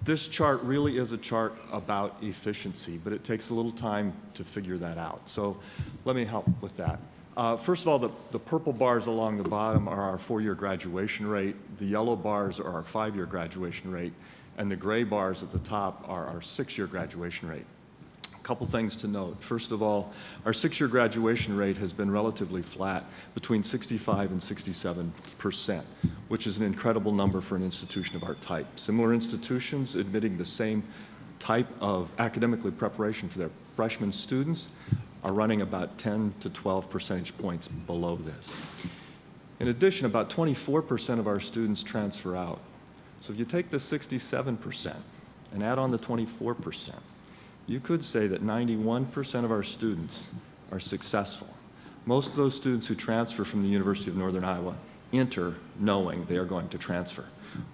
R: this chart really is a chart about efficiency, but it takes a little time to figure that out. So let me help with that. First of all, the purple bars along the bottom are our 4-year graduation rate. The yellow bars are our 5-year graduation rate. And the gray bars at the top are our 6-year graduation rate. A couple things to note. First of all, our 6-year graduation rate has been relatively flat, between 65 and 67%, which is an incredible number for an institution of our type. Similar institutions admitting the same type of academically preparation for their freshman students are running about 10 to 12 percentage points below this. In addition, about 24% of our students transfer out. So if you take the 67% and add on the 24%, you could say that 91% of our students are successful. Most of those students who transfer from the University of Northern Iowa enter knowing they are going to transfer,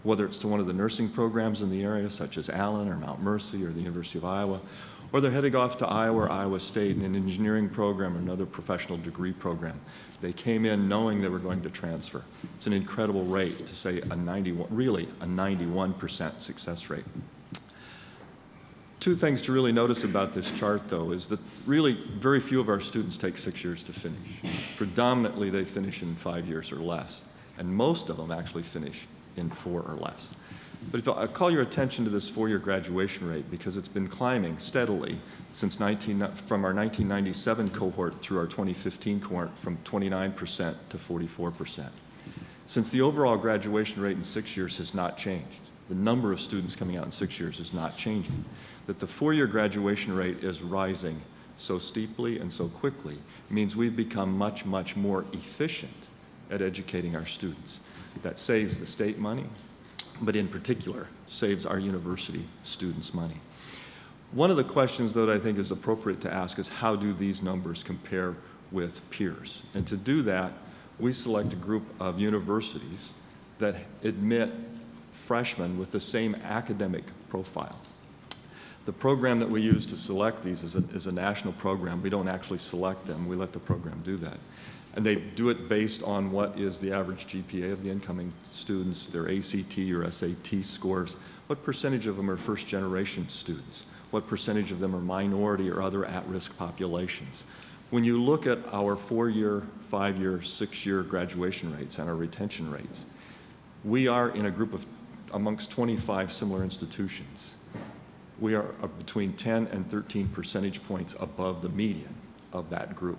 R: whether it's to one of the nursing programs in the area, such as Allen or Mount Mercy or the University of Iowa, or they're heading off to Iowa or Iowa State in an engineering program or another professional degree program. They came in knowing they were going to transfer. It's an incredible rate to say really a 91% success rate. Two things to really notice about this chart, though, is that really very few of our students take 6 years to finish. Predominantly, they finish in 5 years or less, and most of them actually finish in 4 or less. But if I call your attention to this 4-year graduation rate, because it's been climbing steadily since from our 1997 cohort through our 2015 cohort, from 29% to 44%. Since the overall graduation rate in 6 years has not changed, the number of students coming out in 6 years is not changing, that the 4-year graduation rate is rising so steeply and so quickly means we've become much, much more efficient at educating our students. That saves the state money, but in particular saves our university students money. One of the questions that I think is appropriate to ask is, how do these numbers compare with peers? And to do that, we select a group of universities that admit freshmen with the same academic profile. The program that we use to select these is a national program. We don't actually select them. We let the program do that. And they do it based on what is the average GPA of the incoming students, their ACT or SAT scores, what percentage of them are first-generation students, what percentage of them are minority or other at-risk populations. When you look at our 4-year, 5-year, 6-year graduation rates and our retention rates, we are in a group of amongst 25 similar institutions. We are between 10 and 13 percentage points above the median of that group.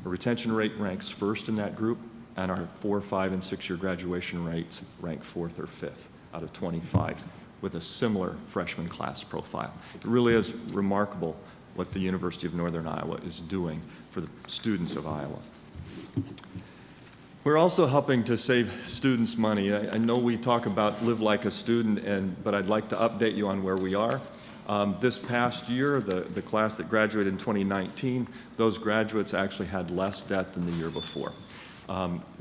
R: Our retention rate ranks first in that group, and our 4-, 5-, and 6-year graduation rates rank 4th or 5th out of 25 with a similar freshman class profile. It really is remarkable what the University of Northern Iowa is doing for the students of Iowa. We're also helping to save students money. I know we talk about live like a student, but I'd like to update you on where we are. This past year, the class that graduated in 2019, those graduates actually had less debt than the year before.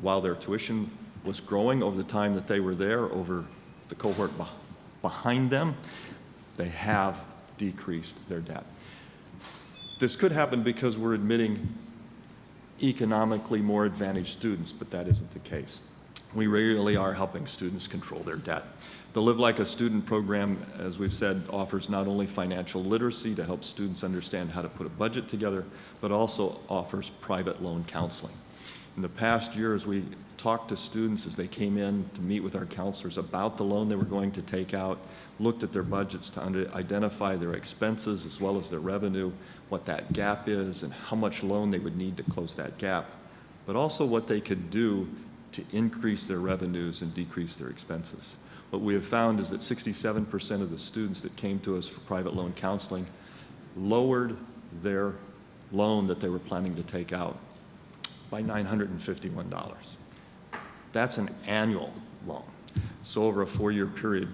R: While their tuition was growing over the time that they were there, over the cohort behind them, they have decreased their debt. This could happen because we're admitting economically more advantaged students, but that isn't the case. We really are helping students control their debt. The Live Like a Student program, as we've said, offers not only financial literacy to help students understand how to put a budget together, but also offers private loan counseling. In the past year, as we talked to students as they came in to meet with our counselors about the loan they were going to take out, looked at their budgets to identify their expenses as well as their revenue, what that gap is and how much loan they would need to close that gap, but also what they could do to increase their revenues and decrease their expenses. What we have found is that 67% of the students that came to us for private loan counseling lowered their loan that they were planning to take out by $951. That's an annual loan. So over a 4-year period,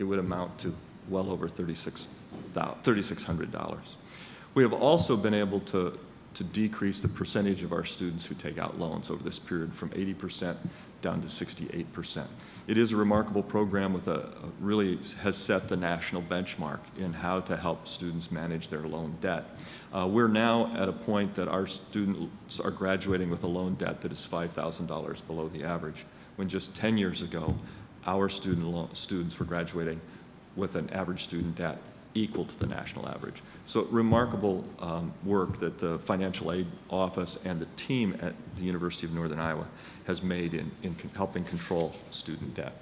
R: it would amount to well over $3,600. We have also been able to decrease the percentage of our students who take out loans over this period from 80% down to 68%. It is a remarkable program with really has set the national benchmark in how to help students manage their loan debt. We're now at a point that our students are graduating with a loan debt that is $5,000 below the average, when just 10 years ago, our students were graduating with an average student debt equal to the national average. So remarkable work that the Financial Aid Office and the team at the University of Northern Iowa has made in helping control student debt.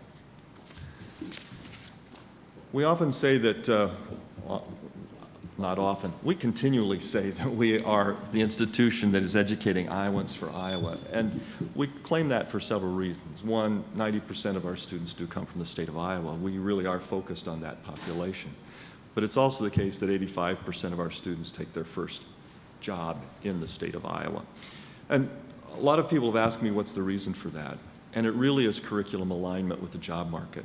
R: We often say that, not often, we continually say that we are the institution that is educating Iowans for Iowa, and we claim that for several reasons. One, 90% of our students do come from the state of Iowa. We really are focused on that population. But it's also the case that 85% of our students take their first job in the state of Iowa. And a lot of people have asked me what's the reason for that, and it really is curriculum alignment with the job market.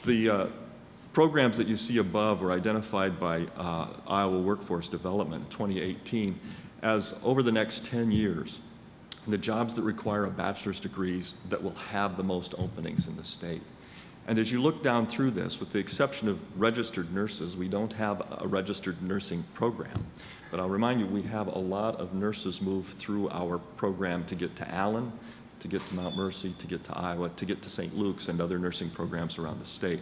R: The programs that you see above were identified by Iowa Workforce Development in 2018 as, over the next 10 years, the jobs that require a bachelor's degrees that will have the most openings in the state. And as you look down through this, with the exception of registered nurses, we don't have a registered nursing program. But I'll remind you, we have a lot of nurses move through our program to get to Allen, to get to Mount Mercy, to get to Iowa, to get to St. Luke's and other nursing programs around the state.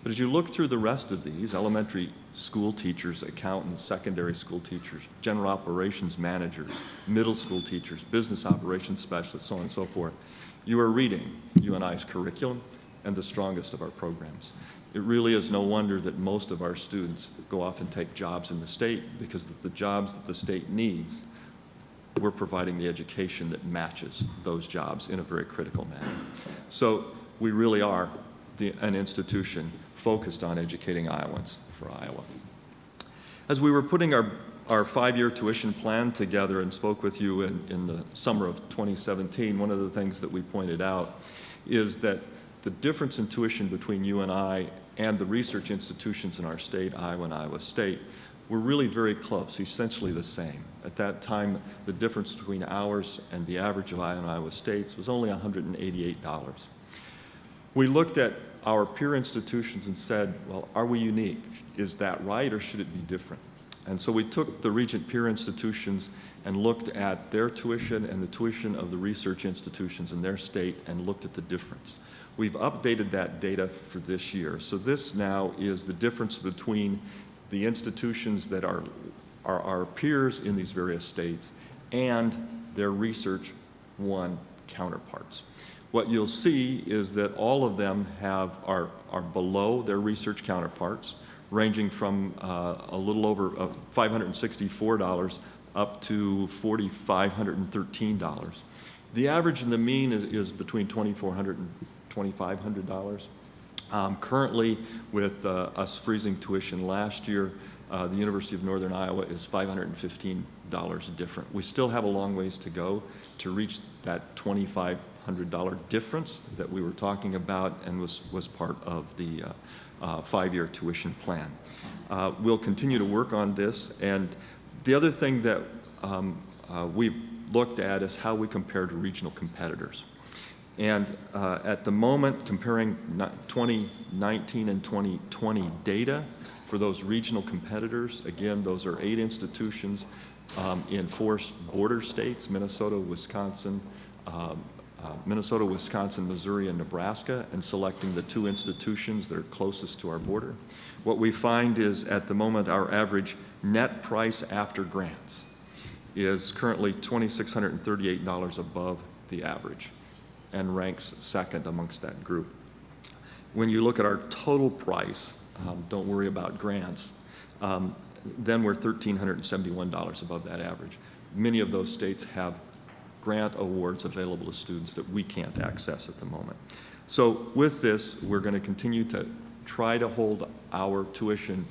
R: But as you look through the rest of these, elementary school teachers, accountants, secondary school teachers, general operations managers, middle school teachers, business operations specialists, so on and so forth, you are reading UNI's curriculum and the strongest of our programs. It really is no wonder that most of our students go off and take jobs in the state, because the jobs that the state needs, we're providing the education that matches those jobs in a very critical manner. So we really are an institution focused on educating Iowans for Iowa. As we were putting our 5-year tuition plan together and spoke with you in the summer of 2017, one of the things that we pointed out is that the difference in tuition between UNI and the research institutions in our state, Iowa and Iowa State, were really very close, essentially the same. At that time, the difference between ours and the average of Iowa and Iowa States was only $188. We looked at our peer institutions and said, well, are we unique? Is that right, or should it be different? And so we took the Regent peer institutions and looked at their tuition and the tuition of the research institutions in their state and looked at the difference. We've updated that data for this year. So this now is the difference between the institutions that are our peers in these various states and their Research 1 counterparts. What you'll see is that all of them are below their research counterparts, ranging from a little over $564 up to $4,513. The average and the mean is between $2,400 and $2,500. Currently, with us freezing tuition last year, the University of Northern Iowa is $515 different. We still have a long ways to go to reach that $2,500 difference that we were talking about and was part of the 5-year tuition plan. We'll continue to work on this, and the other thing that we've looked at is how we compare to regional competitors. And at the moment, comparing 2019 and 2020 data for those regional competitors, again, those are 8 institutions in 4 border states, Minnesota, Wisconsin, Missouri, and Nebraska, and selecting the 2 institutions that are closest to our border. What we find is, at the moment, our average net price after grants is currently $2,638 above the average, and ranks second amongst that group. When you look at our total price, don't worry about grants, then we're $1,371 above that average. Many of those states have grant awards available to students that we can't access at the moment. So with this, we're going to continue to try to hold our tuition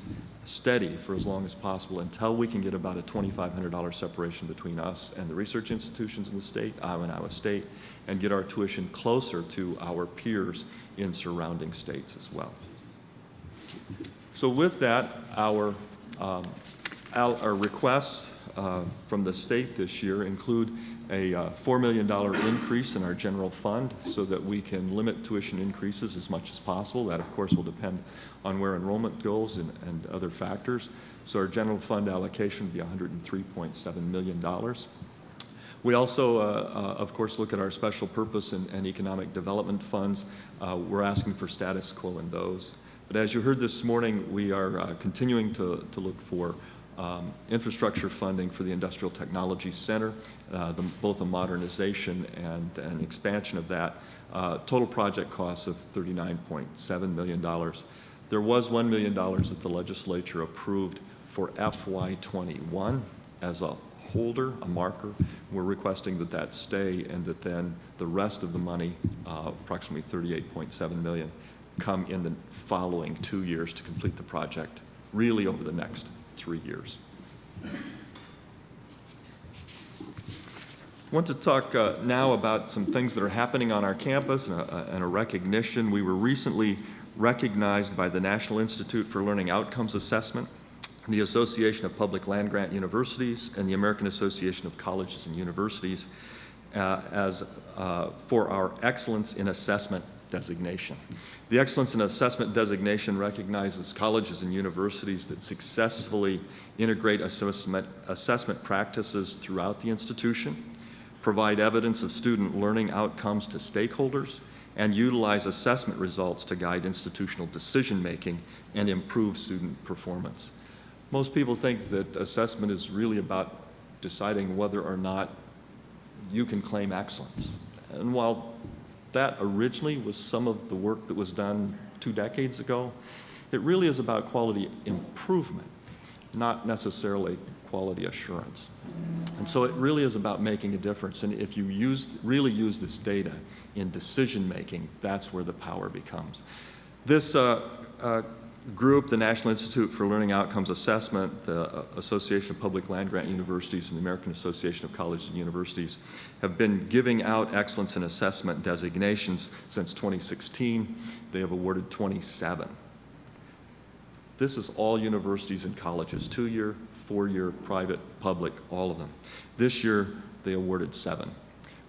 R: steady for as long as possible until we can get about a $2,500 separation between us and the research institutions in the state, Iowa and Iowa State, and get our tuition closer to our peers in surrounding states as well. So with that, our requests from the state this year include a $4 million increase in our general fund so that we can limit tuition increases as much as possible. That, of course, will depend on where enrollment goes and other factors. So our general fund allocation would be $103.7 million. We also, of course, look at our special purpose and economic development funds. We're asking for status quo in those. But as you heard this morning, we are continuing to look for infrastructure funding for the Industrial Technology Center, both a modernization and an expansion of that. Total project costs of $39.7 million. There was $1 million that the legislature approved for FY21 as a holder, a marker. We're requesting that that stay and that then the rest of the money, approximately $38.7 million, come in the following 2 years to complete the project, really over the next 3 years. I want to talk now about some things that are happening on our campus and a recognition. We were recently recognized by the National Institute for Learning Outcomes Assessment, the Association of Public Land-Grant Universities, and the American Association of Colleges and Universities for our Excellence in Assessment designation. The Excellence in Assessment designation recognizes colleges and universities that successfully integrate assessment practices throughout the institution, provide evidence of student learning outcomes to stakeholders, and utilize assessment results to guide institutional decision-making and improve student performance. Most people think that assessment is really about deciding whether or not you can claim excellence. And while that originally was some of the work that was done 2 decades ago, it really is about quality improvement, not necessarily quality assurance. And so it really is about making a difference. And if you really use this data in decision making, that's where the power becomes. This group, the National Institute for Learning Outcomes Assessment, the Association of Public Land-Grant Universities, and the American Association of Colleges and Universities have been giving out excellence in assessment designations since 2016. They have awarded 27. This is all universities and colleges, 2-year, 4-year, private, public, all of them. This year, they awarded 7.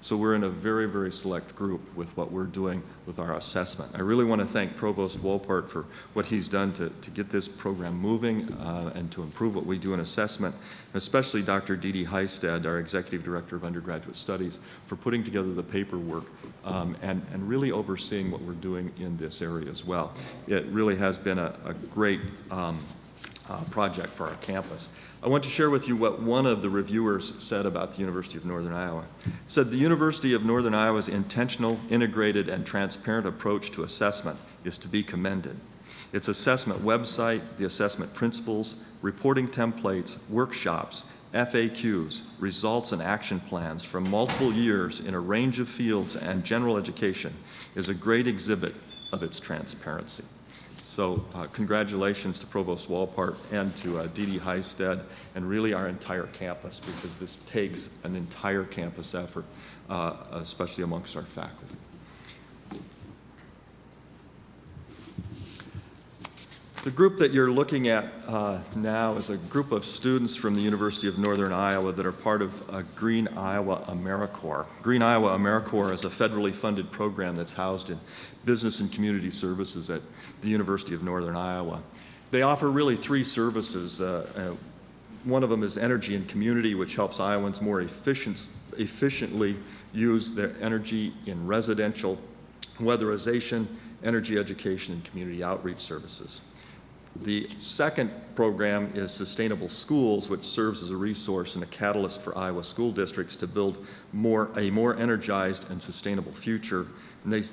R: So we're in a very, very select group with what we're doing with our assessment. I really want to thank Provost Wolpert for what he's done to get this program moving and to improve what we do in assessment, and especially Dr. Dee Dee Heisted, our Executive Director of Undergraduate Studies, for putting together the paperwork and really overseeing what we're doing in this area as well. It really has been a great project for our campus. I want to share with you what one of the reviewers said about the University of Northern Iowa. He said, "The University of Northern Iowa's intentional, integrated, and transparent approach to assessment is to be commended. Its assessment website, the assessment principles, reporting templates, workshops, FAQs, results and action plans from multiple years in a range of fields and general education is a great exhibit of its transparency." So congratulations to Provost Wolpert and to Dee Dee Heisted and really our entire campus, because this takes an entire campus effort, especially amongst our faculty. The group that you're looking at now is a group of students from the University of Northern Iowa that are part of Green Iowa AmeriCorps. Green Iowa AmeriCorps is a federally funded program that's housed in business and community services at the University of Northern Iowa. They offer really 3 services. One of them is energy and community, which helps Iowans more efficiently use their energy in residential weatherization, energy education, and community outreach services. The second program is Sustainable Schools, which serves as a resource and a catalyst for Iowa school districts to build a more energized and sustainable future. And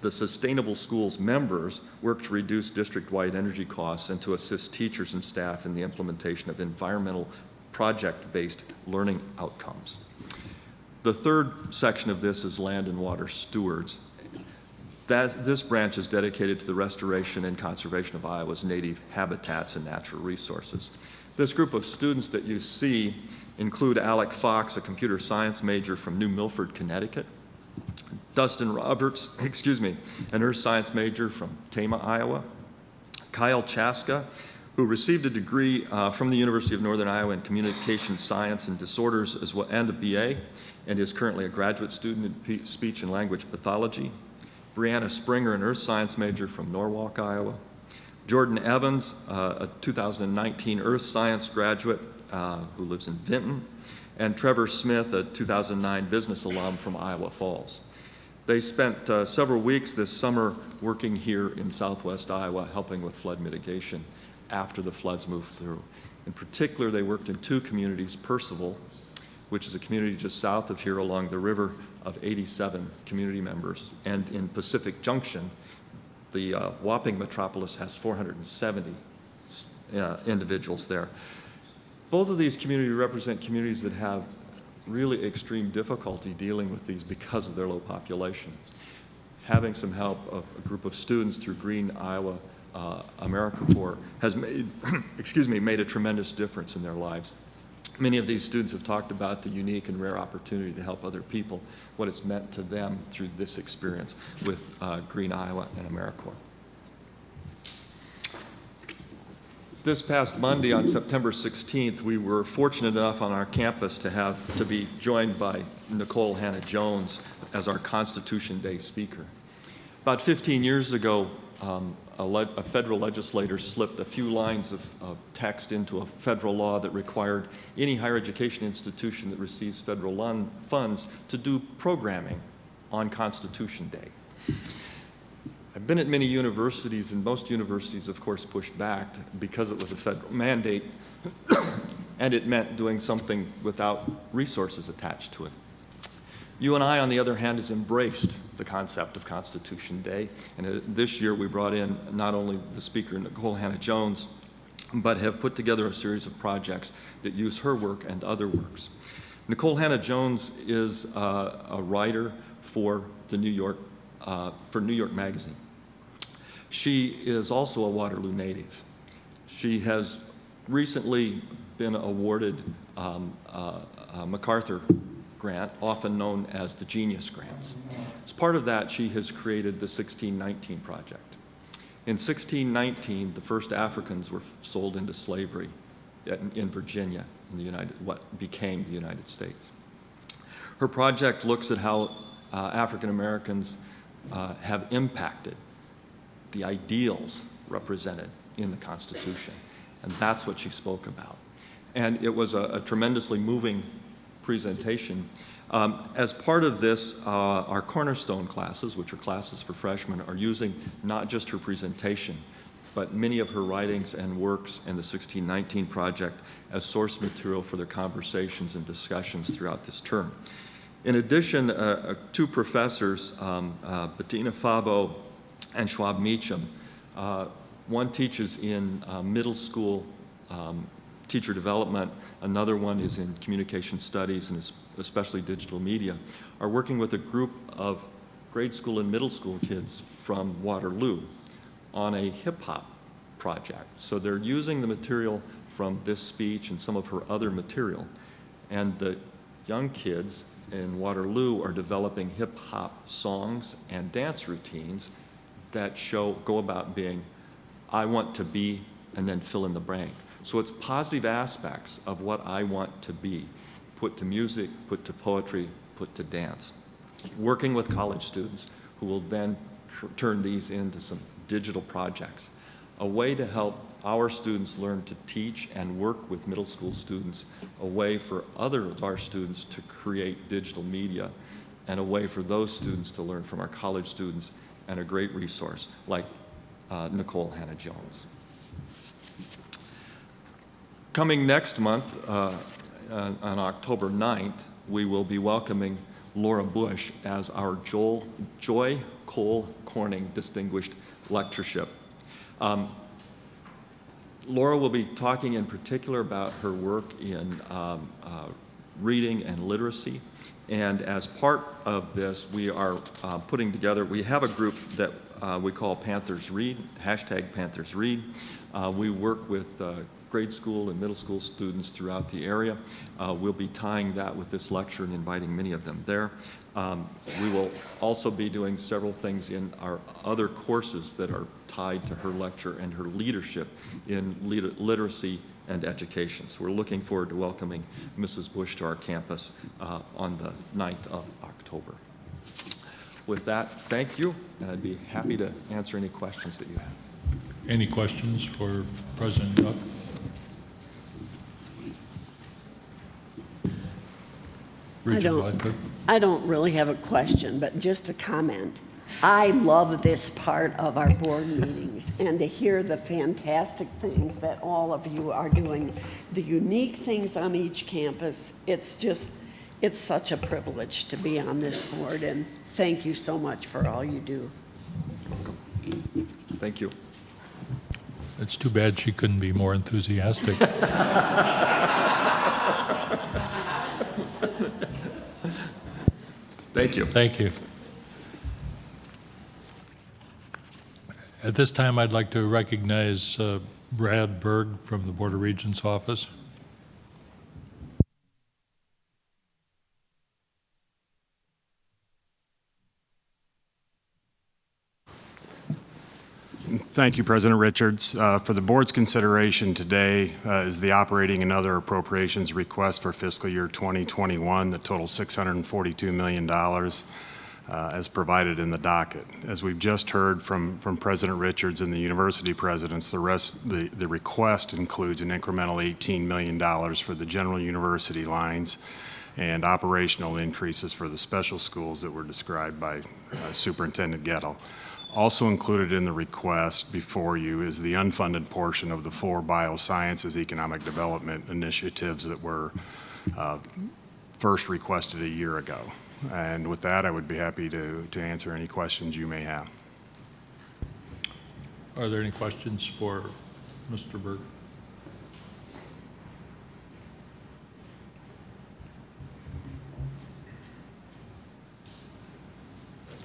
R: the Sustainable Schools members work to reduce district-wide energy costs and to assist teachers and staff in the implementation of environmental project-based learning outcomes. The third section of this is Land and Water Stewards. This branch is dedicated to the restoration and conservation of Iowa's native habitats and natural resources. This group of students that you see include Alec Fox, a computer science major from New Milford, Connecticut, Dustin Roberts, an earth science major from Tama, Iowa, Kyle Chaska, who received a degree from the University of Northern Iowa in communication science and disorders and a BA, and is currently a graduate student in speech and language pathology, Brianna Springer, an earth science major from Norwalk, Iowa, Jordan Evans, a 2019 earth science graduate who lives in Vinton, and Trevor Smith, a 2009 business alum from Iowa Falls. They spent several weeks this summer working here in southwest Iowa, helping with flood mitigation after the floods moved through. In particular, they worked in 2 communities, Percival, which is a community just south of here along the river of 87 community members, and in Pacific Junction, the Wapping metropolis has 470 individuals there. Both of these communities represent communities that have really extreme difficulty dealing with these because of their low population. Having some help of a group of students through Green Iowa AmeriCorps has made, made a tremendous difference in their lives. Many of these students have talked about the unique and rare opportunity to help other people, what it's meant to them through this experience with Green Iowa and AmeriCorps. This past Monday, on September 16th, we were fortunate enough on our campus to be joined by Nicole Hannah-Jones as our Constitution Day speaker. About 15 years ago, a federal legislator slipped a few lines of text into a federal law that required any higher education institution that receives federal funds to do programming on Constitution Day. I've been at many universities, and most universities, of course, pushed back because it was a federal mandate, and it meant doing something without resources attached to it. UNI, on the other hand, has embraced the concept of Constitution Day, and this year we brought in not only the speaker, Nicole Hannah-Jones, but have put together a series of projects that use her work and other works. Nicole Hannah-Jones is a writer for the New York Magazine. She is also a Waterloo native. She has recently been awarded a MacArthur grant, often known as the Genius Grants. As part of that, she has created the 1619 Project. In 1619, the first Africans were sold into slavery in Virginia, in what became the United States. Her project looks at how African Americans have impacted the ideals represented in the Constitution, and that's what she spoke about. And it was a tremendously moving presentation. As part of this, our cornerstone classes, which are classes for freshmen, are using not just her presentation, but many of her writings and works in the 1619 Project as source material for their conversations and discussions throughout this term. In addition, two professors, Bettina Fabo and Schwab Meacham, one teaches in middle school teacher development, another one is in communication studies and especially digital media, are working with a group of grade school and middle school kids from Waterloo on a hip-hop project. So they're using the material from this speech and some of her other material, and the young kids in Waterloo are developing hip-hop songs and dance routines that go about being, I want to be, and then fill in the blank. So it's positive aspects of what I want to be, put to music, put to poetry, put to dance. Working with college students who will then turn these into some digital projects, a way to help our students learn to teach and work with middle school students, a way for other of our students to create digital media, and a way for those students to learn from our college students, and a great resource like Nicole Hannah-Jones. Coming next month, on October 9th, we will be welcoming Laura Bush as our Joy Cole Corning Distinguished Lectureship. Laura will be talking in particular about her work in reading and literacy. And as part of this, we are putting together, we have a group that we call Panthers Read, #PanthersRead. We work with grade school and middle school students throughout the area. We'll be tying that with this lecture and inviting many of them there. We will also be doing several things in our other courses that are tied to her lecture and her leadership in literacy and education. So we're looking forward to welcoming Mrs. Bush to our campus on the 9th of October. With that, thank you, and I'd be happy to answer any questions that you have.
N: Any questions for President Nook?
E: I don't really have a question, but just a comment. I love this part of our board meetings, and to hear the fantastic things that all of you are doing, the unique things on each campus. It's such a privilege to be on this board, and thank you so much for all you do.
R: Thank you.
N: It's too bad she couldn't be more enthusiastic.
R: Thank you.
N: Thank you. At this time, I'd like to recognize Brad Berg from the Board of Regents office.
S: Thank you, President Richards. For the board's consideration today is the operating and other appropriations request for fiscal year 2021, the total $642 million as provided in the docket. As we've just heard from President Richards and the university presidents, the request includes an incremental $18 million for the general university lines and operational increases for the special schools that were described by Superintendent Gettel. Also included in the request before you is the unfunded portion of the 4 biosciences economic development initiatives that were first requested a year ago. And with that, I would be happy to answer any questions you may have.
N: Are there any questions for Mr. Berg?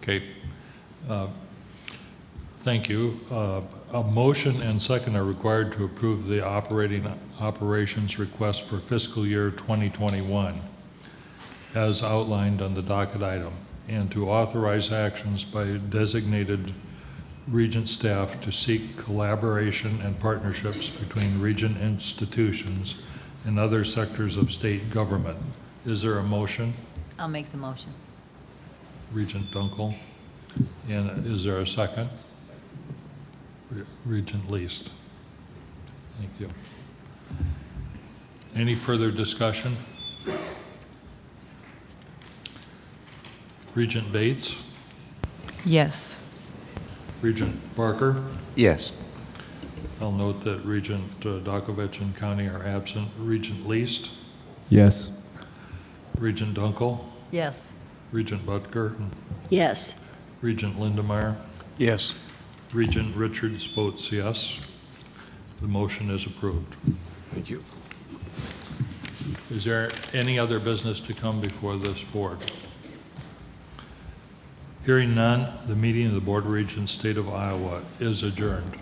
N: Okay. Thank you. A motion and second are required to approve the operations request for fiscal year 2021 as outlined on the docket item, and to authorize actions by designated Regent staff to seek collaboration and partnerships between Regent institutions and other sectors of state government. Is there a motion?
T: I'll make the motion.
N: Regent Dunkel. And is there a second? Regent Least. Thank you. Any further discussion? Regent Bates?
K: Yes.
N: Regent Barker?
H: Yes.
N: I'll note that Regent Dakovich and County are absent. Regent Least?
U: Yes.
N: Regent Dunkel?
T: Yes.
N: Regent Butker?
E: Yes.
N: Regent Lindemeyer?
B: Yes.
N: Regent Richards votes yes. The motion is approved.
Q: Thank you.
N: Is there any other business to come before this board? Hearing none, the meeting of the Board of Regents, State of Iowa is adjourned.